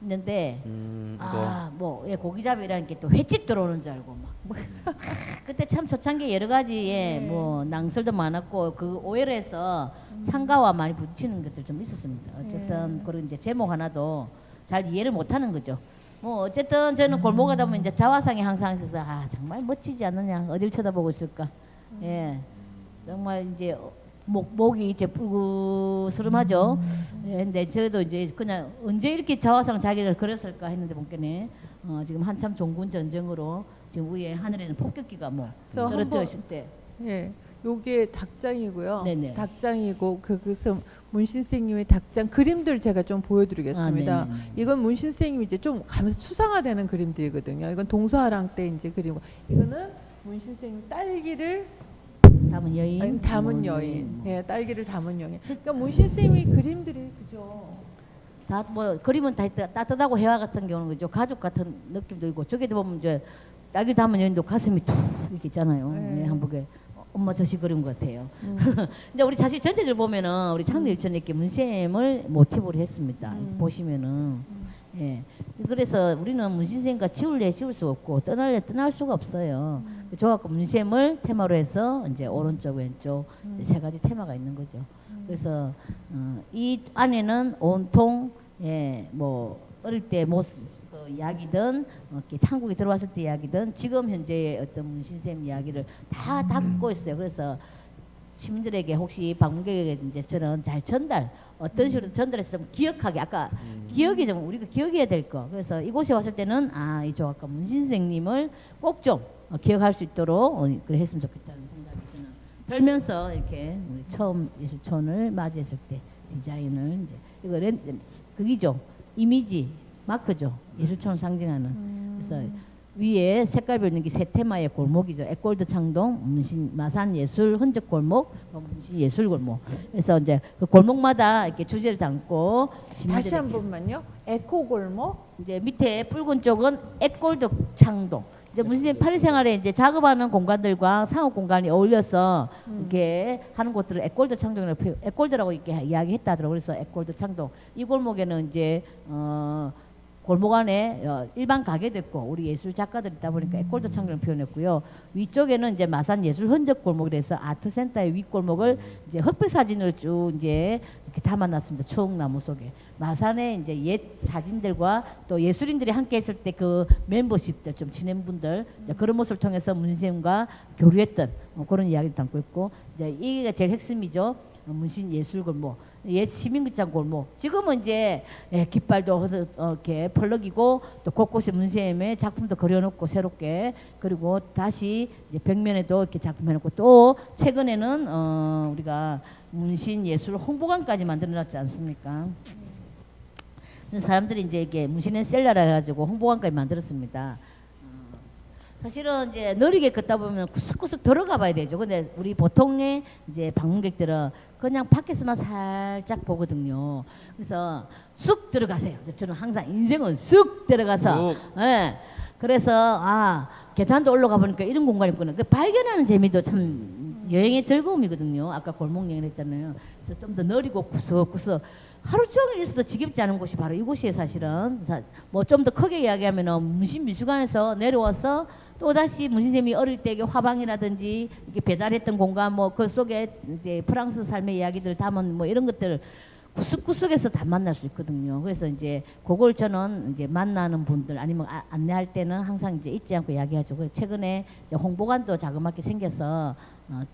S4: 있는데 고기잡이라는 게 또 횟집 들어오는 줄 알고 막 그때 참 초창기 여러 가지의 뭐 낭설도 많았고 그 오해를 해서 상가와 많이 부딪히는 것들 좀 있었습니다. 어쨌든 그리고 이제 제목 하나도 잘 이해를 못하는 거죠. 뭐 어쨌든 저는 골목 가다 보면 이제 자화상이 항상 있어서 정말 멋지지 않느냐 어딜 쳐다보고 있을까. 예, 정말 이제 목이 이제 뿔구스름하죠. 예, 근데 저도 이제 그냥 언제 이렇게 자화상 자기를 그렸을까 했는데 보니까네 지금 한참 종군 전쟁으로 지금 위에 하늘에는 폭격기가 뭐 떨어뜨렸을 때.
S7: 예, 요게 닭장이고요.
S4: 네네.
S7: 닭장이고 문신 선생님의 닭장 그림들 제가 좀 보여드리겠습니다. 이건 문신 선생님이 이제 좀 가면서 추상화되는 그림들이거든요. 이건 동서아랑 때 이제 그리고 이거는 문신 선생님 딸기를
S4: 담은 여인.
S7: 담은 여인. 예, 딸기를 담은 여인. 그러니까 문신 선생님의 그림들이 그죠.
S4: 다 뭐 그림은 다 따뜻하고 해와 같은 경우는 그죠. 가족 같은 느낌도 있고 저기도 보면 이제 딸기 담은 여인도 가슴이 툭 이렇게 있잖아요.
S7: 네.
S4: 예, 한복에 엄마 저시 그린 것 같아요. 근데 우리 사실 전체적으로 보면은 우리 창립 일천에게 문쌤을 모티브로 했습니다. 보시면은 예. 그래서 우리는 문신쌤과 지울래 지울 수 없고 떠날래 떠날 수가 없어요. 조합과 문쌤을 테마로 해서 이제 오른쪽 왼쪽 이제 세 가지 테마가 있는 거죠. 그래서 이 안에는 온통 예, 뭐 어릴 때 모습 그 이야기든 이렇게 창국에 들어왔을 때 이야기든 지금 현재의 어떤 문신쌤 이야기를 다 담고 있어요. 그래서 시민들에게 혹시 방문객에게 이제 저는 잘 전달 어떤 식으로 전달해서 좀 기억하게 아까 기억이 좀 우리가 기억해야 될 거. 그래서 이곳에 왔을 때는 이 조각가 문신 선생님을 꼭 좀 기억할 수 있도록 그래 했으면 좋겠다는 생각이 저는 들면서 이렇게 우리 처음 예술촌을 맞이했을 때 디자인을 이제 이거 그기죠 이미지 마크죠 예술촌을 상징하는 그래서 위에 색깔별 있는 게 세 테마의 골목이죠. 에골드 창동, 문신 마산 예술 흔적 골목, 문신 예술 골목. 그래서 이제 그 골목마다 이렇게 주제를 담고
S7: 다시 한 번만요. 에코 골목.
S4: 이제 밑에 붉은 쪽은 에골드 창동. 이제 문신 파리 생활에 이제 작업하는 공간들과 상업 공간이 어울려서 이렇게 하는 곳들을 에골드 창동이라고 에골드라고 이렇게 이야기했다더라고. 그래서 에골드 창동. 이 골목에는 이제 골목 안에 일반 가게도 있고 우리 예술 작가들이 있다 보니까 에골드 창동을 표현했고요. 위쪽에는 이제 마산 예술 흔적 골목이라서 아트센터의 윗골목을 이제 흑백 사진을 쭉 이제 이렇게 담아놨습니다. 추억 나무 속에 마산의 이제 옛 사진들과 또 예술인들이 함께 했을 때 그 멤버십들 좀 지낸 분들 그런 모습을 통해서 문쌤과 교류했던 그런 이야기를 담고 있고 이제 이게 제일 핵심이죠. 문신 예술 골목. 옛 시민극장 골목. 지금은 이제 깃발도 이렇게 펄럭이고 또 곳곳에 문쌤의 작품도 그려놓고 새롭게 그리고 다시 이제 벽면에도 이렇게 작품 해놓고 또 최근에는 우리가 문신 예술 홍보관까지 만들어놨지 않습니까? 사람들이 이제 이게 문신의 셀러라 해가지고 홍보관까지 만들었습니다. 사실은 이제 느리게 걷다 보면 구석구석 들어가 봐야 되죠. 근데 우리 보통의 이제 방문객들은 그냥 밖에서만 살짝 보거든요. 그래서 쑥 들어가세요. 저는 항상 인생은 쑥 들어가서 예. 그래서 계단도 올라가 보니까 이런 공간이 있구나. 그 발견하는 재미도 참 여행의 즐거움이거든요. 아까 골목 여행을 했잖아요. 그래서 좀 더 느리고 구석구석 하루 종일 있어도 지겹지 않은 곳이 바로 이곳이에요. 사실은 뭐 좀 더 크게 이야기하면 문신미술관에서 내려와서 또 다시 문신쌤이 어릴 때 화방이라든지 이렇게 배달했던 공간 뭐 그 속에 이제 프랑스 삶의 이야기들 담은 뭐 이런 것들 구석구석에서 다 만날 수 있거든요. 그래서 이제 그걸 저는 이제 만나는 분들 아니면 안내할 때는 항상 이제 잊지 않고 이야기하죠. 그래서 최근에 이제 홍보관도 자그맣게 생겨서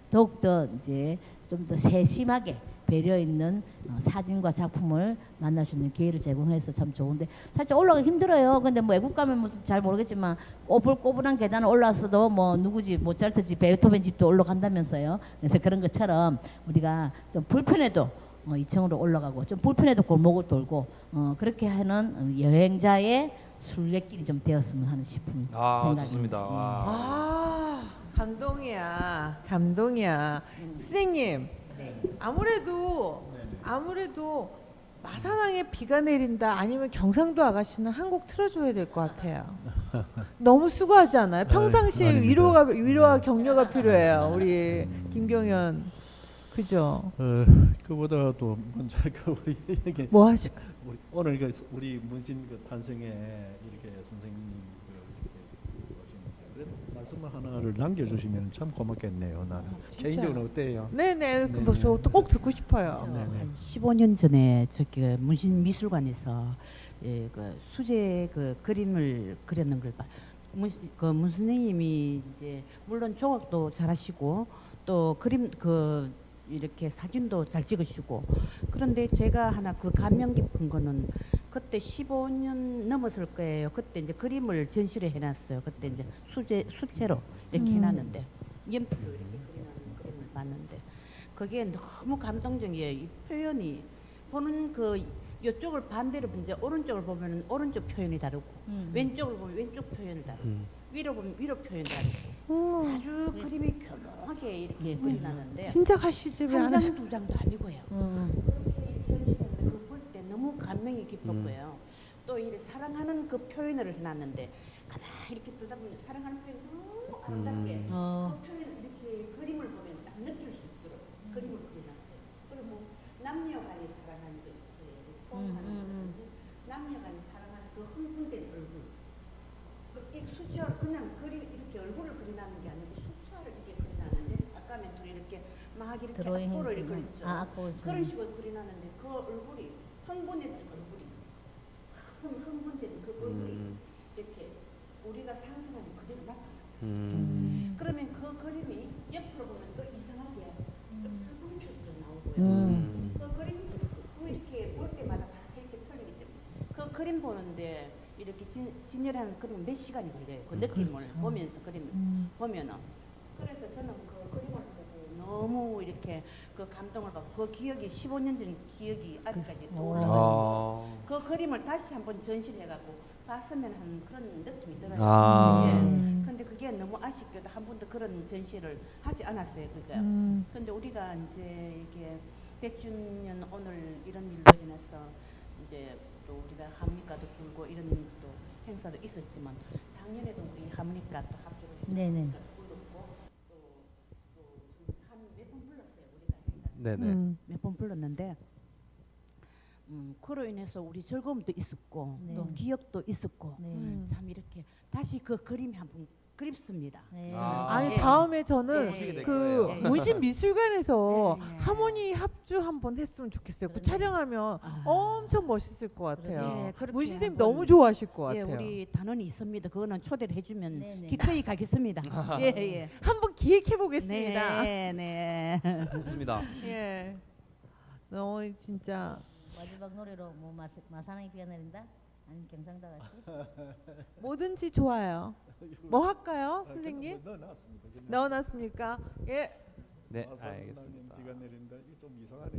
S4: 더욱더 이제 좀 더 세심하게 배려 있는 사진과 작품을 만날 수 있는 기회를 제공해서 참 좋은데 살짝 올라가기 힘들어요. 근데 뭐 외국 가면 무슨 잘 모르겠지만 꼬불꼬불한 계단을 올라왔어도 뭐 누구지 모차르트 집 베토벤 집도 올라간다면서요. 그래서 그런 것처럼 우리가 좀 불편해도 2층으로 올라가고 좀 불편해도 골목을 돌고 그렇게 하는 여행자의 순례길이 좀 되었으면 하는 싶은 생각입니다.
S5: 좋습니다.
S7: 감동이야. 감동이야. 선생님. 아무래도 마산항에 비가 내린다 아니면 경상도 아가씨는 한 곡 틀어줘야 될 것 같아요. 너무 수고하지 않아요? 평상시에
S6: 아닙니다.
S7: 위로와 격려가 필요해요. 우리 김경현 그죠?
S6: 그보다도 먼저 우리 얘기
S7: 뭐 하실까?
S6: 오늘 우리 문신 탄생에 이렇게 선생님 그래도 말씀 하나를 남겨주시면 참 고맙겠네요. 나는 개인적으로 어때요?
S7: 네네. 저도 꼭 듣고 싶어요.
S9: 한 15년 전에 저기 문신미술관에서 그 수제 그 그림을 그렸는 걸 봐. 문 선생님이 이제 물론 조각도 잘하시고 또 그림 이렇게 사진도 잘 찍으시고 그런데 제가 하나 그 감명 깊은 거는 그때 15년 넘었을 거예요. 그때 이제 그림을 전시를 해놨어요. 그때 이제 수채로 이렇게 해놨는데 연필로 이렇게 그려놓은 그림을 봤는데 그게 너무 감동적이에요. 이 표현이 보는 그 이쪽을 반대로 이제 오른쪽을 보면 오른쪽 표현이 다르고 왼쪽을 보면 왼쪽 표현이 다르고 위로 보면 위로 표현이 다르고 아주 그림이 교묘하게 이렇게 그려놨는데
S7: 진짜 가시집에
S9: 한 장 두 장도 아니고요. 그렇게 전시를 볼 때 너무 너무 감명이 깊었고요.
S2: 음.
S9: 또 이 사랑하는 그 표현을 해놨는데 가만히 이렇게 뜨다 보면 사랑하는 표현이 너무 아름답게 그 표현을 이렇게 그림을 보면 딱 느낄 수 있도록 그림을 그려놨어요. 그리고 뭐 남녀간이 사랑하는 그 포함하는 남녀간이 사랑하는 그 흥분된 얼굴. 이 수채화를 그냥 이렇게 얼굴을 그려놨는 게 아니고 수채화를 이렇게 그려놨는데 아까는 둘이 이렇게 막 이렇게
S4: 드로잉
S9: 악보를
S4: 했구나.
S9: 그렸죠.
S4: 악보를
S9: 그런 식으로 그려놨는데 그 얼굴이 흥분된 얼굴이 흥분된 그 얼굴이 이렇게 우리가 상상하는 그대로 나타나요. 그러면 그 그림이 옆으로 보면 또 이상하게 설명표도 나오고요. 그 그림이 그 이렇게 볼 때마다 다 이렇게 틀리기 때문에 그 그림 보는데 이렇게 진열하는 그림은 몇 시간이 걸려요. 그 느낌을 보면서 그림을 보면은. 그래서 저는 그 그림을 보고 너무 이렇게 그 감동을 받고 그 기억이 15년 전 기억이 아직까지 떠올라요. 그 그림을 다시 한번 전시를 해갖고 봤으면 하는 그런 느낌이 들어요. 예. 근데 그게 너무 아쉽게도 한 번도 그런 전시를 하지 않았어요. 그러니까. 근데 우리가 이제 이게 100주년 오늘 이런 일로 인해서 이제 또 우리가 하모니카도 불고 이런 또 행사도 있었지만 작년에도 우리 하모니카 또 합주를
S4: 네네.
S9: 불렀고 또한 몇 번 불렀어요. 우리가 행사.
S5: 네네.
S9: 몇 번 불렀는데 그로 인해서 우리 즐거움도 있었고
S4: 네.
S9: 또 기억도 있었고
S4: 네.
S9: 참 이렇게 다시 그 그림이 한번 그립습니다.
S4: 네.
S7: 아니
S9: 예.
S7: 다음에 저는
S9: 예, 예,
S7: 그
S9: 예, 예.
S7: 문신미술관에서
S9: 예, 예.
S7: 하모니 합주 한번 했으면 좋겠어요. 그 촬영하면 엄청 멋있을 것 같아요.
S9: 예, 그렇게
S7: 문신 쌤
S9: 한번-
S7: 너무 좋아하실 것
S9: 예,
S7: 같아요.
S9: 우리 단원이 있습니다. 그거는 초대를 해주면
S4: 네네.
S9: 기꺼이 가겠습니다. 예, 예.
S7: 한번 기획해 보겠습니다.
S9: 네, 네.
S5: 좋습니다.
S7: 예. 너무 진짜
S4: 마지막 노래로 뭐 마사랑이 비가 내린다? 아니면 경상도 같이?
S7: 뭐든지 좋아요. 뭐 할까요, 선생님?
S6: 넣어놨습니다.
S7: 넣어놨습니까? 예.
S5: 네, 알겠습니다.
S6: 비가 내린다. 이거 좀 이상하네.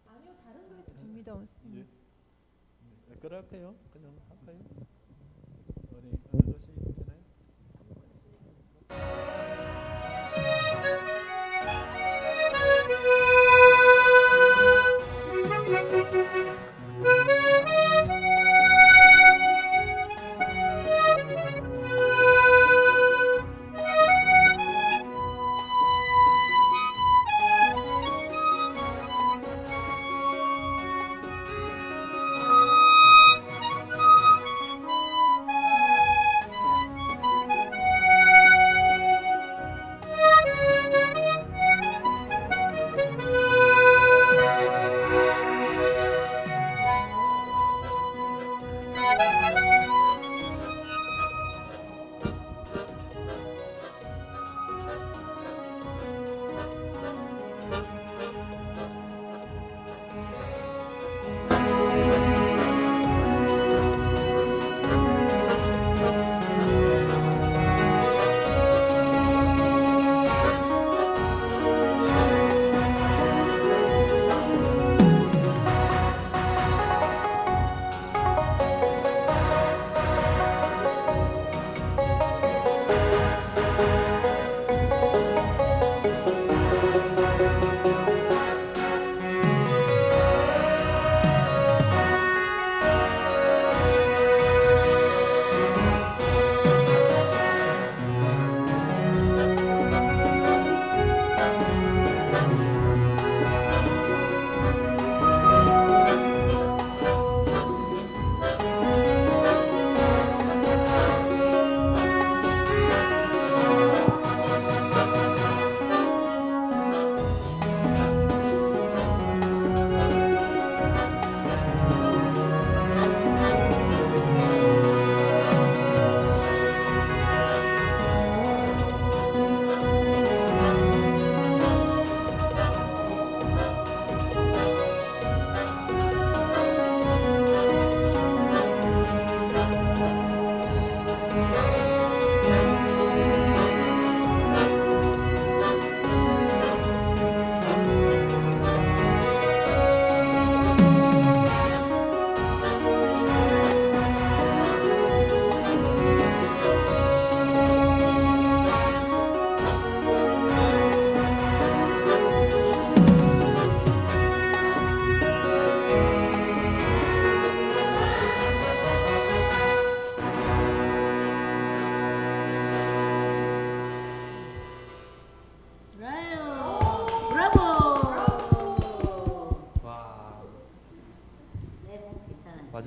S7: 아니요, 다른 노래도 됩니다, 선생님.
S6: 그럴까요? 그냥 할까요? 어느 것이 되나요?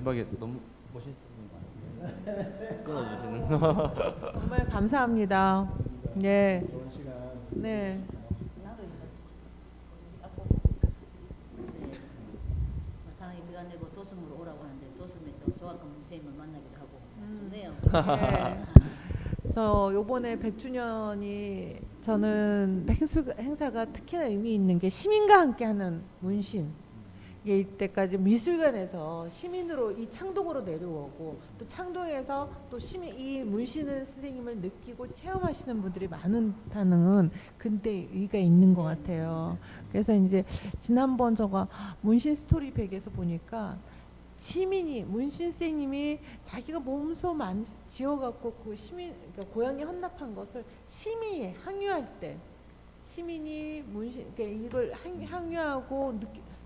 S5: 마지막에 너무 멋있습니다. 끊어주시는 거.
S7: 정말 감사합니다. 네. 네.
S4: 사랑이 비가 내고 도섬으로 오라고 하는데 도섬에 또 조합과 문쌤을 만나기도 하고 좋네요.
S7: 네. 저 요번에 100주년이 저는 행사가 특히나 의미 있는 게 시민과 함께하는 문신. 이게 이때까지 미술관에서 시민으로 이 창동으로 내려오고 또 창동에서 또 시민 이 문신은 선생님을 느끼고 체험하시는 분들이 많다는 근데 의의가 있는 것 같아요. 그래서 이제 지난번 제가 문신 스토리 100에서 보니까 시민이 문신 선생님이 자기가 몸소 지어갖고 그 시민 그러니까 고향에 헌납한 것을 시민이 항유할 때 시민이 문신 그러니까 이걸 항유하고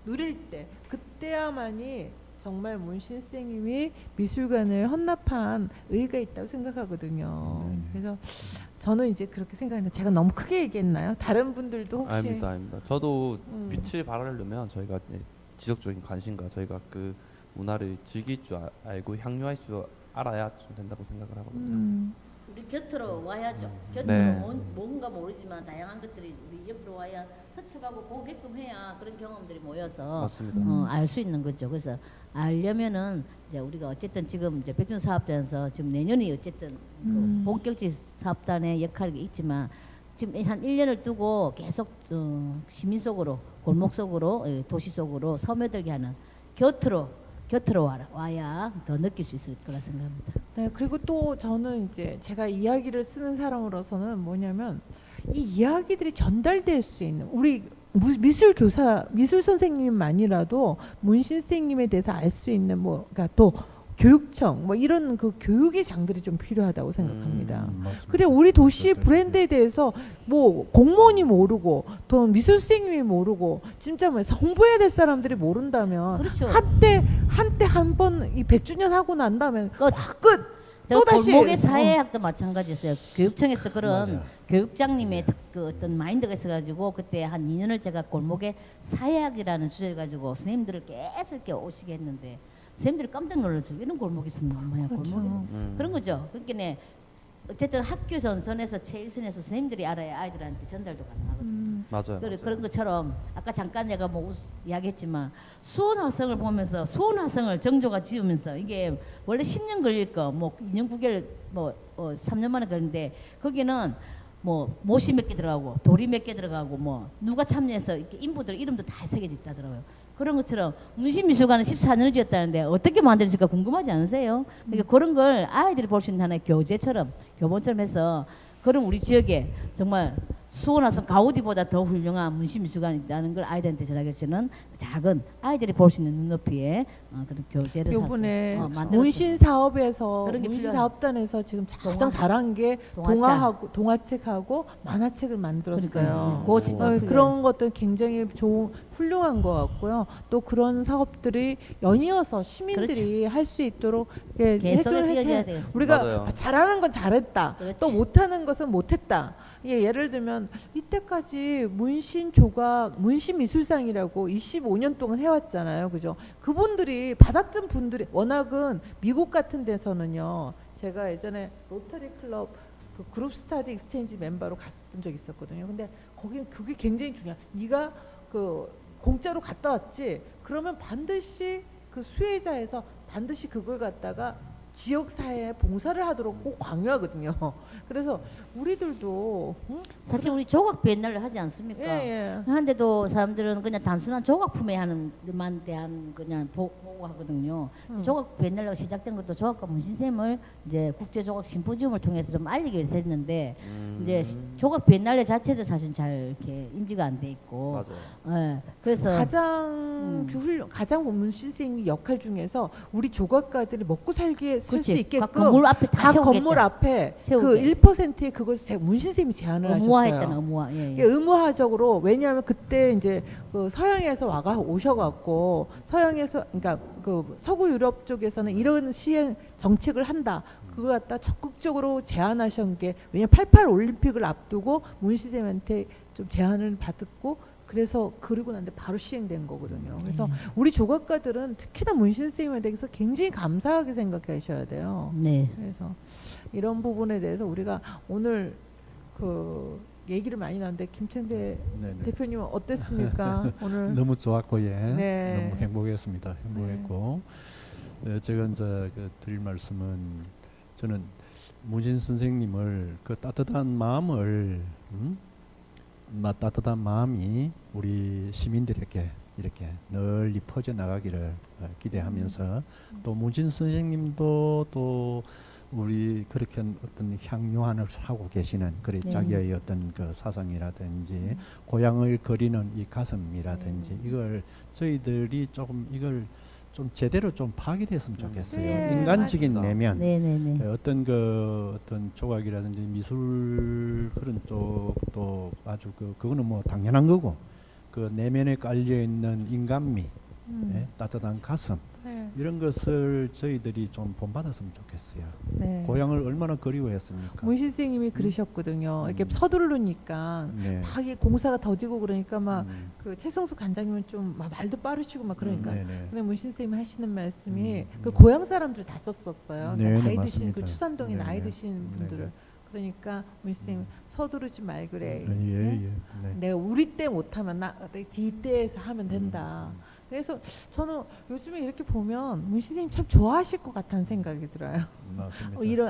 S7: 누릴 때 그때야만이 정말 문신 선생님이 미술관을 헌납한 의의가 있다고 생각하거든요. 그래서 저는 이제 그렇게 생각하는데 제가 너무 크게 얘기했나요? 다른 분들도 혹시
S5: 아닙니다, 아닙니다. 저도 빛을 발하려면 저희가 이제 지속적인 관심과 저희가 그 문화를 즐길 줄 알고 향유할 줄 알아야 좀 된다고 생각을 하거든요.
S4: 우리 곁으로 와야죠. 곁으로
S5: 네.
S4: 뭔가 모르지만 다양한 것들이 우리 옆으로 와야 스쳐가고 보게끔 해야 그런 경험들이 모여서
S5: 맞습니다.
S4: 알 수 있는 거죠. 그래서 알려면은 이제 우리가 어쨌든 지금 이제 백준 사업단에서 지금 내년이 어쨌든 그 본격적 사업단의 역할이 있지만 지금 한 1년을 두고 계속 시민 속으로 골목 속으로 도시 속으로 스며들게 하는 곁으로 와야 더 느낄 수 있을 거라 생각합니다.
S7: 네, 그리고 또 저는 이제 제가 이야기를 쓰는 사람으로서는 뭐냐면 이 이야기들이 전달될 수 있는 우리 미술 선생님만이라도 문신 선생님에 대해서 알 수 있는 뭐 그러니까 또 교육청 뭐 이런 그 교육의 장들이 좀 필요하다고 생각합니다. 그래 우리 도시 브랜드에 대해서 뭐 공무원이 모르고 또 미술 선생님이 모르고 진짜 뭐 홍보해야 될 사람들이 모른다면
S4: 그렇죠.
S7: 한때 한 번 이 100주년 하고 난 다음에 끝.
S4: 저
S7: 또다시
S4: 골목의 사회학도 마찬가지였어요. 교육청에서 그런 교육장님의 그 어떤 마인드가 있어가지고 그때 한 2년을 제가 골목의 사회학이라는 주제를 가지고 선생님들을 계속 이렇게 오시게 했는데 선생님들이 깜짝 놀랐어요. 이런 골목이 있었나 뭐야 골목이 그런 거죠. 그러니까 어쨌든 학교 전선에서 최일선에서 선생님들이 알아야 아이들한테 전달도 가능하거든요.
S5: 맞아요.
S4: 그런 것처럼 아까 잠깐 내가 뭐 얘기했지만 수원 화성을 보면서 수원 화성을 정조가 지으면서 이게 원래 10년 걸릴 거 뭐 2년 9개월 뭐 3년 만에 걸리는데 거기는 뭐 못이 몇 개 들어가고 돌이 몇 개 들어가고 뭐 누가 참여해서 이렇게 인부들 이름도 다 새겨져 있다더라고요. 그런 것처럼 문신미술관은 14년을 지었다는데 어떻게 만들어질까 궁금하지 않으세요? 그러니까 그런 걸 아이들이 볼 수 있는 하나의 교재처럼 교본처럼 해서 그런 우리 지역에 정말 수원 화성 가우디보다 더 훌륭한 문신미술관이 있다는 걸 아이들한테 전하기위해서는 작은 아이들이 볼 수 있는 눈높이에 그런 교재를
S7: 요번에
S4: 샀어요.
S7: 문신 사업에서
S4: 그런 게
S7: 문신
S4: 필요한-
S7: 사업단에서 지금 가장
S4: 동화.
S7: 잘한 게
S4: 동화책.
S7: 동화책하고 만화책을 만들었어요.
S4: 그러니까요. 그거 진짜 훌륭해요.
S7: 그런 것들 굉장히 훌륭한 것 같고요. 또 그런 사업들이 연이어서 시민들이 할 수 있도록 이렇게
S4: 계속해서
S7: 해줘야
S4: 이어져야 되겠습니다.
S7: 우리가
S5: 맞아요.
S7: 잘하는 건 잘했다.
S4: 그렇지.
S7: 또 못하는 것은 못했다. 예를 들면 이때까지 문신 조각 문신 미술상이라고 25년 동안 해왔잖아요. 그죠? 그분들이 받았던 분들이 워낙은 미국 같은 데서는요. 제가 예전에 로터리 클럽 그 그룹 스타디 익스체인지 멤버로 갔었던 적이 있었거든요. 근데 거기 그게 굉장히 중요해. 네가 그 공짜로 갔다 왔지. 그러면 반드시 그 수혜자에서 반드시 그걸 갖다가 지역 사회에 봉사를 하도록 꼭 강요하거든요. 그래서 우리들도
S4: 사실 우리 조각 비엔날레 하지 않습니까?
S7: 예.
S4: 한데도 사람들은 그냥 단순한 조각품에 하는 것만 대한 그냥 보고하거든요. 조각 비엔날레가 시작된 것도 조각과 문신샘을 이제 국제 조각 심포지움을 통해서 좀 알리기 위해서 했는데 이제 조각 비엔날레 자체도 사실 잘 이렇게 인지가 안 돼 있고,
S5: 맞아요.
S4: 예, 그래서
S7: 가장 문신 선생님 역할 중에서 우리 조각가들이 먹고 살게 살 수
S4: 그렇지.
S7: 있게끔
S4: 각 건물 앞에 다
S7: 각
S4: 세우겠죠.
S7: 건물 앞에 그
S4: 세우게.
S7: 1%의 그걸 문신 선생님이 제안을
S4: 의무화했잖아,
S7: 하셨어요.
S4: 의무화. 예,
S7: 이게
S4: 예.
S7: 의무화적으로 왜냐하면 그때 이제 그 서양에서 오셔갖고 서양에서 그러니까 그 서구 유럽 쪽에서는 이런 시행 정책을 한다. 그걸 갖다 적극적으로 제안하신 게 왜냐면 88 올림픽을 앞두고 문신 선생님한테 좀 제안을 받았고 그래서 그러고 난데 바로 시행된 거거든요. 그래서 우리 조각가들은 특히나 문신 선생님에 대해서 굉장히 감사하게 생각하셔야 돼요.
S4: 네.
S7: 그래서 이런 부분에 대해서 우리가 오늘 그 얘기를 많이 나눴는데 김천대
S6: 네네.
S7: 대표님은 어땠습니까? 오늘
S6: 너무 좋았고 예.
S7: 네.
S6: 너무 행복했습니다. 행복했고 제가 이제 드릴 말씀은 저는 문신 선생님을 그 따뜻한 마음을 따뜻한 마음이 우리 시민들에게 이렇게 널리 퍼져 나가기를 기대하면서 또 문신 선생님도 또 우리 그렇게 어떤 향유한을 하고 계시는 그래
S4: 네.
S6: 자기의 어떤 그 사상이라든지 고향을 그리는 이 가슴이라든지 이걸 저희들이 조금 이걸 좀 제대로 좀 파악됐으면 좋겠어요.
S7: 네,
S6: 인간적인
S2: 맞습니다.
S6: 내면
S4: 네네네.
S6: 어떤 어떤 조각이라든지 미술 그런 쪽도 아주 그거는 뭐 당연한 거고 그 내면에 깔려 있는 인간미, 따뜻한 가슴
S7: 네.
S6: 이런 것을 저희들이 좀 본받았으면 좋겠어요.
S7: 네.
S6: 고향을 얼마나 그리워했습니까?
S7: 문신 선생님이 그러셨거든요. 이렇게 서두르니까
S6: 네.
S7: 막 이 공사가 더디고 그러니까 막
S6: 음.
S7: 그 최성수 관장님은 좀 막 말도 빠르시고 막 그러니까.
S6: 네네.
S7: 근데 문신 선생님이 하시는 말씀이
S6: 음.
S7: 그 고향 사람들 다 썼었어요.
S6: 네,
S7: 그러니까
S6: 네,
S7: 나이 드신 그
S6: 맞습니다.
S7: 추산동에
S6: 네,
S7: 나이
S6: 네.
S7: 드신 분들을
S6: 네,
S7: 그러니까 문신 선생님 서두르지 말 그래.
S6: 예,
S7: 네?
S6: 예. 네.
S7: 내가 우리 때 못하면 나 뒤때에서 하면 된다. 그래서 저는 요즘에 이렇게 보면 문신 선생님 참 좋아하실 것 같다는 생각이 들어요.
S6: 맞습니다.
S7: 이런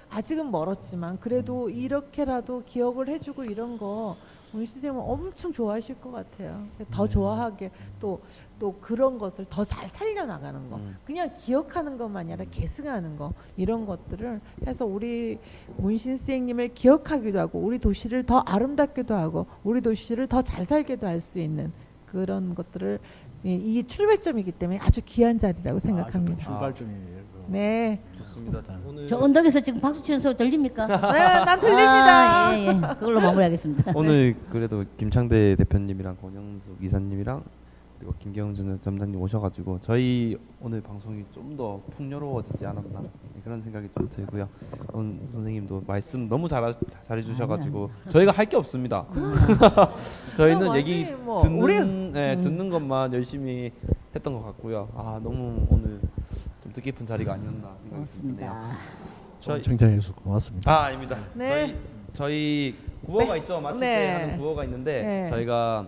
S7: 아직은 멀었지만 그래도 이렇게라도 기억을 해주고 이런 거 문신 선생님은 엄청 좋아하실 것 같아요. 더
S6: 네.
S7: 좋아하게 또 그런 것을 더 잘 살려나가는 거, 그냥 기억하는 것만 아니라 계승하는 거 이런 것들을 해서 우리 문신 선생님을 기억하기도 하고 우리 도시를 더 아름답게도 하고 우리 도시를 더 잘 살게도 할 수 있는 그런 것들을 이 출발점이기 때문에 아주 귀한 자리라고 생각합니다.
S6: 출발점이에요.
S7: 네.
S2: 좋습니다. 오늘
S4: 저 언덕에서 지금 박수 치는 소리 들립니까?
S7: 네, 난 들립니다.
S4: 아, 예, 예. 그걸로 마무리하겠습니다.
S5: 오늘 그래도 김창대 대표님이랑 권영숙 이사님이랑 그리고 김경준 점장님 오셔가지고 저희 오늘 방송이 좀 더 풍요로워지지 않았나 그런 생각이 좀 들고요. 오늘 선생님도 말씀 너무 잘해주셔가지고 저희가 할 게 없습니다. 저희는
S7: 완전히
S5: 얘기
S7: 뭐
S5: 듣는 것만 열심히 했던 것 같고요. 아 너무 오늘 좀 뜻깊은 자리가 아니었나 생각이 드네요.
S4: 고맙습니다.
S6: 청장해서 고맙습니다.
S5: 아닙니다.
S7: 네.
S5: 저희 구호가 있죠. 마칠 때
S7: 네.
S5: 하는 구호가 있는데
S7: 네.
S5: 저희가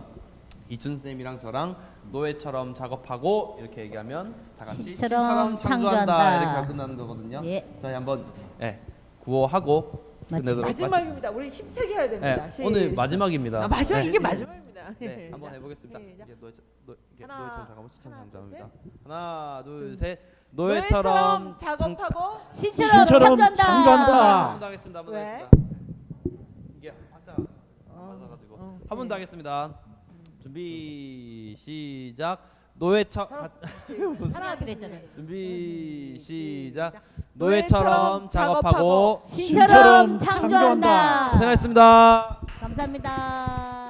S5: 이춘 쌤이랑 저랑 노예처럼 작업하고 이렇게 얘기하면 다 같이
S4: 신처럼
S5: 신처럼
S4: 창조한다.
S5: 창조한다 이렇게 끝나는 거거든요.
S4: 예.
S5: 저희 한번 구호하고 끝내도록
S7: 마지막입니다. 우리 힘차게 해야 됩니다.
S5: 네, 오늘 마지막입니다.
S7: 마지막
S5: 네.
S7: 이게 마지막입니다.
S5: 네, 한번 해보겠습니다.
S7: 시작.
S5: 이게 노예처럼
S7: 하나,
S5: 작업하고 신처럼
S7: 하나,
S5: 창조합니다.
S7: 둘,
S5: 하나, 둘, 셋.
S7: 노예처럼
S5: 노예처럼
S7: 작업하고
S4: 신처럼 창조한다.
S5: 한번 하겠습니다. 한번
S7: 왜?
S5: 하겠습니다. 이게 한자가 맞아가지고 한 번 더 하겠습니다. 준비 시작.
S4: 사랑하기로 했잖아요.
S5: 준비 시작. 노예처럼 작업하고
S4: 신처럼 창조한다.
S5: 고생하셨습니다.
S4: 감사합니다.